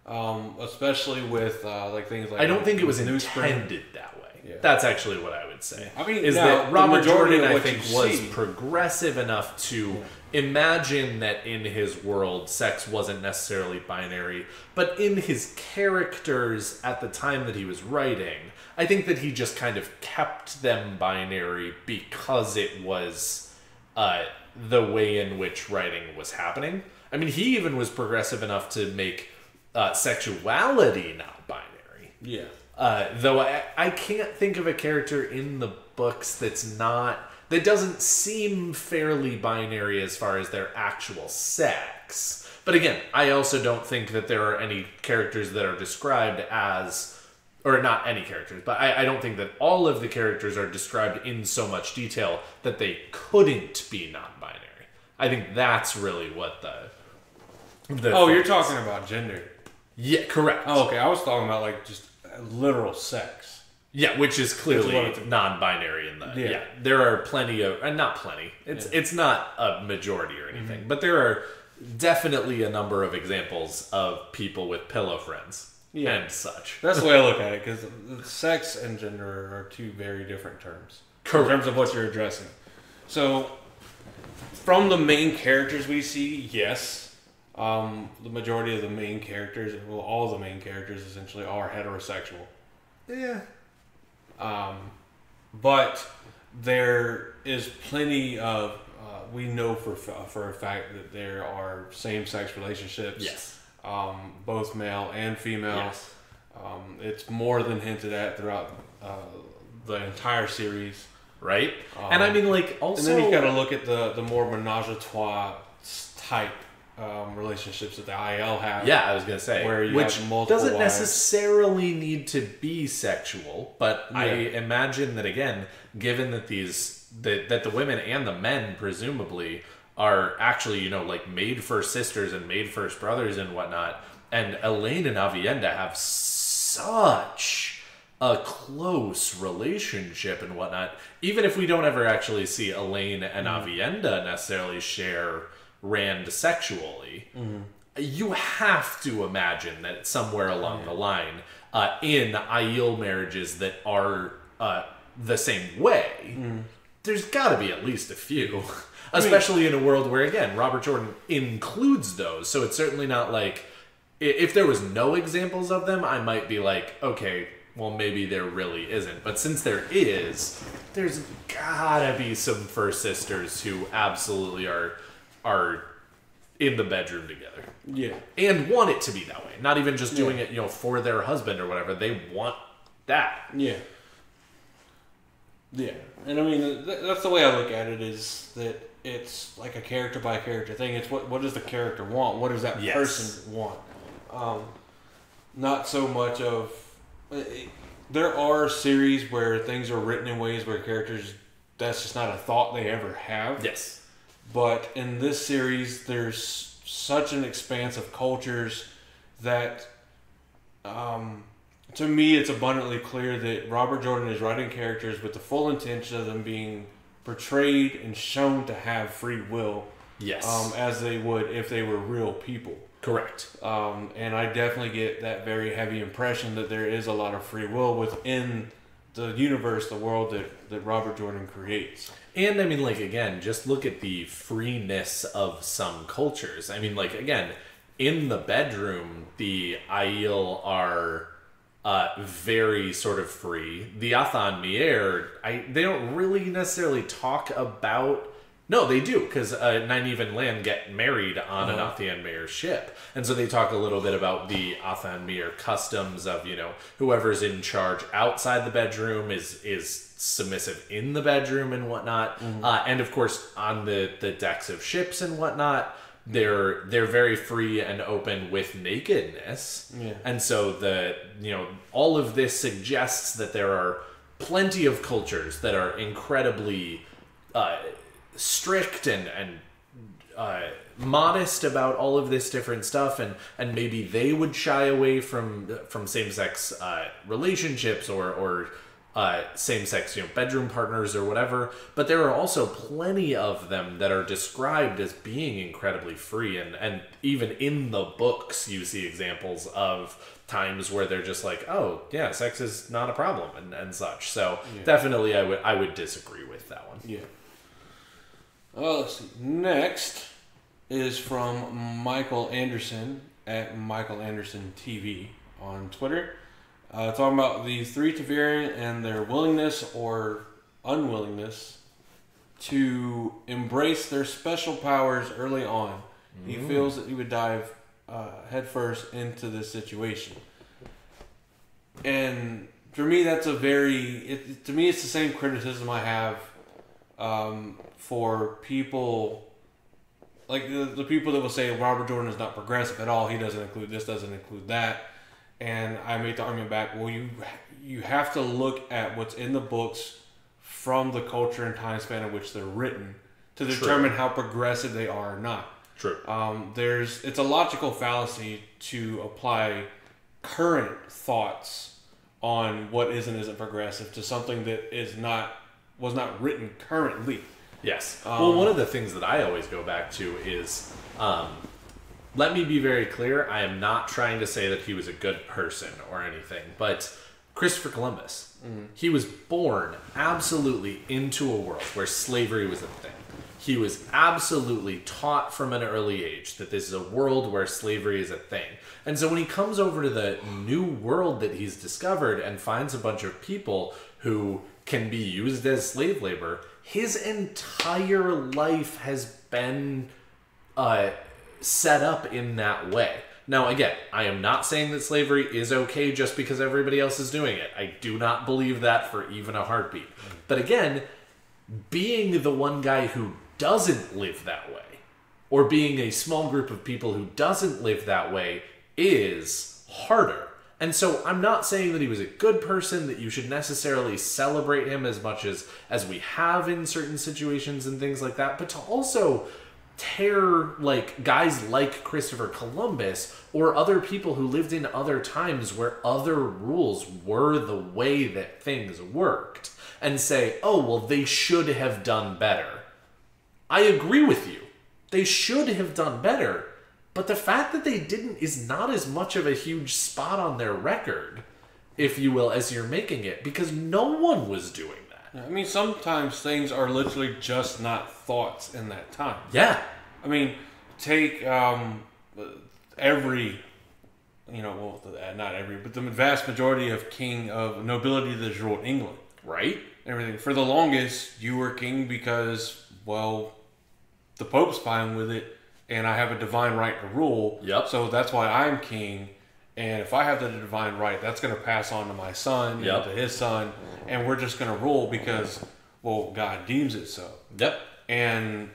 especially with like things like I don't think it was newsprint. intended that way. Yeah. That's actually what I would say. I mean, is now, that the Robert majority Jordan, of I what think, you was see- progressive enough to imagine that in his world, sex wasn't necessarily binary, but in his characters at the time that he was writing, I think that he just kind of kept them binary because it was the way in which writing was happening. I mean, he even was progressive enough to make sexuality not binary. Yeah. Though I can't think of a character in the books that doesn't seem fairly binary as far as their actual sex. But again, I also don't think that there are any characters that are described as, or not any characters, but I don't think that all of the characters are described in so much detail that they couldn't be non-binary. I think that's really what the Oh, you're talking about gender. Yeah, correct. Oh, okay. I was talking about like just literal sex. Yeah, which is clearly Which is non-binary in the Yeah. there are plenty of not plenty. It's not a majority or anything, but there are definitely a number of examples of people with pillow friends and such. That's the way I look at it, because sex and gender are two very different terms. Correct. In terms of what you're addressing. So, from the main characters we see, yes, the majority of the main characters, well, all the main characters essentially are heterosexual. Yeah. But there is plenty of, we know for a fact that there are same-sex relationships. Yes. Both male and female. Yes. It's more than hinted at throughout the entire series. Right? And I mean, like, also... And then you got to look at the more menage a trois type relationships that the IL have. Yeah, I was going to say. Where you which have multiple doesn't wives. necessarily need to be sexual, but I Yeah. imagine that, again, given that that the women and the men, presumably, are actually, like, made-first sisters and made-first brothers and whatnot, and Elaine and Avienda have such a close relationship and whatnot, even if we don't ever actually see Elaine and Avienda necessarily share Rand sexually, you have to imagine that somewhere along the line, in Aiel marriages that are the same way, there's got to be at least a few. Especially in a world where, again, Robert Jordan includes those. So it's certainly not like... If there was no examples of them, I might be like, okay, well, maybe there really isn't. But since there is, there's gotta be some first sisters who absolutely are in the bedroom together. Yeah. And want it to be that way. Not even just doing it, for their husband or whatever. They want that. Yeah. Yeah. And I mean, that's the way I look at it, is that it's like a character by character thing. It's what does the character want? What does that person want? Not so much of... There are series where things are written in ways where characters, that's just not a thought they ever have. Yes. But in this series, there's such an expanse of cultures that, to me, it's abundantly clear that Robert Jordan is writing characters with the full intention of them being portrayed and shown to have free will. Yes. As they would if they were real people. Correct. And I definitely get that very heavy impression that there is a lot of free will within the universe, the world that Robert Jordan creates. And I mean, like, again, just look at the freeness of some cultures. I mean, like, again, in the bedroom, the Aiel are very sort of free. The Athan Mier, they don't really necessarily talk about... No, they do, because Nynaeve and Lan get married on an Athan Mier ship. And so they talk a little bit about the Athan Mier customs of, whoever's in charge outside the bedroom is submissive in the bedroom and whatnot. And of course, on the decks of ships and whatnot, they're very free and open with nakedness. Yeah. And so all of this suggests that there are plenty of cultures that are incredibly strict and modest about all of this different stuff, and maybe they would shy away from same-sex relationships or same-sex, bedroom partners or whatever, but there are also plenty of them that are described as being incredibly free, and even in the books you see examples of times where they're just like, oh yeah, sex is not a problem and such. So definitely I would disagree with that one. Yeah. Let's see. Next is from Michael Anderson at Michael Anderson TV on Twitter. Talking about the three Ta'veren and their willingness or unwillingness to embrace their special powers early on. He feels that he would dive headfirst into this situation. And for me, that's to me, it's the same criticism I have for people, like the people that will say Robert Jordan is not progressive at all. He doesn't include this, doesn't include that. And I made the argument back, well, you have to look at what's in the books from the culture and time span in which they're written to determine how progressive they are or not. True. It's a logical fallacy to apply current thoughts on what is and isn't progressive to something that was not written currently. Yes. Well, one of the things that I always go back to is, let me be very clear, I am not trying to say that he was a good person or anything, but Christopher Columbus, he was born absolutely into a world where slavery was a thing. He was absolutely taught from an early age that this is a world where slavery is a thing. And so when he comes over to the new world that he's discovered and finds a bunch of people who can be used as slave labor, his entire life has been set up in that way. Now, again, I am not saying that slavery is okay just because everybody else is doing it. I do not believe that for even a heartbeat. But again, being the one guy who doesn't live that way, or being a small group of people who doesn't live that way, is harder. And so I'm not saying that he was a good person, that you should necessarily celebrate him as much as we have in certain situations and things like that, but to also tear like guys like Christopher Columbus or other people who lived in other times where other rules were the way that things worked and say, oh, well, they should have done better. I agree with you. They should have done better. But the fact that they didn't is not as much of a huge spot on their record, if you will, as you're making it, because no one was doing that. I mean, sometimes things are literally just not thoughts in that time. Yeah. I mean, take every, not every, but the vast majority of nobility that ruled England. Right. Everything. For the longest, you were king because, well, the Pope's fine with it, and I have a divine right to rule. Yep. So that's why I'm king. And if I have the divine right, that's going to pass on to my son and to his son. And we're just going to rule because, well, God deems it so. Yep. And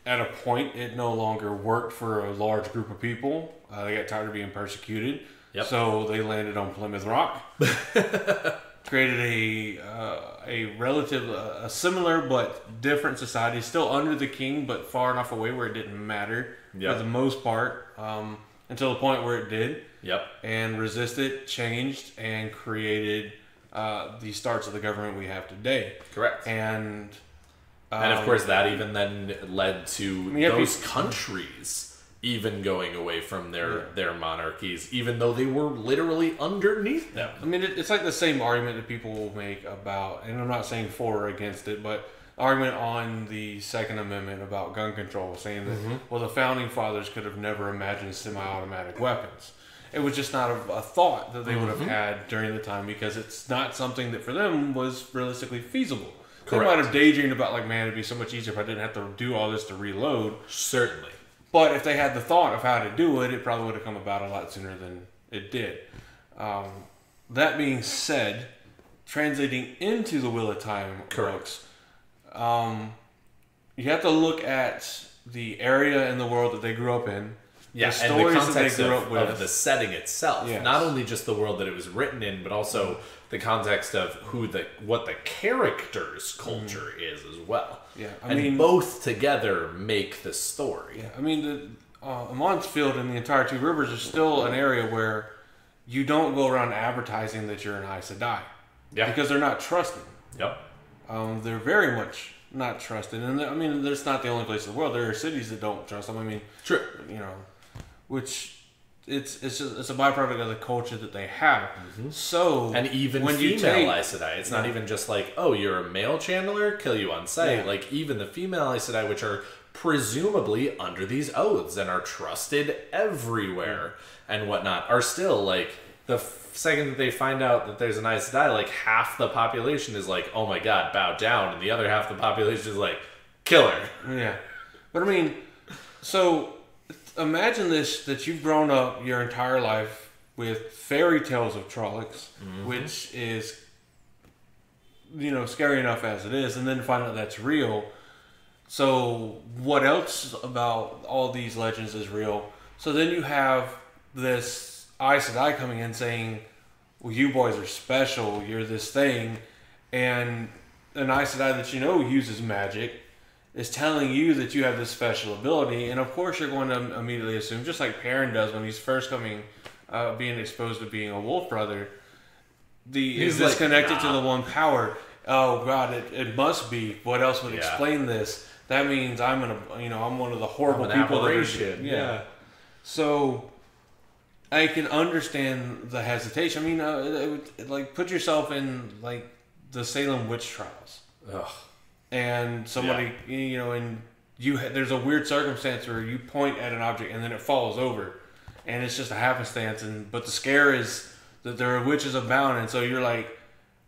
at a point, it no longer worked for a large group of people. They got tired of being persecuted. Yep. So they landed on Plymouth Rock. Created a similar but different society, still under the king, but far enough away where it didn't matter for the most part, until the point where it did. Yep. And resisted, changed, and created the starts of the government we have today. Correct. And of course, that even then led to those countries even going away from their monarchies, even though they were literally underneath them. I mean, it's like the same argument that people will make about, and I'm not saying for or against it, but argument on the Second Amendment about gun control, saying that, well, the Founding Fathers could have never imagined semi-automatic weapons. It was just not a thought that they would have had during the time because it's not something that for them was realistically feasible. Correct. They might have daydreamed about, like, man, it'd be so much easier if I didn't have to do all this to reload. Certainly. But if they had the thought of how to do it, it probably would have come about a lot sooner than it did. That being said, translating into the Wheel of Time books, you have to look at the area in the world that they grew up in. Yeah, the stories and the context that they grew up with. of the setting itself. Yes. Not only just the world that it was written in, but also the context of what the character's culture is as well. Yeah, I mean, both together make the story. Yeah, I mean, Amon's Field and the entire Two Rivers is still an area where you don't go around advertising that you're an Aes Sedai. Yeah. Because they're not trusted. Yep. They're very much not trusted. And I mean, that's not the only place in the world. There are cities that don't trust them. I mean, true. You know, which it's a byproduct of the culture that they have. So, and even when female Aes Sedai, it's not even just like, oh, you're a male channeler, kill you on sight. Yeah. Like even the female Aes Sedai, which are presumably under these oaths and are trusted everywhere and whatnot, are still like the second that they find out that there's an Aes Sedai, like half the population is like, oh my god, bow down, and the other half of the population is like, kill her. Yeah. But I mean, so imagine this, that you've grown up your entire life with fairy tales of Trollocs, which is, you know, scary enough as it is, and then to find out that's real. So what else about all these legends is real? So then you have this Aes Sedai coming in saying, well, you boys are special, you're this thing, and an Aes Sedai that you know uses magic is telling you that you have this special ability, and of course you're going to immediately assume, just like Perrin does when he's first coming, being exposed to being a wolf brother, is this like, connected to the one power? Oh god, it must be. What else would explain this? That means I'm one of the horrible people that are, yeah. So I can understand the hesitation. I mean, like put yourself in like the Salem witch trials. Ugh. And somebody, you know, and there's a weird circumstance where you point at an object and then it falls over, and it's just a happenstance. But the scare is that there are witches abound, and so you're like,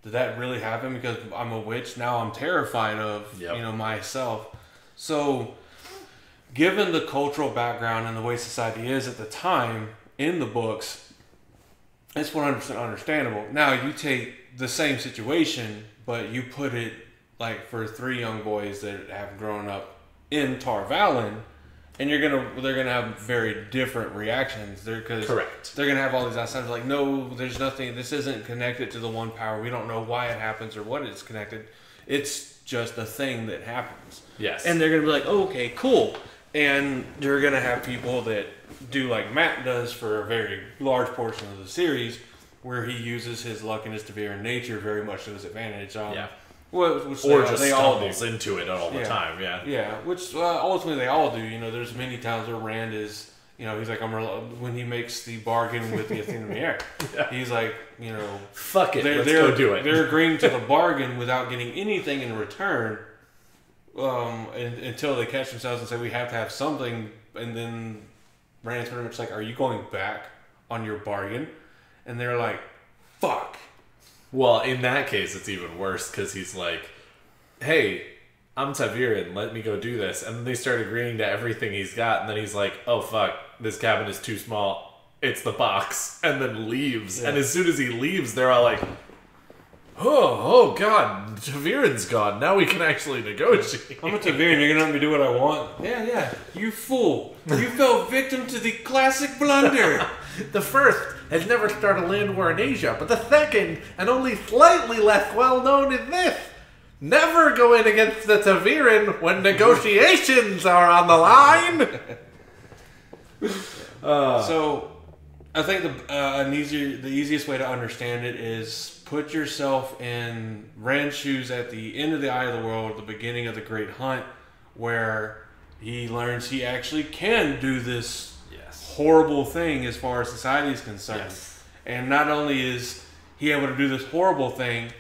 did that really happen? Because I'm a witch now. I'm terrified of myself. So, given the cultural background and the way society is at the time in the books, it's 100% understandable. Now you take the same situation, but you put it like for 3 young boys that have grown up in Tar Valon, and they're gonna have very different reactions. Correct. They're gonna have all these outsides like, no, there's nothing. This isn't connected to the one power. We don't know why it happens or what it's connected. It's just a thing that happens. Yes. And they're gonna be like, oh, okay, cool. And you're gonna have people that do like Matt does for a very large portion of the series, where he uses his luck and his Teviran nature very much to his advantage. Which or just stumbles into it all the time. Yeah, which ultimately they all do. You know, there's many times where Rand is, you know, he's like, when he makes the bargain with the Athena Mier, he's like, you know, fuck it, let's go do it. They're agreeing to the bargain without getting anything in return, until they catch themselves and say, we have to have something, and then Rand's pretty much like, are you going back on your bargain? And they're like, fuck. Well, in that case, it's even worse, because he's like, hey, I'm Teviran, let me go do this. And then they start agreeing to everything he's got, and then he's like, oh fuck, this cabin is too small, it's the box, and then leaves. Yeah. And as soon as he leaves, they're all like, oh god, Teviran's gone, now we can actually negotiate. I'm a Teviran, you're gonna let me do what I want? Yeah, you fool. You fell victim to the classic blunder. The first has never started a land war in Asia, but the second, and only slightly less well known, is this. Never go in against the Teviran when negotiations are on the line. So, I think the easiest way to understand it is put yourself in Rand's shoes at the end of the Eye of the World, at the beginning of the Great Hunt, where he learns he actually can do this horrible thing as far as society is concerned. And not only is he able to do this horrible thing,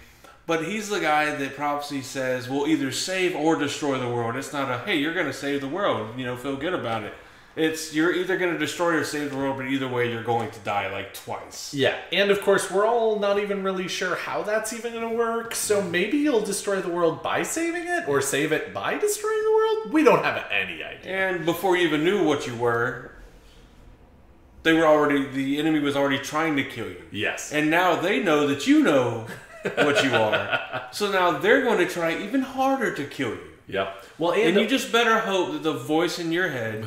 but he's the guy that prophecy says will either save or destroy the world. It's not a, hey, you're going to save the world, you know, feel good about it. It's, you're either going to destroy or save the world, but either way, you're going to die like twice. Yeah, and of course, we're all not even really sure how that's even going to work, so maybe you'll destroy the world by saving it, or save it by destroying the world? We don't have any idea. And before you even knew what you were, the enemy was already trying to kill you. Yes. And now they know that you know what you are. So now they're going to try even harder to kill you. Yep. Well, and you just better hope that the voice in your head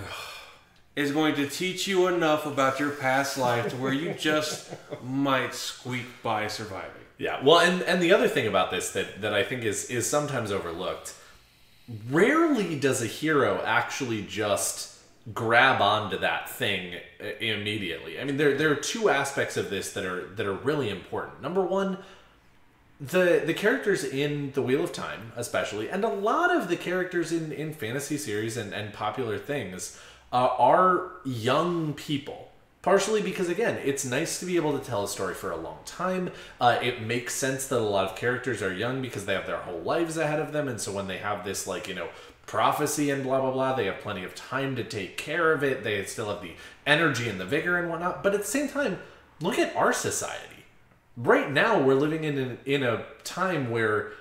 is going to teach you enough about your past life to where you just might squeak by surviving. Yeah. Well, and the other thing about this that I think is sometimes overlooked, rarely does a hero actually just grab onto that thing immediately. I mean, there are 2 aspects of this that are really important. Number one, the characters in the Wheel of Time, especially, and a lot of the characters in fantasy series and popular things are young people. Partially because, again, it's nice to be able to tell a story for a long time. It makes sense that a lot of characters are young because they have their whole lives ahead of them. And so when they have this, like, prophecy and blah, blah, blah, they have plenty of time to take care of it. They still have the energy and the vigor and whatnot. But at the same time, look at our society. Right now, we're living in a time where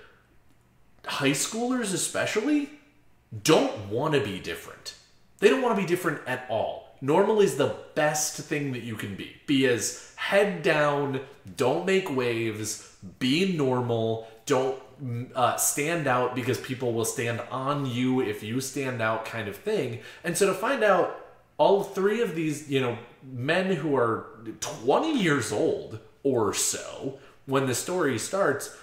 high schoolers especially don't want to be different. They don't want to be different at all. Normal is the best thing that you can be. Be as head down, don't make waves, be normal, don't stand out because people will stand on you if you stand out kind of thing. And so to find out all three of these, men who are 20 years old or so when the story starts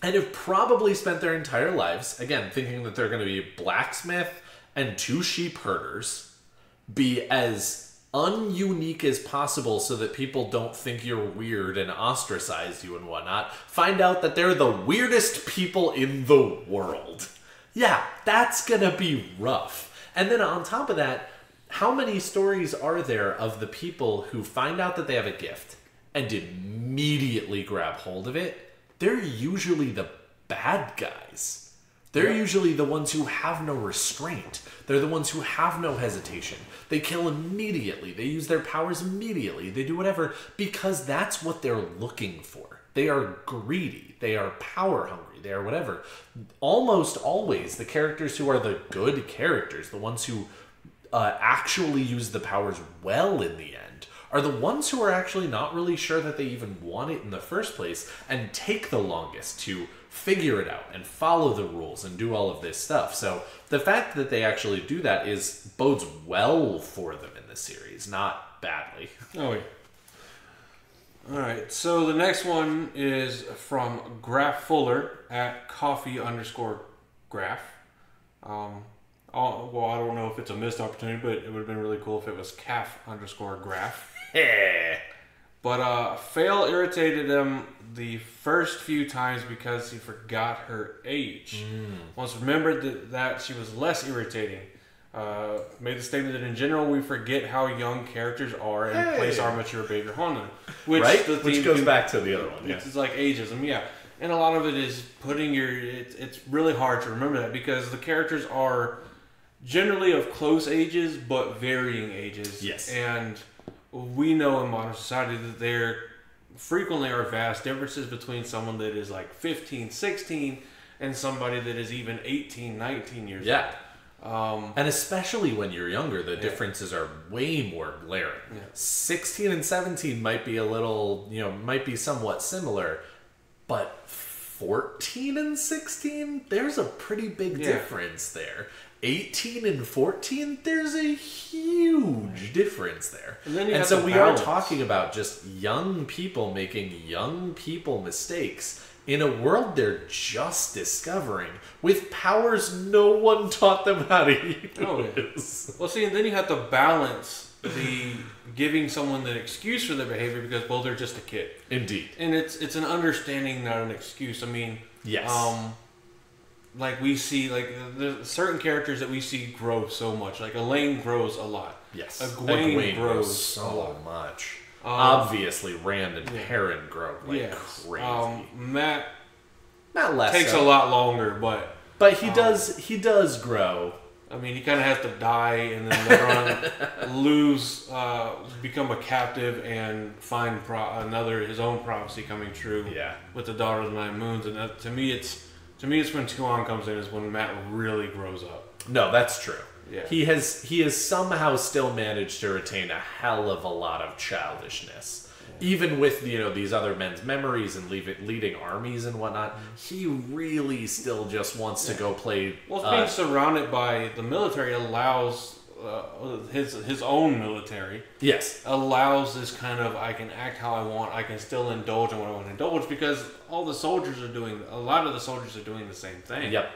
and have probably spent their entire lives, again, thinking that they're going to be a blacksmith and 2 sheep herders, be as ununique as possible so that people don't think you're weird and ostracize you and whatnot, find out that they're the weirdest people in the world. Yeah, that's gonna be rough. And then on top of that, how many stories are there of the people who find out that they have a gift and immediately grab hold of it? They're usually the bad guys. They're usually the ones who have no restraint. They're the ones who have no hesitation. They kill immediately. They use their powers immediately. They do whatever because that's what they're looking for. They are greedy. They are power hungry. They are whatever. Almost always the characters who are the good characters, the ones who actually use the powers well in the end, are the ones who are actually not really sure that they even want it in the first place and take the longest to figure it out and follow the rules and do all of this stuff. So the fact that they actually do that bodes well for them in the series, not badly. Oh, yeah. All right, so the next one is from Graph Fuller at coffee_graph. Well, I don't know if it's a missed opportunity, but it would have been really cool if it was calf_graph. But Fail irritated him the first few times because he forgot her age. Once remembered that she was less irritating. Made the statement that in general we forget how young characters are and place our mature behavior on them. Which goes back to the other one. Yeah. It's like ageism, yeah. And a lot of it is putting it's really hard to remember that because the characters are generally of close ages but varying ages. Yes. And we know in modern society that there frequently are vast differences between someone that is like 15, 16 and somebody that is even 18, 19 years old. And especially when you're younger, the differences are way more glaring. 16 and 17 might be a little, might be somewhat similar, but 14 and 16, there's a pretty big difference there. 18 and 14, there's a huge difference there. And so we are talking about just young people making young people mistakes in a world they're just discovering with powers no one taught them how to use. Well, see, and then you have to balance the giving someone the excuse for their behavior because, well, they're just a kid. Indeed. And it's an understanding, not an excuse. I mean, like we see, like there's certain characters that we see grow so much. Like Elaine grows a lot. Yes. Egwene grows so much. Obviously, Rand and Perrin grow like crazy. Matt less takes a lot longer, but he does grow. I mean, he kind of has to die and then later on become a captive and find his own prophecy coming true. Yeah. With the Daughter of the Nine Moons, and that, to me, it's when Tuon comes in is when Matt really grows up. No, that's true. Yeah. He has somehow still managed to retain a hell of a lot of childishness. Even with, these other men's memories and leading armies and whatnot, he really still just wants to go play. Well, being surrounded by the military allows his own military. Yes. Allows this kind of, I can act how I want, I can still indulge in what I want to indulge because a lot of the soldiers are doing the same thing. Yep.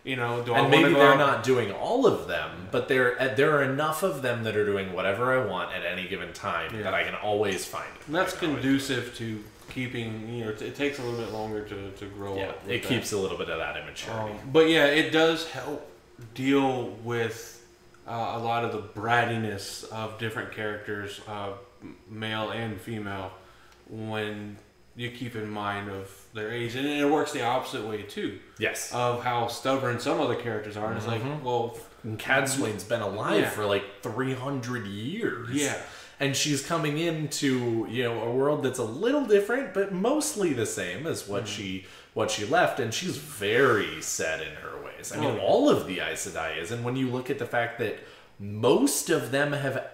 You know, do I And want to maybe go they're out? not doing all of them, but there are enough of them that are doing whatever I want at any given time that I can always find it. And that's conducive to keeping, you know, it takes a little bit longer to grow Yeah, up. it keeps a little bit of that immaturity. But yeah, it does help deal with a lot of the brattiness of different characters, male and female, when you keep in mind of their age. And it works the opposite way too. Yes. Of how stubborn some other characters are. And it's like, well... And Cadswain's been alive for like 300 years. Yeah. And she's coming into, you know, a world that's a little different, but mostly the same as what she left. And she's very set in her ways. I mean, all of the Aes Sedai is. And when you look at the fact that most of them have,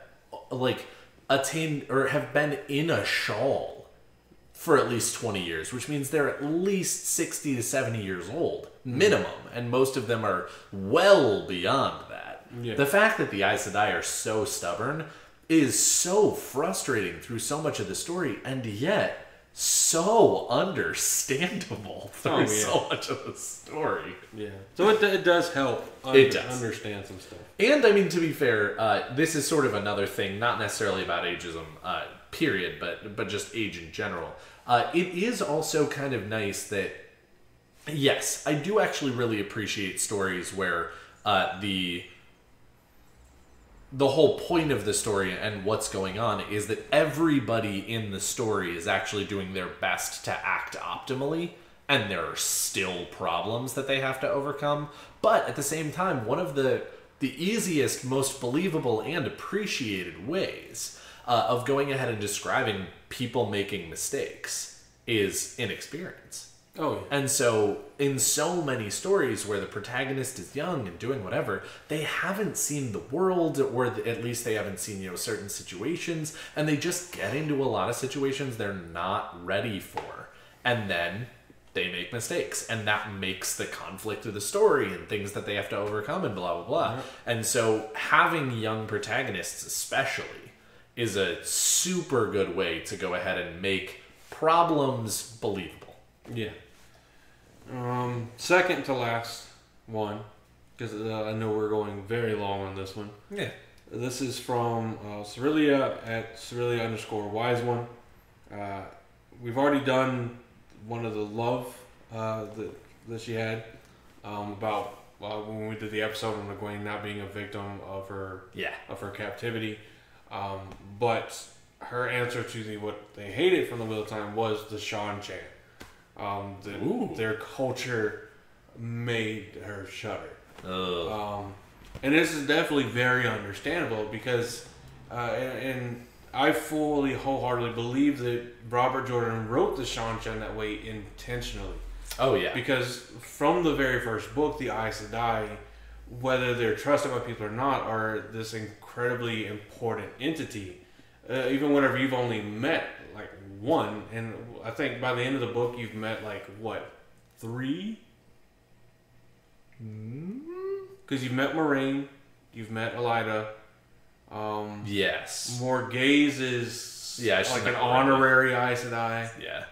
like, attained or have been in a shawl for at least 20 years, which means they're at least 60 to 70 years old, minimum. And most of them are well beyond that. Yeah. The fact that the Aes Sedai are so stubborn is so frustrating through so much of the story, and yet so understandable through so much of the story. Yeah. So it does help understand some stuff. And, I mean, to be fair, this is sort of another thing, not necessarily about ageism, period, but just age in general. It is also kind of nice that, yes, I do actually really appreciate stories where the whole point of the story and what's going on is that everybody in the story is actually doing their best to act optimally, and there are still problems that they have to overcome. But at the same time, one of the easiest, most believable, and appreciated ways of going ahead and describing people making mistakes is inexperience. Oh, yeah. And so, in so many stories where the protagonist is young and doing whatever, they haven't seen the world, or at least they haven't seen, you know, certain situations, and they just get into a lot of situations they're not ready for. And then they make mistakes, and that makes the conflict of the story and things that they have to overcome and blah, blah, blah. Mm-hmm. And so, having young protagonists especially is a super good way to go ahead and make problems believable. Yeah. Second to last one, because I know we're going very long on this one. Yeah. This is from Cyrilia at Cyrilia_wise one. We've already done one of the love that she had about when we did the episode on Egwene not being a victim of her captivity. But her answer to what they hated from the Wheel of Time was the Sean chant. Their culture made her shudder. And this is definitely very understandable because, and I fully, wholeheartedly believe that Robert Jordan wrote the Sean chant that way intentionally. Oh, yeah. Because from the very first book, the Aes Sedai, whether they're trusted by people or not, are this incredibly important entity. Even whenever you've only met like one, and I think by the end of the book you've met like what, 3? Because you've met Moraine, you've met Elida. Yes. Morgaze is like an honorary Aes Sedai. Yeah.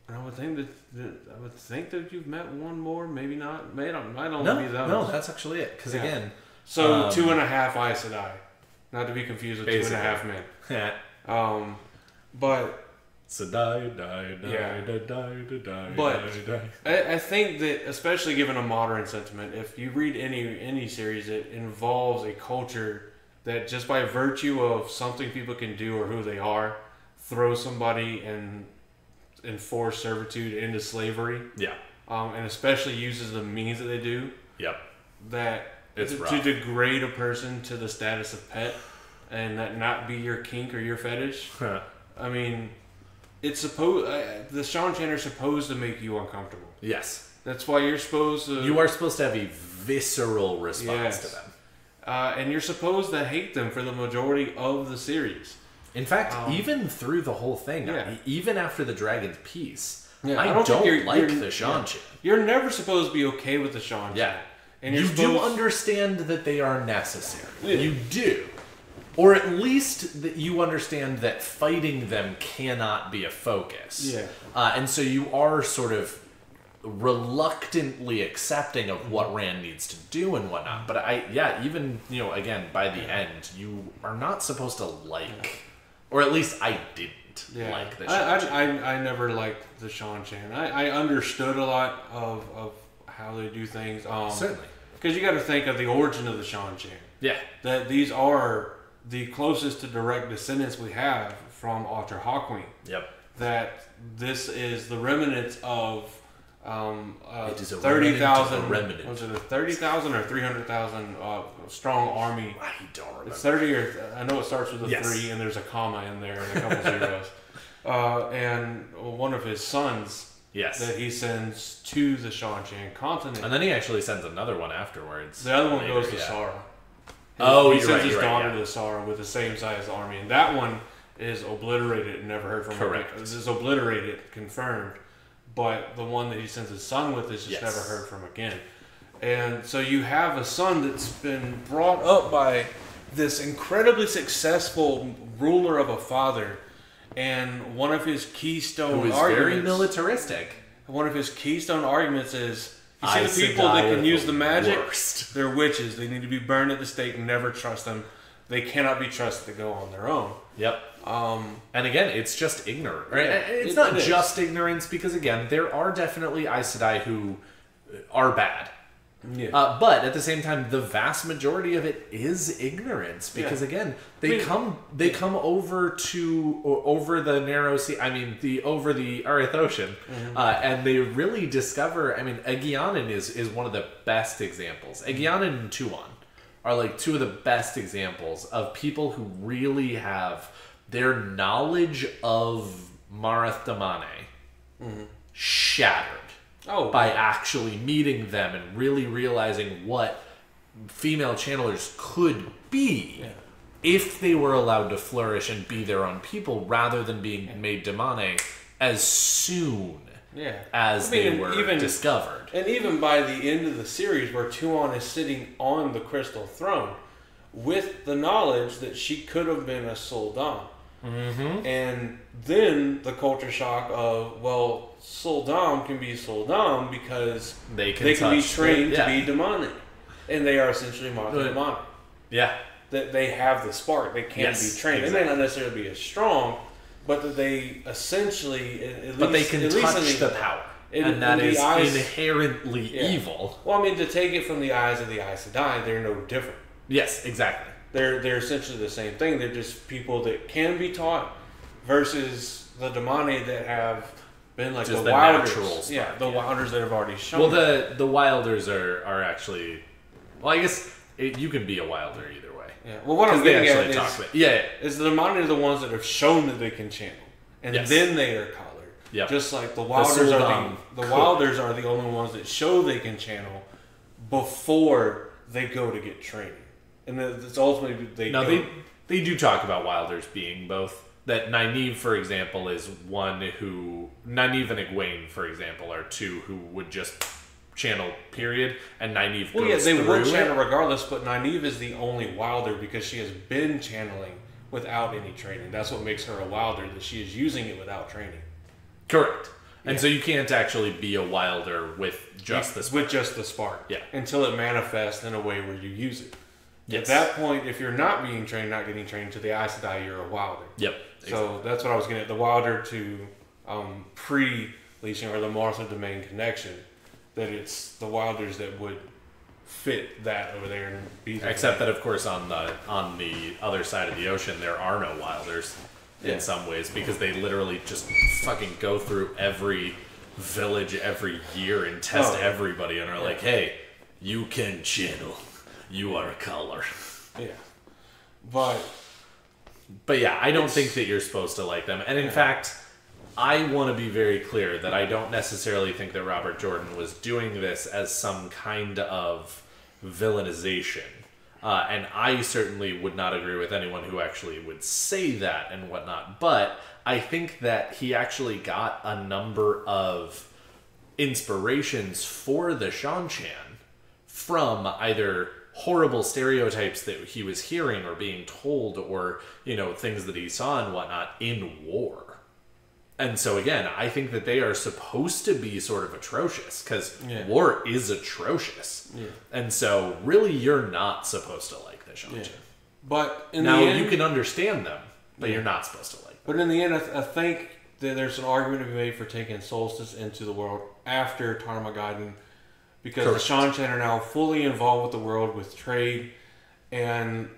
And I would think that you've met one more, maybe not. Might only be those. No, that's actually it. Because again, so 2.5 Aes Sedai, not to be confused with basically 2.5 men. But I think that, especially given a modern sentiment, if you read any series, it involves a culture that just by virtue of something people can do or who they are, throw somebody and enforce servitude into slavery. Yeah. And especially uses the means that they do. Yep. That it's to degrade a person to the status of pet and that not be your kink or your fetish. I mean, it's supposed the Sean chant are supposed to make you uncomfortable. Yes. That's why you're supposed to. You are supposed to have a visceral response to them. And you're supposed to hate them for the majority of the series. In fact, even through the whole thing, even after the Dragon's Peace, I don't like the Sean chant. You're never supposed to be okay with the Sean chant. And you do understand that they are necessary. Yeah. You do. Or at least that you understand that fighting them cannot be a focus. Yeah. And so you are sort of reluctantly accepting of what Rand needs to do and whatnot. But even, again, by the end, you are not supposed to like, or at least I didn't like the Shan-Chan. I never liked the Shan-Chan. I understood a lot of how they do things. Certainly. Because you got to think of the origin of the Shan-Chan. Yeah. That these are the closest to direct descendants we have from Ultra Hawkwind. Yep. That this is the remnants of it is a 30,000. remnant. Was it a 30,000 or 300,000 strong army? I don't remember. It's 30 or I know it starts with a Yes. 3 and there's a comma in there and a couple zeros. And one of his sons that he sends to the Shan-Chan continent. And then he actually sends another one afterwards. The other one goes to Sara. He sends his daughter to Sara with the same size army, and that one is obliterated and never heard from. Correct. It is obliterated, confirmed. But the one that he sends his son with is just never heard from again. And so you have a son that's been brought up by this incredibly successful ruler of a father, and one of his keystone arguments, very militaristic. One of his keystone arguments is, you see the people that can use the magic, they're witches. They need to be burned at the stake. Never trust them. They cannot be trusted to go on their own. Yep. And again, it's just ignorant. Right? Yeah, it's not just ignorance, because again, there are definitely Aes Sedai who are bad. Yeah. But at the same time, the vast majority of it is ignorance, because again, they come over the narrow sea. I mean, over the Arith Ocean, and they really discover. I mean, Aegyanan is one of the best examples. Aegyanan and Tuon are like two of the best examples of people who really have their knowledge of Marath Damane shattered. By actually meeting them and really realizing what female channelers could be if they were allowed to flourish and be their own people, rather than being made Damane as soon as they were discovered. And even by the end of the series, where Tuon is sitting on the Crystal Throne with the knowledge that she could have been a Sul'dam. And then the culture shock of, well, Sul'dam can be Sul'dam because they can be trained to be demonic, and they are essentially Martha demonic. Yeah, that they have the spark. They can't be trained. They may not necessarily be as strong, but that they essentially they can touch the power, and that is inherently evil. Well, I mean, to take it from the eyes of the Aes Sedai, they're no different. Yes, exactly. They're essentially the same thing. They're just people that can be taught, versus the Damane that have been like just the Wilders. Wilders that have already shown. Well, the Wilders are actually. Well, I guess you can be a Wilder either way. Yeah. Well, what I'm getting at is the Damane are the ones that have shown that they can channel, and then they are collared. Yeah. Just like the Wilders Wilders are the only ones that show they can channel before they go to get training. And it's ultimately they do talk about Wilders being both. That Nynaeve, for example, is one who... Nynaeve and Egwene, for example, are two who would just channel, period, and Nynaeve goes they would channel regardless, but Nynaeve is the only Wilder because she has been channeling without any training. That's what makes her a Wilder, that she is using it without training. Correct. And so you can't actually be a Wilder with just the spark. With just the spark. Yeah. Until it manifests in a way where you use it. Yes. At that point, if you're not being trained, not getting trained to the Aes Sedai, you're a Wilder. Yep. So that's what I was getting at. The Wilder to pre-leashing, or the Martha Domain connection, that it's the Wilders that would fit that over there and be there. Except that, of course, on the other side of the ocean, there are no Wilders in some ways, because they literally just fucking go through every village every year and test everybody and are like, hey, you can channel. You are a color. Yeah. But yeah, I don't think that you're supposed to like them. And in fact, I want to be very clear that I don't necessarily think that Robert Jordan was doing this as some kind of villainization. And I certainly would not agree with anyone who actually would say that and whatnot. But I think that he actually got a number of inspirations for the Shan-Chan from either horrible stereotypes that he was hearing or being told, or things that he saw and whatnot in war. And so again, I think that they are supposed to be sort of atrocious because war is atrocious. Yeah. And so really you're not supposed to like the Shanchen. Yeah. But in now the end, you can understand them, but you're not supposed to like them. But in the end, I think that there's an argument to be made for taking Solstice into the world after Tarmagaiden, because the Shanchen are now fully involved with the world, with trade, and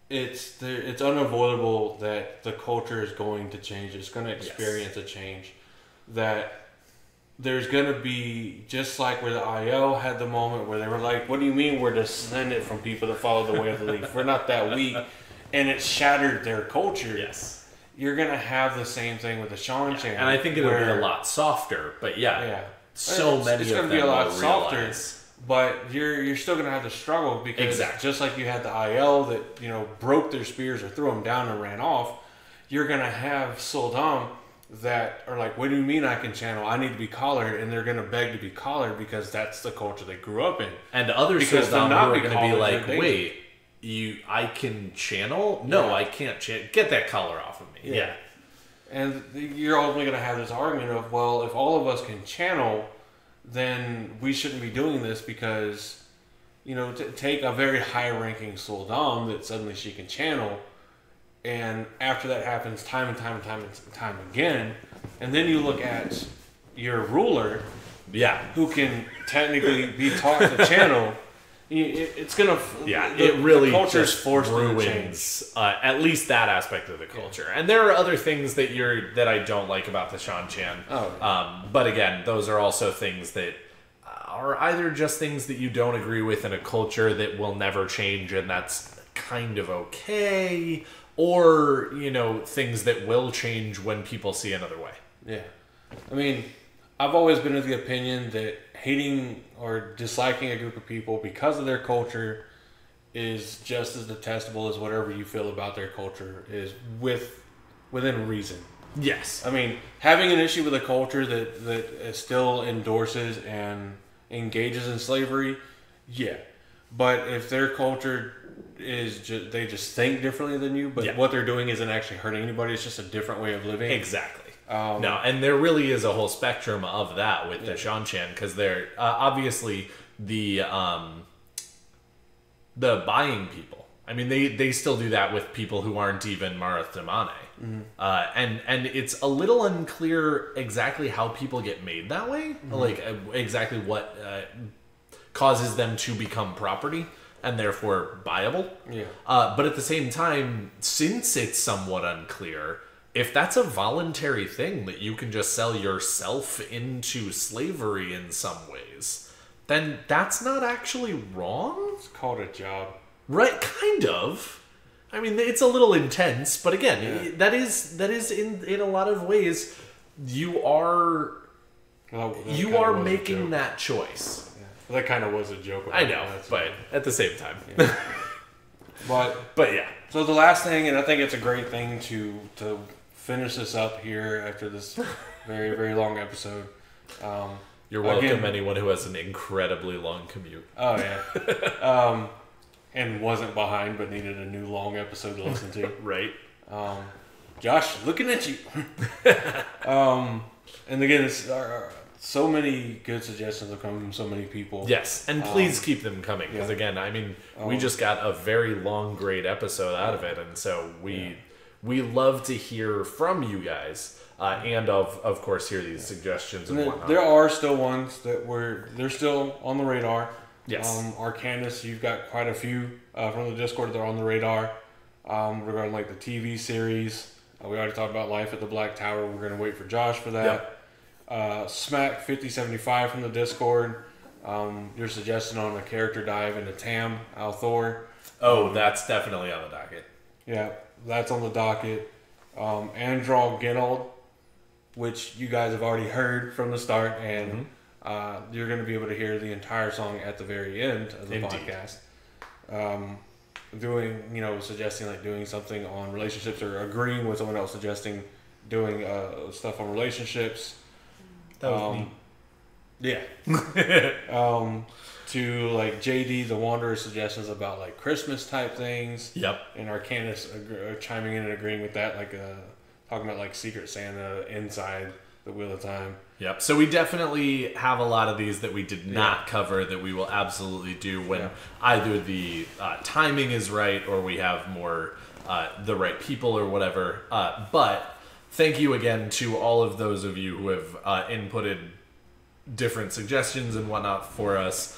it's unavoidable that the culture is going to change. It's going to experience a change. That there's going to be, just like where the IL had the moment where they were like, what do you mean we're descended from people that follow the way of the leaf? We're not that weak. And it shattered their culture. Yes. You're going to have the same thing with the Shanchen. Yeah. And I think it'll be a lot softer, but so many it's of going them to be a lot will softer. Realize. But you're still going to have to struggle because just like you had the IL that broke their spears or threw them down and ran off, you're going to have Soldam that are like, what do you mean I can channel? I need to be collared, and they're going to beg to be collared because that's the culture they grew up in. And other Soldam who are going to be like, wait, I can channel? No, I can't channel. Get that collar off of me. Yeah. And you're ultimately going to have this argument of, well, if all of us can channel, then we shouldn't be doing this because, take a very high-ranking Soldam that suddenly she can channel, and after that happens time and time again, and then you look at your ruler, who can technically be taught to channel, it's gonna it really the culture's just forced ruins at least that aspect of the culture. And there are other things that I don't like about the Shan-Chan. But again, those are also things that are either just things that you don't agree with in a culture that will never change, and that's kind of okay, or things that will change when people see another way. Yeah, I mean, I've always been of the opinion that hating or disliking a group of people because of their culture is just as detestable as whatever you feel about their culture is within reason. Yes. I mean, having an issue with a culture that still endorses and engages in slavery, but if their culture is they just think differently than you, but what they're doing isn't actually hurting anybody, it's just a different way of living. Exactly. No, and there really is a whole spectrum of that with the Shan-Chan, because they're obviously the buying people. I mean, they still do that with people who aren't even Marathimane. Mm-hmm. And it's a little unclear exactly how people get made that way, like exactly what causes them to become property and therefore buyable. Yeah. But at the same time, since it's somewhat unclear, if that's a voluntary thing that you can just sell yourself into slavery in some ways, then that's not actually wrong. It's called a job. Right, kind of. I mean, it's a little intense, but again, that is in a lot of ways you are making that choice. Yeah. Well, that kind of was a joke. I know, but at the same time. Yeah. But yeah. So the last thing, and I think it's a great thing to finish this up here after this very, very long episode. You're welcome, anyone who has an incredibly long commute. Oh, yeah. And wasn't behind, but needed a new long episode to listen to. Right. Josh, looking at you. And again, it's so many good suggestions have come from so many people. Yes, and please keep them coming, because again, I mean, we just got a very long, great episode out of it, and so we love to hear from you guys, and of course hear these suggestions and whatnot. There are still ones that they're still on the radar. Yes. Arcanus, you've got quite a few from the Discord that are on the radar regarding like the TV series. We already talked about Life at the Black Tower. We're going to wait for Josh for that. Yep. Smack 5075 from the Discord. Your suggestion on a character dive into Tam Althor. Oh, that's definitely on the docket. Yeah, that's on the docket. Andral Genold, which you guys have already heard from the start, and you're going to be able to hear the entire song at the very end of the podcast. Suggesting like doing something on relationships, or agreeing with someone else suggesting doing stuff on relationships. That was neat. Yeah. To like JD the Wanderer's suggestions about like Christmas type things. Yep. And Arcanus chiming in and agreeing with that, like talking about like Secret Santa inside the Wheel of Time. Yep. So we definitely have a lot of these that we did not cover that we will absolutely do when either the timing is right or we have more the right people or whatever. But thank you again to all of those of you who have inputted different suggestions and whatnot for us.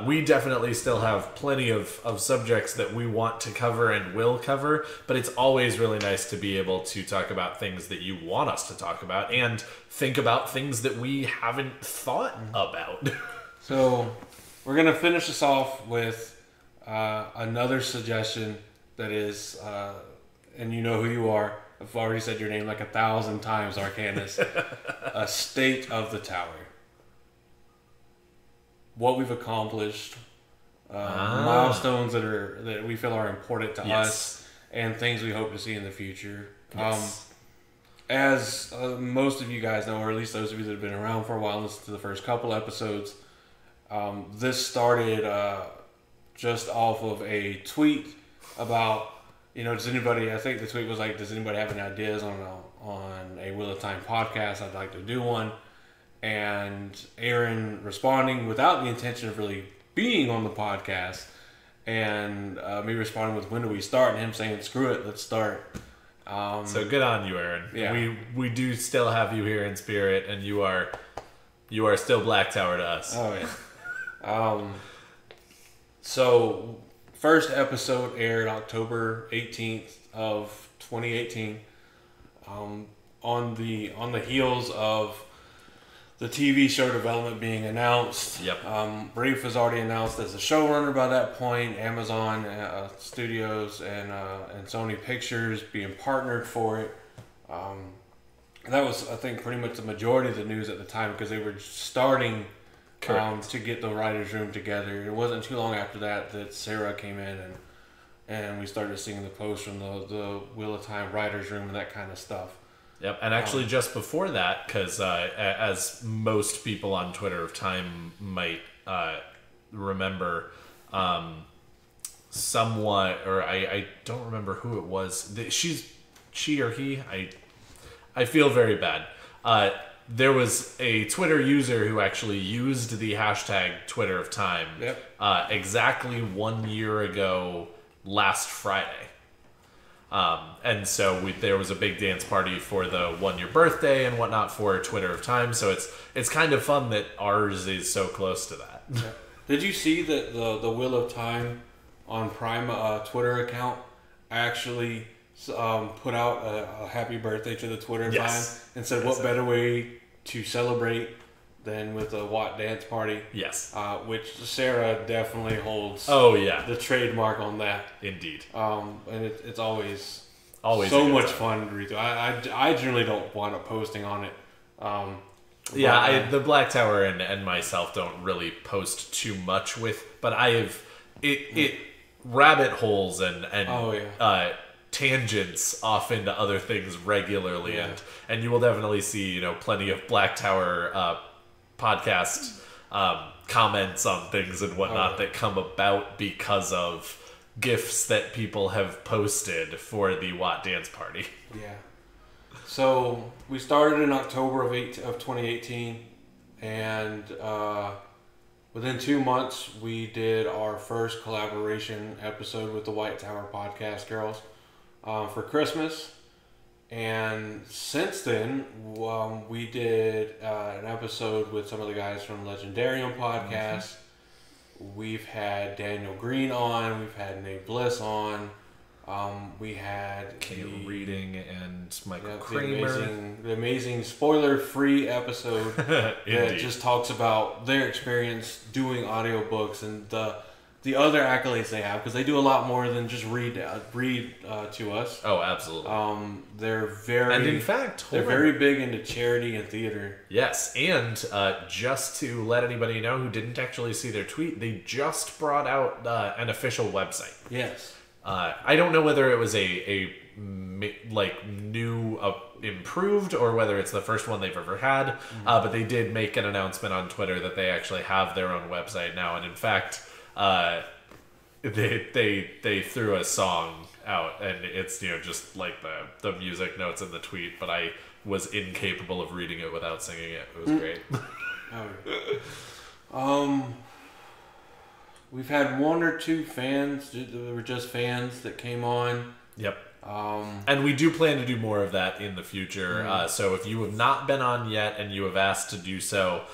We definitely still have plenty of subjects that we want to cover and will cover, but it's always really nice to be able to talk about things that you want us to talk about and think about things that we haven't thought about. So we're going to finish this off with another suggestion that is, and you know who you are. I've already said your name like 1,000 times, Arcanus. A State of the Tower. What we've accomplished, milestones that we feel are important to us, and things we hope to see in the future. Yes. As most of you guys know, or at least those of you that have been around for a while and listened to the first couple episodes, this started just off of a tweet about, does anybody, I think the tweet was like, does anybody have any ideas on a Wheel of Time podcast? I'd like to do one. And Aaron responding without the intention of really being on the podcast, and me responding with, when do we start? And him saying, screw it, let's start. So good on you, Aaron. Yeah. We do still have you here in spirit, and you are still Black Tower to us. Oh, yeah. So, first episode aired October 18th of 2018. On the heels of the TV show development being announced. Yep. Rafe was already announced as a showrunner by that point. Amazon Studios and Sony Pictures being partnered for it. That was, I think, pretty much the majority of the news at the time, because they were starting to get the writers' room together. It wasn't too long after that Sarah came in and we started seeing the posts from the Wheel of Time writers' room and that kind of stuff. Yep, and actually just before that, because as most people on Twitter of Time might remember, somewhat, or I don't remember who it was. She or he. I feel very bad. There was a Twitter user who actually used the hashtag Twitter of Time exactly 1 year ago last Friday. And so there was a big dance party for the 1 year birthday and whatnot for Twitter of Time. So it's kind of fun that ours is so close to that. Yeah. Did you see that the Wheel of Time on Prime Twitter account actually put out a happy birthday to the Twitter of Time and said, what better way to celebrate than with a Watt dance party? Yes. Which Sarah definitely holds the trademark on that. Indeed. And it's always so much fun to read through. I generally don't wind up posting on it. The Black Tower and myself don't really post too much but it rabbit holes and tangents off into other things regularly, and you will definitely see plenty of Black Tower podcast comments on things and whatnot that come about because of GIFs that people have posted for the Watt dance party. Yeah. So we started in October of 2018, and within 2 months we did our first collaboration episode with the White Tower Podcast Girls for Christmas. And since then, we did an episode with some of the guys from Legendarium Podcast. We've had Daniel Green on. We've had Nate Bliss on. We had Caleb Reading and Michael Kramer. The amazing spoiler-free episode that just talks about their experience doing audiobooks and the other accolades they have, because they do a lot more than just read to us. Oh, absolutely. They're very, and in fact, they're very big into charity and theater. Yes, and just to let anybody know who didn't actually see their tweet, they just brought out an official website. Yes. I don't know whether it was a new improved or whether it's the first one they've ever had, but they did make an announcement on Twitter that they actually have their own website now, and in fact, they threw a song out, and it's just like the music notes in the tweet, but I was incapable of reading it without singing it. It was great. We've had one or two fans. They were just fans that came on. Yep. And we do plan to do more of that in the future. So if you have not been on yet and you have asked to do so,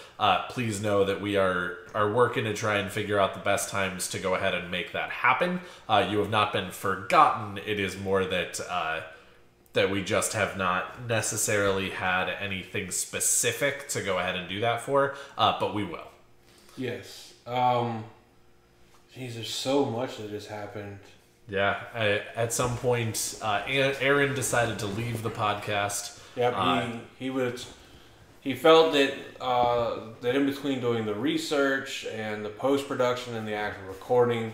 please know that we are working to try and figure out the best times to go ahead and make that happen. You have not been forgotten. It is more that that we just have not necessarily had anything specific to go ahead and do that for, but we will. Yes. Geez, there's so much that has happened. Yeah, at some point, Aaron decided to leave the podcast. Yeah, he felt that that in between doing the research and the post production and the actual recording,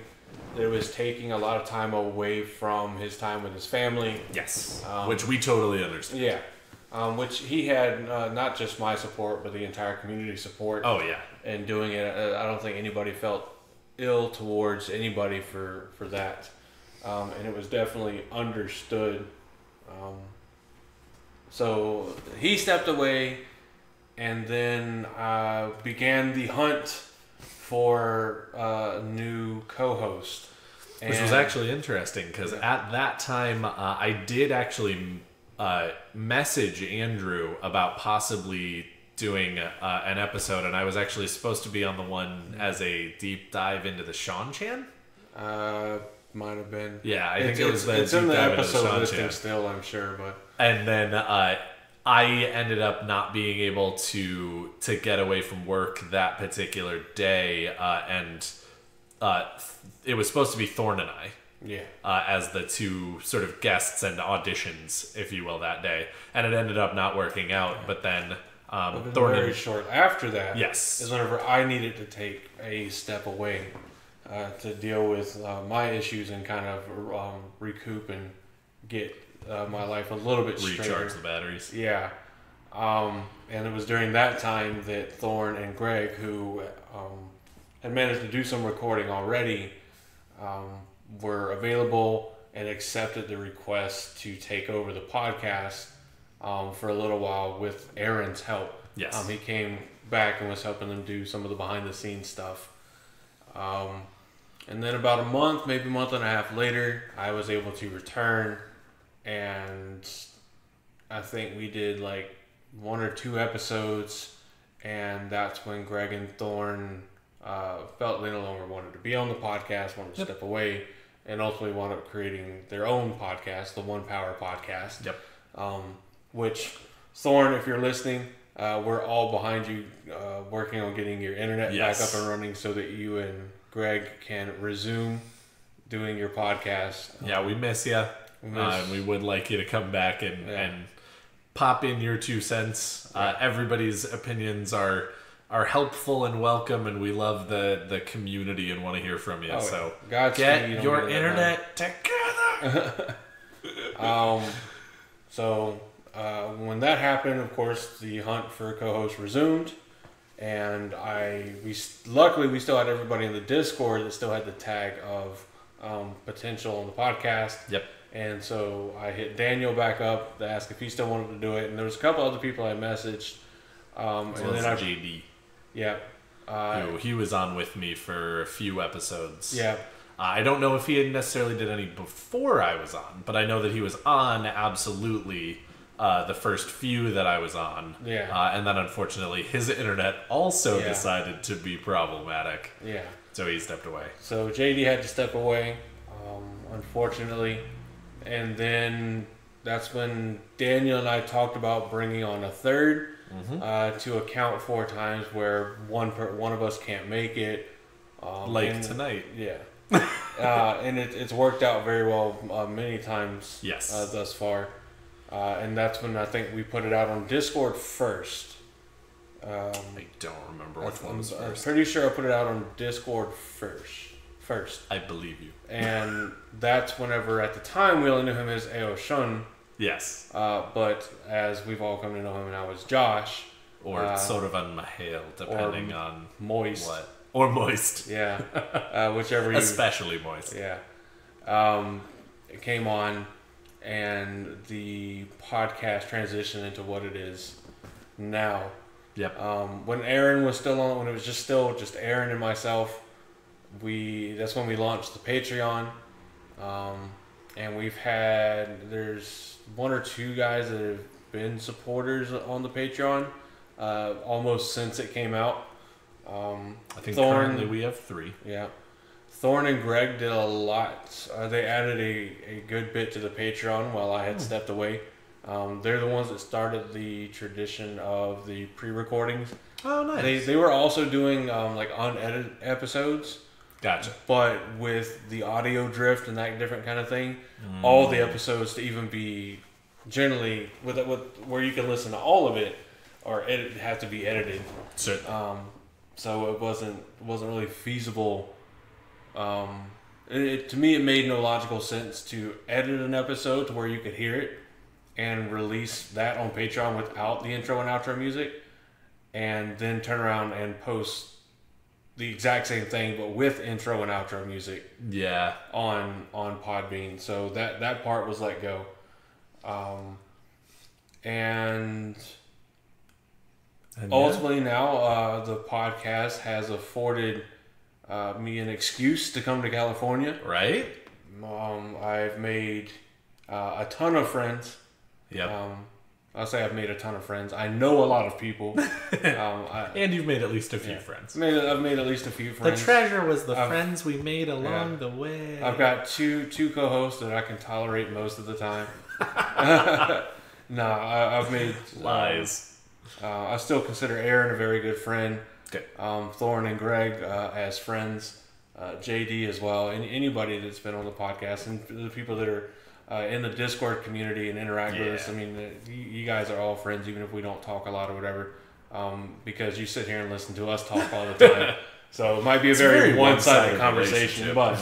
that it was taking a lot of time away from his time with his family. Yes, which we totally understand. Yeah, which he had not just my support, but the entire community support. Oh yeah, and doing it, I don't think anybody felt ill towards anybody for that. And it was definitely understood. So he stepped away, and then began the hunt for a new co-host. Which was actually interesting, because at that time, I did actually message Andrew about possibly doing an episode, and I was actually supposed to be on the one as a deep dive into the Sean-chan. Might have been. Yeah, I think it was the it's in the episode listing Sean-chan still, I'm sure, but. And then I ended up not being able to get away from work that particular day, and it was supposed to be Thorne and I. Yeah. As the two sort of guests and auditions, if you will, that day, and it ended up not working out. But then Thorne very short after that, yes, is whenever I needed to take a step away to deal with my issues and kind of recoup and get my life a little bit straighter. Recharge the batteries. Yeah. And it was during that time that Thorne and Greg, who had managed to do some recording already, were available and accepted the request to take over the podcast for a little while with Aaron's help. Yes. He came back and was helping them do some of the behind-the-scenes stuff. And then about a month, maybe a month and a half later, I was able to return, and I think we did like 1 or 2 episodes, and that's when Greg and Thorne felt they no longer wanted to be on the podcast, wanted to step away, and ultimately wound up creating their own podcast, the One Power Podcast. Yep. Which, Thorne, if you're listening, we're all behind you, working on getting your internet back up and running so that you and Greg can resume doing your podcast. Yeah, we miss you. We would like you to come back and pop in your 2 cents. Everybody's opinions are helpful and welcome, and we love the community and want to hear from you. So get your internet together. So when that happened, of course, the hunt for a co-host resumed. And luckily we still had everybody in the Discord that still had the tag of potential on the podcast. Yep. And so I hit Daniel back up to ask if he still wanted to do it, and there was a couple other people I messaged. And then JD. Yeah. He was on with me for a few episodes. Yeah. I don't know if he necessarily did any before I was on, but I know that he was on absolutely. The first few that I was on. Yeah. And then unfortunately his internet also decided to be problematic. Yeah. So he stepped away. So JD had to step away, unfortunately. And then that's when Daniel and I talked about bringing on a third to account for times where one of us can't make it. Like tonight. Yeah. And it's worked out very well many times thus far. And that's when I think we put it out on Discord first. I don't remember which one was first. I'm pretty sure I put it out on Discord first. I believe you. And that's whenever, at the time, we only knew him as Ao Shun. Yes. But as we've all come to know him now as Josh. Or sort of on Mahale, depending on Moist. What. Or Moist. Yeah. Whichever you... Especially Moist. Yeah. came on, and the podcast transitioned into what it is now. Yep. When Aaron was still on, when it was just Aaron and myself, that's when we launched the Patreon. And there's one or two guys that have been supporters on the Patreon almost since it came out. I think currently we have 3. Yeah. Thorne and Greg did a lot. They added a good bit to the Patreon while I had stepped away. They're the ones that started the tradition of the pre-recordings. Oh, nice. They were also doing like unedited episodes. Gotcha. But with the audio drift and that different kind of thing, all the episodes to even be generally with where you can listen to all of it or have to be edited. Certainly. So it wasn't really feasible. To me, it made no logical sense to edit an episode to where you could hear it and release that on Patreon without the intro and outro music, and then turn around and post the exact same thing but with intro and outro music. Yeah. On Podbean. So that part was let go. And ultimately now the podcast has afforded me an excuse to come to California. Right. I've made a ton of friends. Yep. I'll say I've made a ton of friends. I know a lot of people. And you've made at least a few friends. I've made at least a few friends. The treasure was the friends we made along the way. I've got two co-hosts that I can tolerate most of the time. I've made lies. I still consider Aaron a very good friend. Okay. Thorne and Greg as friends. JD as well. And anybody that's been on the podcast and the people that are in the Discord community and interact with us. I mean, you guys are all friends, even if we don't talk a lot or whatever, because you sit here and listen to us talk all the time. So it might be a very one-sided conversation, but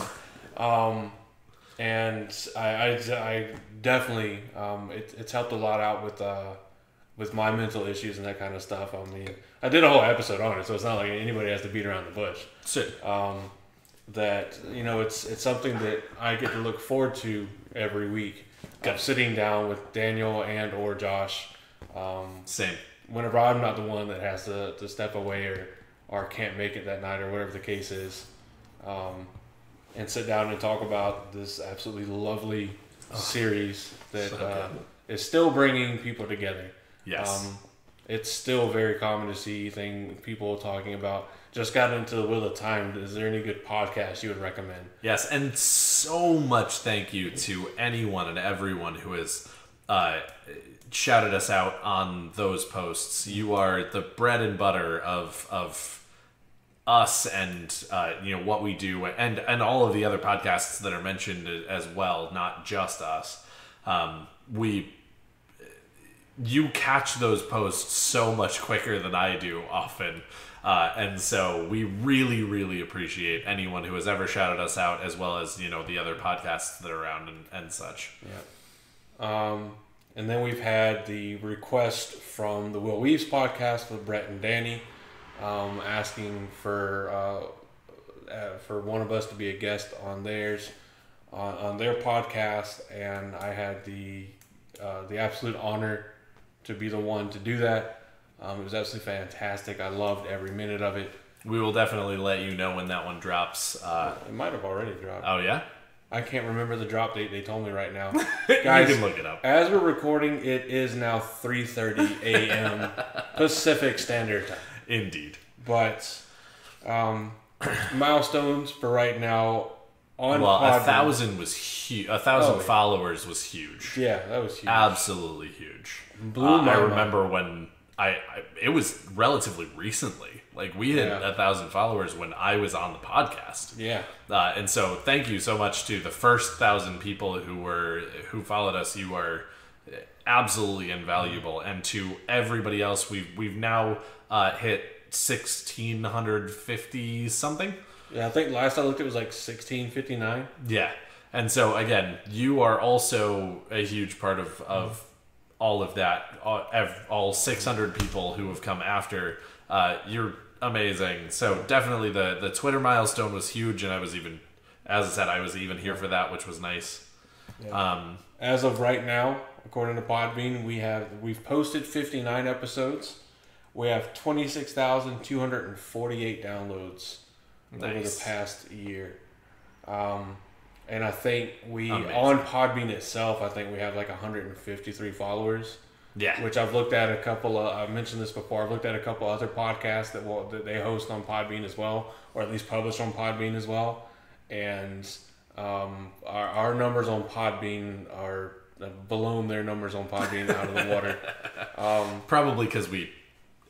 and I definitely it's helped a lot out with my mental issues and that kind of stuff. I mean, I did a whole episode on it, so it's not like anybody has to beat around the bush. That it's something that I get to look forward to every week. Sitting down with Daniel and or Josh. Same. Whenever I'm not the one that has to step away or can't make it that night or whatever the case is, and sit down and talk about this absolutely lovely series that is still bringing people together. Yes. It's still very common to see people talking about, just got into the Wheel of Time. Is there any good podcast you would recommend? Yes, and so much thank you to anyone and everyone who has shouted us out on those posts. You are the bread and butter of us and what we do, and all of the other podcasts that are mentioned as well, not just us. You catch those posts so much quicker than I do often. And so we really, really appreciate anyone who has ever shouted us out, as well as, the other podcasts that are around and such. Yeah. And then we've had the request from the Will Weaves podcast with Brett and Danny, asking for one of us to be a guest on theirs, on their podcast. And I had the absolute honor to be the one to do that. It was absolutely fantastic. I loved every minute of it. We will definitely let you know when that one drops. It might have already dropped. Oh, yeah? I can't remember the drop date they told me right now. Guys, you can look it up. As we're recording, it is now 3:30 a.m. Pacific Standard Time. Indeed. But milestones for right now on Well, Podbean. 1,000 was huge. 1,000 followers was huge. Yeah, that was huge. Absolutely huge. Blew my I mind. remember when it was relatively recently. Like, we hit 1,000 followers when I was on the podcast. Yeah. And so thank you so much to the first 1,000 people who followed us. You are absolutely invaluable. And to everybody else, we've now hit 1,650 something. Yeah, I think last I looked it was like 1659. Yeah. And so again, you are also a huge part of all of that. All 600 people who have come after. You're amazing. So definitely the Twitter milestone was huge, and I was even here for that, which was nice. Yeah. As of right now, according to Podbean, we've posted 59 episodes. We have 26,248 downloads over the past year. And I think on Podbean itself, I think we have like 153 followers. Yeah. Which I've looked at I've mentioned this before, I've looked at a couple other podcasts that they host on Podbean as well, or at least publish on Podbean as well. And our numbers on Podbean are blown their numbers on Podbean out of the water. Probably because we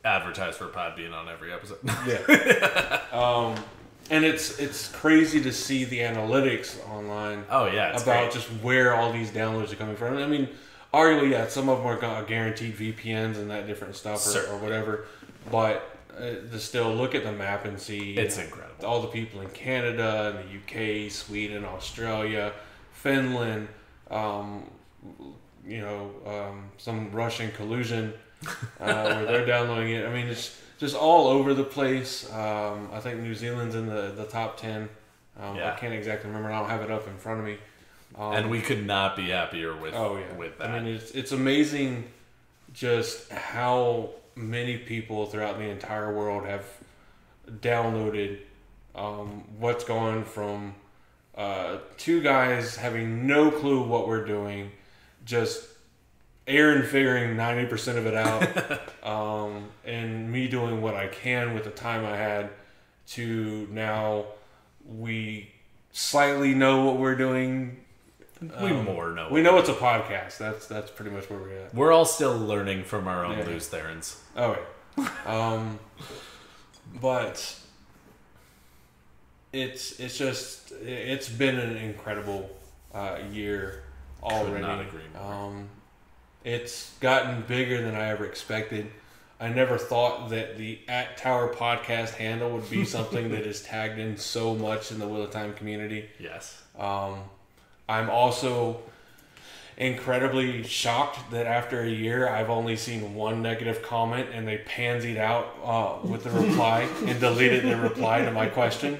advertise for Podbean on every episode. Yeah. And it's crazy to see the analytics online. Oh yeah, about great. Just where all these downloads are coming from. I mean, arguably, yeah, some of them are guaranteed VPNs and that different stuff or whatever. But to still look at the map and see it's incredible. All the people in Canada and the UK, Sweden, Australia, Finland, some Russian collusion where they're downloading it. I mean, it's just all over the place. I think New Zealand's in the top 10. I can't exactly remember. I don't have it up in front of me. And we could not be happier with that. I mean, it's amazing just how many people throughout the entire world have downloaded what's going from two guys having no clue what we're doing, just Aaron figuring 90% of it out, and me doing what I can with the time I had, to now we slightly know what we're doing. We know it's a podcast. That's pretty much where we're at. We're all still learning from our own loose therins. Oh yeah. But it's been an incredible year already. Could not agree more. It's gotten bigger than I ever expected. I never thought that the @Tower podcast handle would be something that is tagged in so much in the Wheel of Time community. Yes. I'm also incredibly shocked that after a year, I've only seen one negative comment, and they pansied out with the reply and deleted the reply to my question.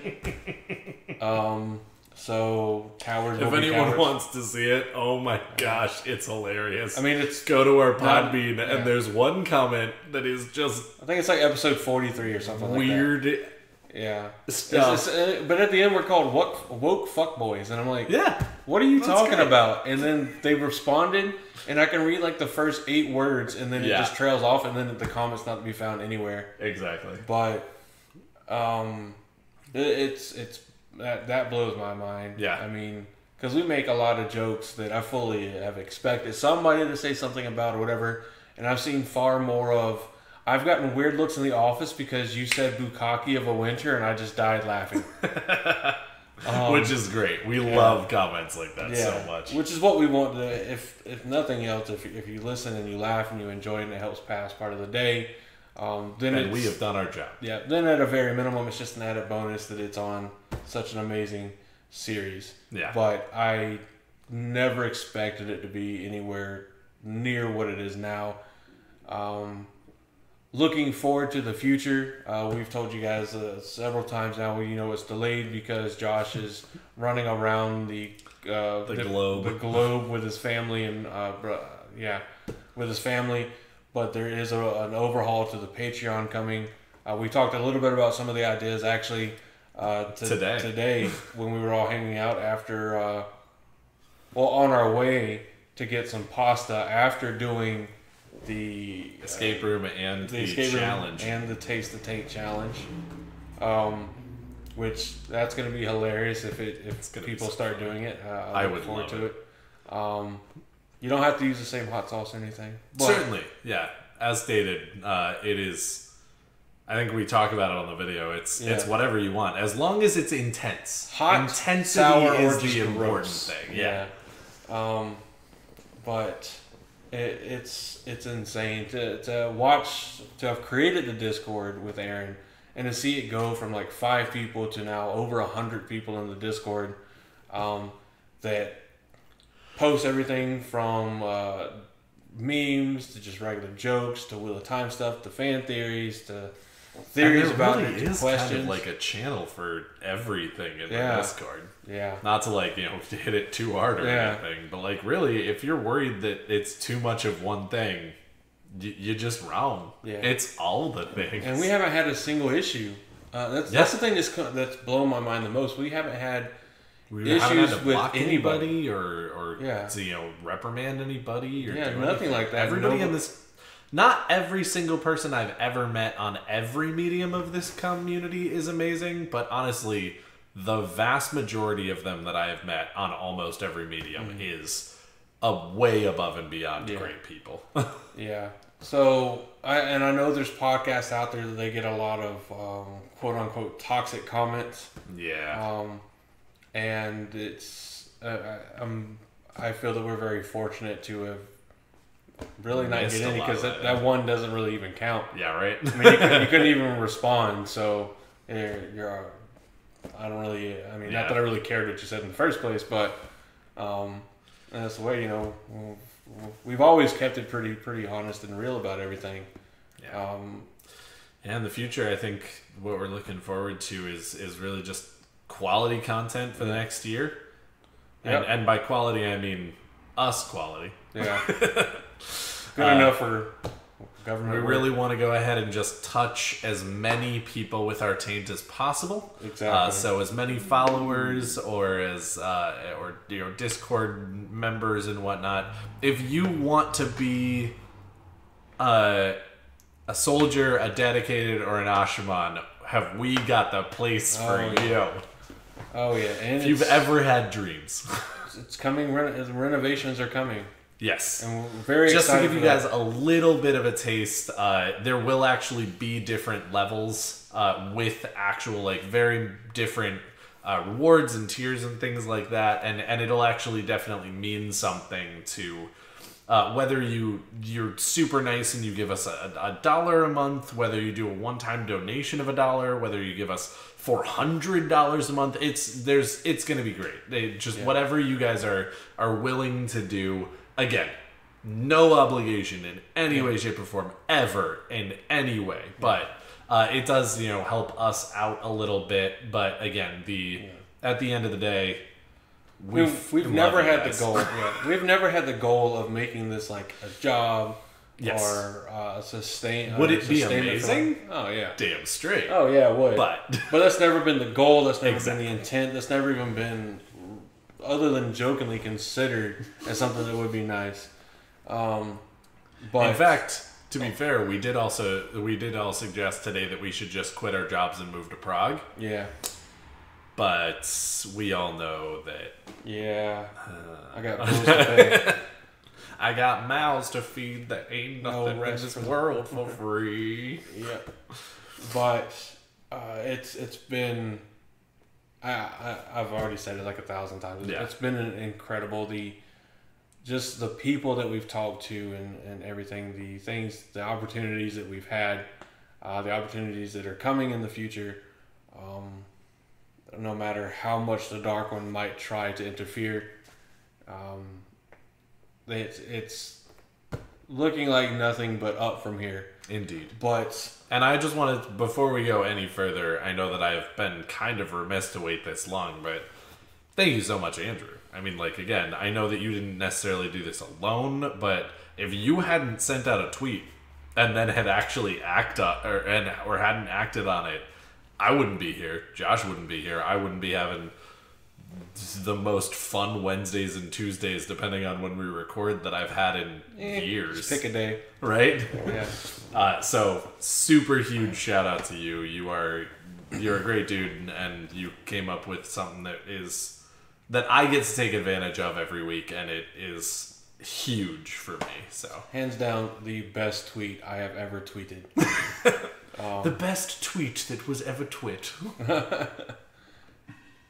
So Towers. If anyone wants to see it, oh my gosh, it's hilarious. I mean, go to our Podbean and there's one comment that is just. I think it's like episode 43 or something. Weird. Like that. Yeah. Stuff. But at the end, we're called woke fuckboys, and I'm like, yeah. What are you talking about? And then they responded, and I can read like the first 8 words, and then it just trails off, and then the comment's not to be found anywhere. Exactly. But it's that blows my mind. Yeah. I mean, because we make a lot of jokes that I fully have expected somebody to say something about or whatever, and I've seen far more of. I've gotten weird looks in the office because you said bukkake of a winter, and I just died laughing. Which is great. We love comments like that so much. Which is what we want to. If nothing else, if you listen and you laugh and you enjoy it and it helps pass part of the day, then we have done our job. Yeah. Then at a very minimum, it's just an added bonus that it's on such an amazing series. Yeah. But I never expected it to be anywhere near what it is now. Looking forward to the future. We've told you guys several times now. It's delayed because Josh is running around the globe with his family with his family. But there is an overhaul to the Patreon coming. We talked a little bit about some of the ideas actually today when we were all hanging out after, on our way to get some pasta after doing the escape room and the challenge and the Taste the Taint challenge, which that's going to be hilarious if people start doing it. I look forward to it. You don't have to use the same hot sauce or anything. But certainly, yeah. As stated, it is. I think we talk about it on the video. It's whatever you want, as long as it's intense. Intensity sour, is or the important gross thing. Yeah. But. It's insane to watch, to have created the Discord with Aaron and to see it go from like 5 people to now over 100 people in the Discord that post everything from memes to just regular jokes to Wheel of Time stuff to fan theories to theories and there about really it, is questions. kind of like a channel for everything in the Discord. Yeah. Not to like, hit it too hard or anything, but like really, if you're worried that it's too much of one thing, you're just wrong. Yeah. It's all the things. And we haven't had a single issue. That's the thing that's blown my mind the most. We haven't had issues to with block anybody or to reprimand anybody or do nothing like that. Everybody in this, not every single person I've ever met on every medium of this community is amazing, but honestly, the vast majority of them that I have met on almost every medium is a way above and beyond great people. Yeah. So I know there's podcasts out there that they get a lot of quote unquote toxic comments. Yeah. And it's I feel that we're very fortunate to have really not get any because that one doesn't really even count. Yeah, right. I mean, you couldn't even respond. So you're I don't really. I mean, not that I really cared what you said in the first place, but that's the way. We've always kept it pretty honest and real about everything. Yeah. In the future, I think what we're looking forward to is really just quality content for the next year. Yep. And by quality, I mean us quality. Yeah. Good enough for government. We really want to go ahead and just touch as many people with our taint as possible. Exactly. So as many followers or as Discord members and whatnot. If you want to be a soldier, a dedicated, or an Ashaman, have we got the place for you? Oh yeah, and if you've ever had dreams, it's coming. Renovations are coming. Yes, and we're very just excited to give you guys a little bit of a taste. There will actually be different levels with actual very different rewards and tiers and things like that, and it'll actually definitely mean something to. Whether you're super nice and you give us $1 a month, whether you do a one-time donation of $1, whether you give us $400 a month, it's gonna be great. Whatever you guys are willing to do. Again, no obligation in any way, shape, or form ever in any way, but it does help us out a little bit. But again, at the end of the day. We've never had the goal. We've never had the goal of making this like a job or sustain. Would it be amazing? Oh yeah, damn straight. Oh yeah, it would. But that's never been the goal. That's never been the intent. That's never even been, other than jokingly considered as something that would be nice. But in fact, to be fair, we did all suggest today that we should just quit our jobs and move to Prague. Yeah. But we all know that. Yeah. I got bills to pay. I got mouths to feed. That ain't nothing in this world for free. Yeah. But it's been. I've already said it like 1,000 times. Yeah. It's been incredible. Just the people that we've talked to and everything. The opportunities that we've had, the opportunities that are coming in the future. No matter how much the Dark One might try to interfere, it's looking like nothing but up from here. Indeed. And I just wanted, before we go any further, I know that I've been kind of remiss to wait this long, but thank you so much, Andrew. I mean, again, I know that you didn't necessarily do this alone, but if you hadn't sent out a tweet and then had actually or hadn't acted on it, I wouldn't be here. Josh wouldn't be here. I wouldn't be having the most fun Wednesdays and Tuesdays, depending on when we record, that I've had in years. Just pick a day. Right? Yeah. So, super huge shout out to you. You're a great dude, and you came up with something that I get to take advantage of every week, and it is huge for me. So, hands down, the best tweet I have ever tweeted. The best tweet that was ever twit.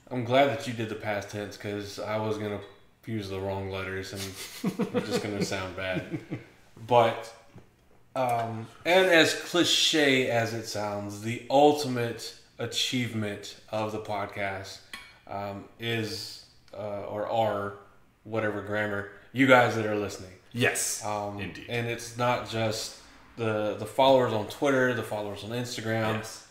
I'm glad that you did the past tense, because I was going to use the wrong letters and it's just going to sound bad. But, and as cliche as it sounds, the ultimate achievement of the podcast is, or are, whatever grammar, you guys that are listening. Yes, indeed. And it's not just the followers on Twitter, the followers on Instagram, Yes.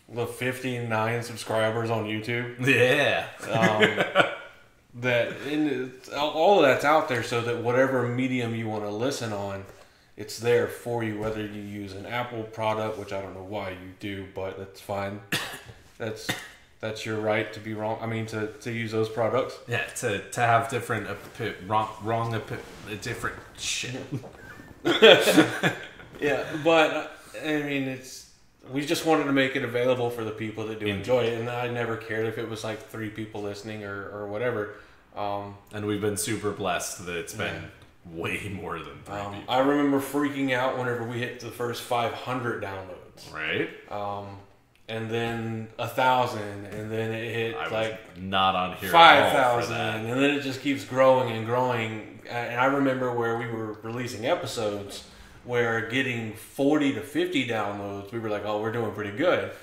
the 59 subscribers on YouTube. Yeah. All of that's out there, so that whatever medium you want to listen on, it's there for you. Whether you use an Apple product, which I don't know why you do, but that's fine. That's your right to be wrong. I mean, to use those products. Yeah, to have different different shit. Yeah, but I mean, we just wanted to make it available for the people that do enjoy it, and I never cared if it was like 3 people listening or whatever. And we've been super blessed that it's been way more than 3 people. I remember freaking out whenever we hit the first 500 downloads. Right? And then 1,000, and then it hit not on here 5,000, and then it just keeps growing and growing. And I remember where we were releasing episodes where getting 40 to 50 downloads, we were like, oh, we're doing pretty good.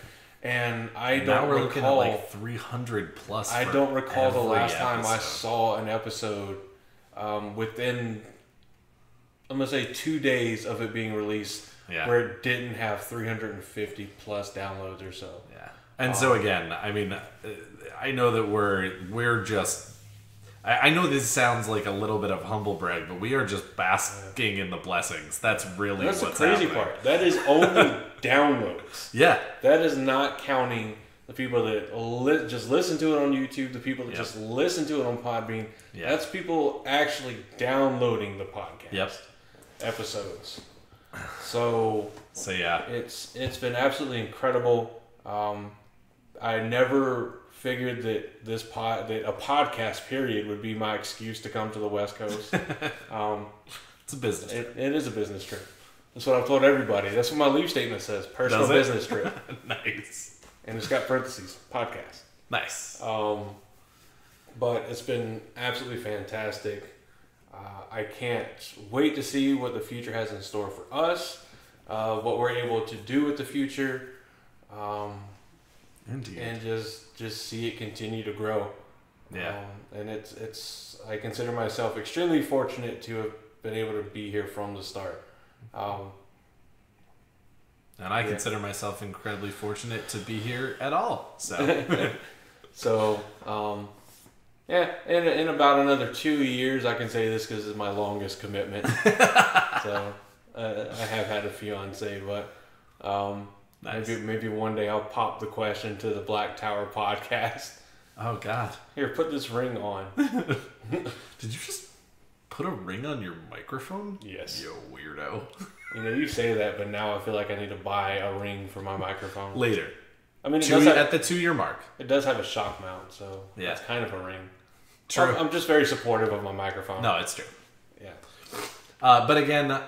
And now we're looking at like 300 plus. I don't recall the last time I saw an episode within, I'm going to say 2 days of it being released. Yeah. Where it didn't have 350 plus downloads or so. Yeah. And so again, I mean, I know that we're just. I know this sounds like a little bit of humble brag, but we are just basking in the blessings. That's really what's what's the crazy happening. part. That is only downloads. Yeah. That is not counting the people that just listen to it on YouTube, the people that just listen to it on Podbean. Yeah. That's people actually downloading the podcast episodes. So yeah, it's been absolutely incredible. I never figured that that a podcast period would be my excuse to come to the West Coast. it's a business trip. It is a business trip. That's what I've told everybody. That's what my leave statement says: personal business trip. Nice. And it's got parentheses: podcast. Nice. But it's been absolutely fantastic. I can't wait to see what the future has in store for us, what we're able to do with the future, Indeed. and just see it continue to grow. Yeah. And I consider myself extremely fortunate to have been able to be here from the start. And I consider myself incredibly fortunate to be here at all. So. Yeah, in about another 2 years, I can say this because it's my longest commitment. So I have had a fiance, but nice. maybe one day I'll pop the question to the Black Tower podcast. Oh God! Here, put this ring on. Did you just put a ring on your microphone? Yes. You weirdo. You know, you say that, but now I feel like I need to buy a ring for my microphone. Later. I mean, at the 2-year mark. It does have a shock mount, so yeah, it's kind of a ring. True. I'm just very supportive of my microphone. No, it's true. Yeah. But again,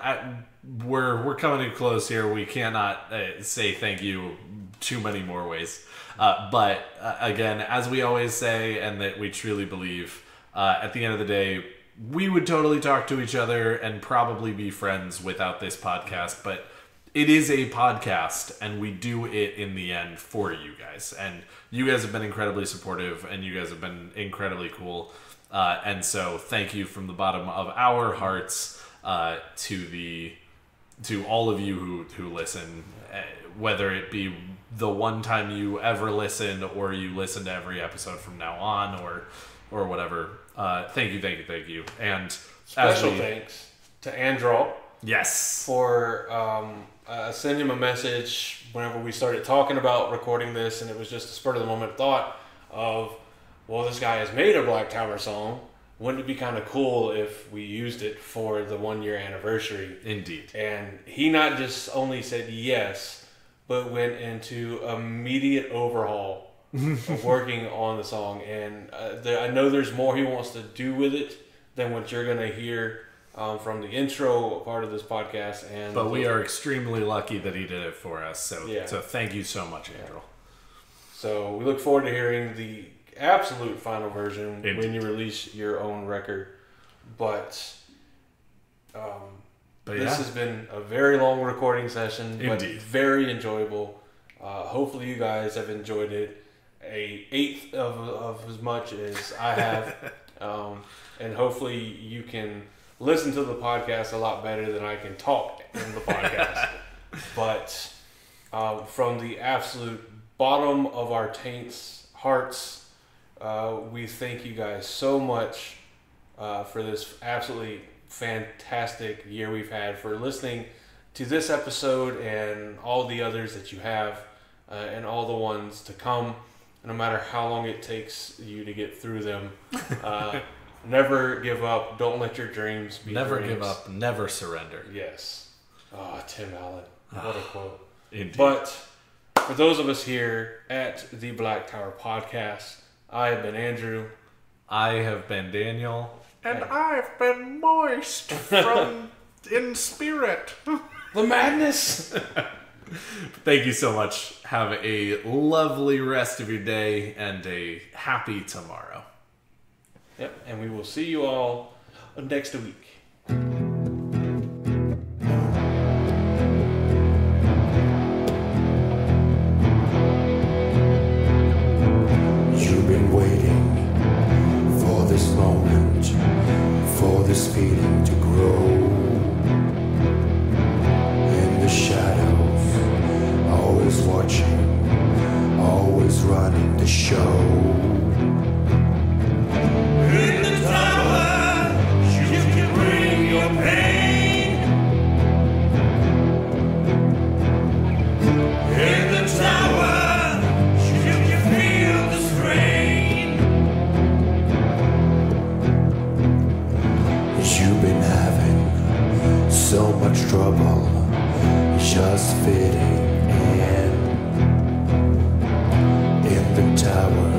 we're coming to close here. We cannot say thank you too many more ways. But again, as we always say, and that we truly believe, at the end of the day, we would totally talk to each other and probably be friends without this podcast. But it is a podcast, and we do it in the end for you guys. And you guys have been incredibly supportive, and you guys have been incredibly cool. And so thank you from the bottom of our hearts to all of you who listen, whether it be the one time you ever listened or you listen to every episode from now on or whatever. Thank you. And special thanks to Androl. Yes. For send him a message whenever we started talking about recording this, and it was just a spur of the moment thought of, well, this guy has made a Black Tower song. Wouldn't it be kind of cool if we used it for the 1-year anniversary? Indeed. And he not just only said yes, but went into immediate overhaul of working on the song. And I know there's more he wants to do with it than what you're going to hear from the intro part of this podcast. But we are extremely lucky that he did it for us. So thank you so much, Andrew. So we look forward to hearing the absolute final version when you release your own record. But this has been a very long recording session, but very enjoyable. Hopefully you guys have enjoyed it an eighth of as much as I have. And hopefully you can listen to the podcast a lot better than I can talk in the podcast. But from the absolute bottom of our hearts, we thank you guys so much for this absolutely fantastic year we've had, for listening to this episode and all the others that you have, and all the ones to come, no matter how long it takes you to get through them. Never give up. Don't let your dreams be Never dreams. give up. Never surrender. Yes. Oh, Tim Allen. What a quote. Indeed. But for those of us here at the Black Tower Podcast, I have been Andrew. I have been Daniel. And I've been moist in spirit. The madness. Thank you so much. Have a lovely rest of your day and a happy tomorrow. Yep, and we will see you all next week. You've been waiting for this moment, for this feeling to grow. In the shadows, always watching, always running the show. In the tower, you can bring your pain. In the tower, you can feel the strain. You've been having so much trouble just fitting in the tower.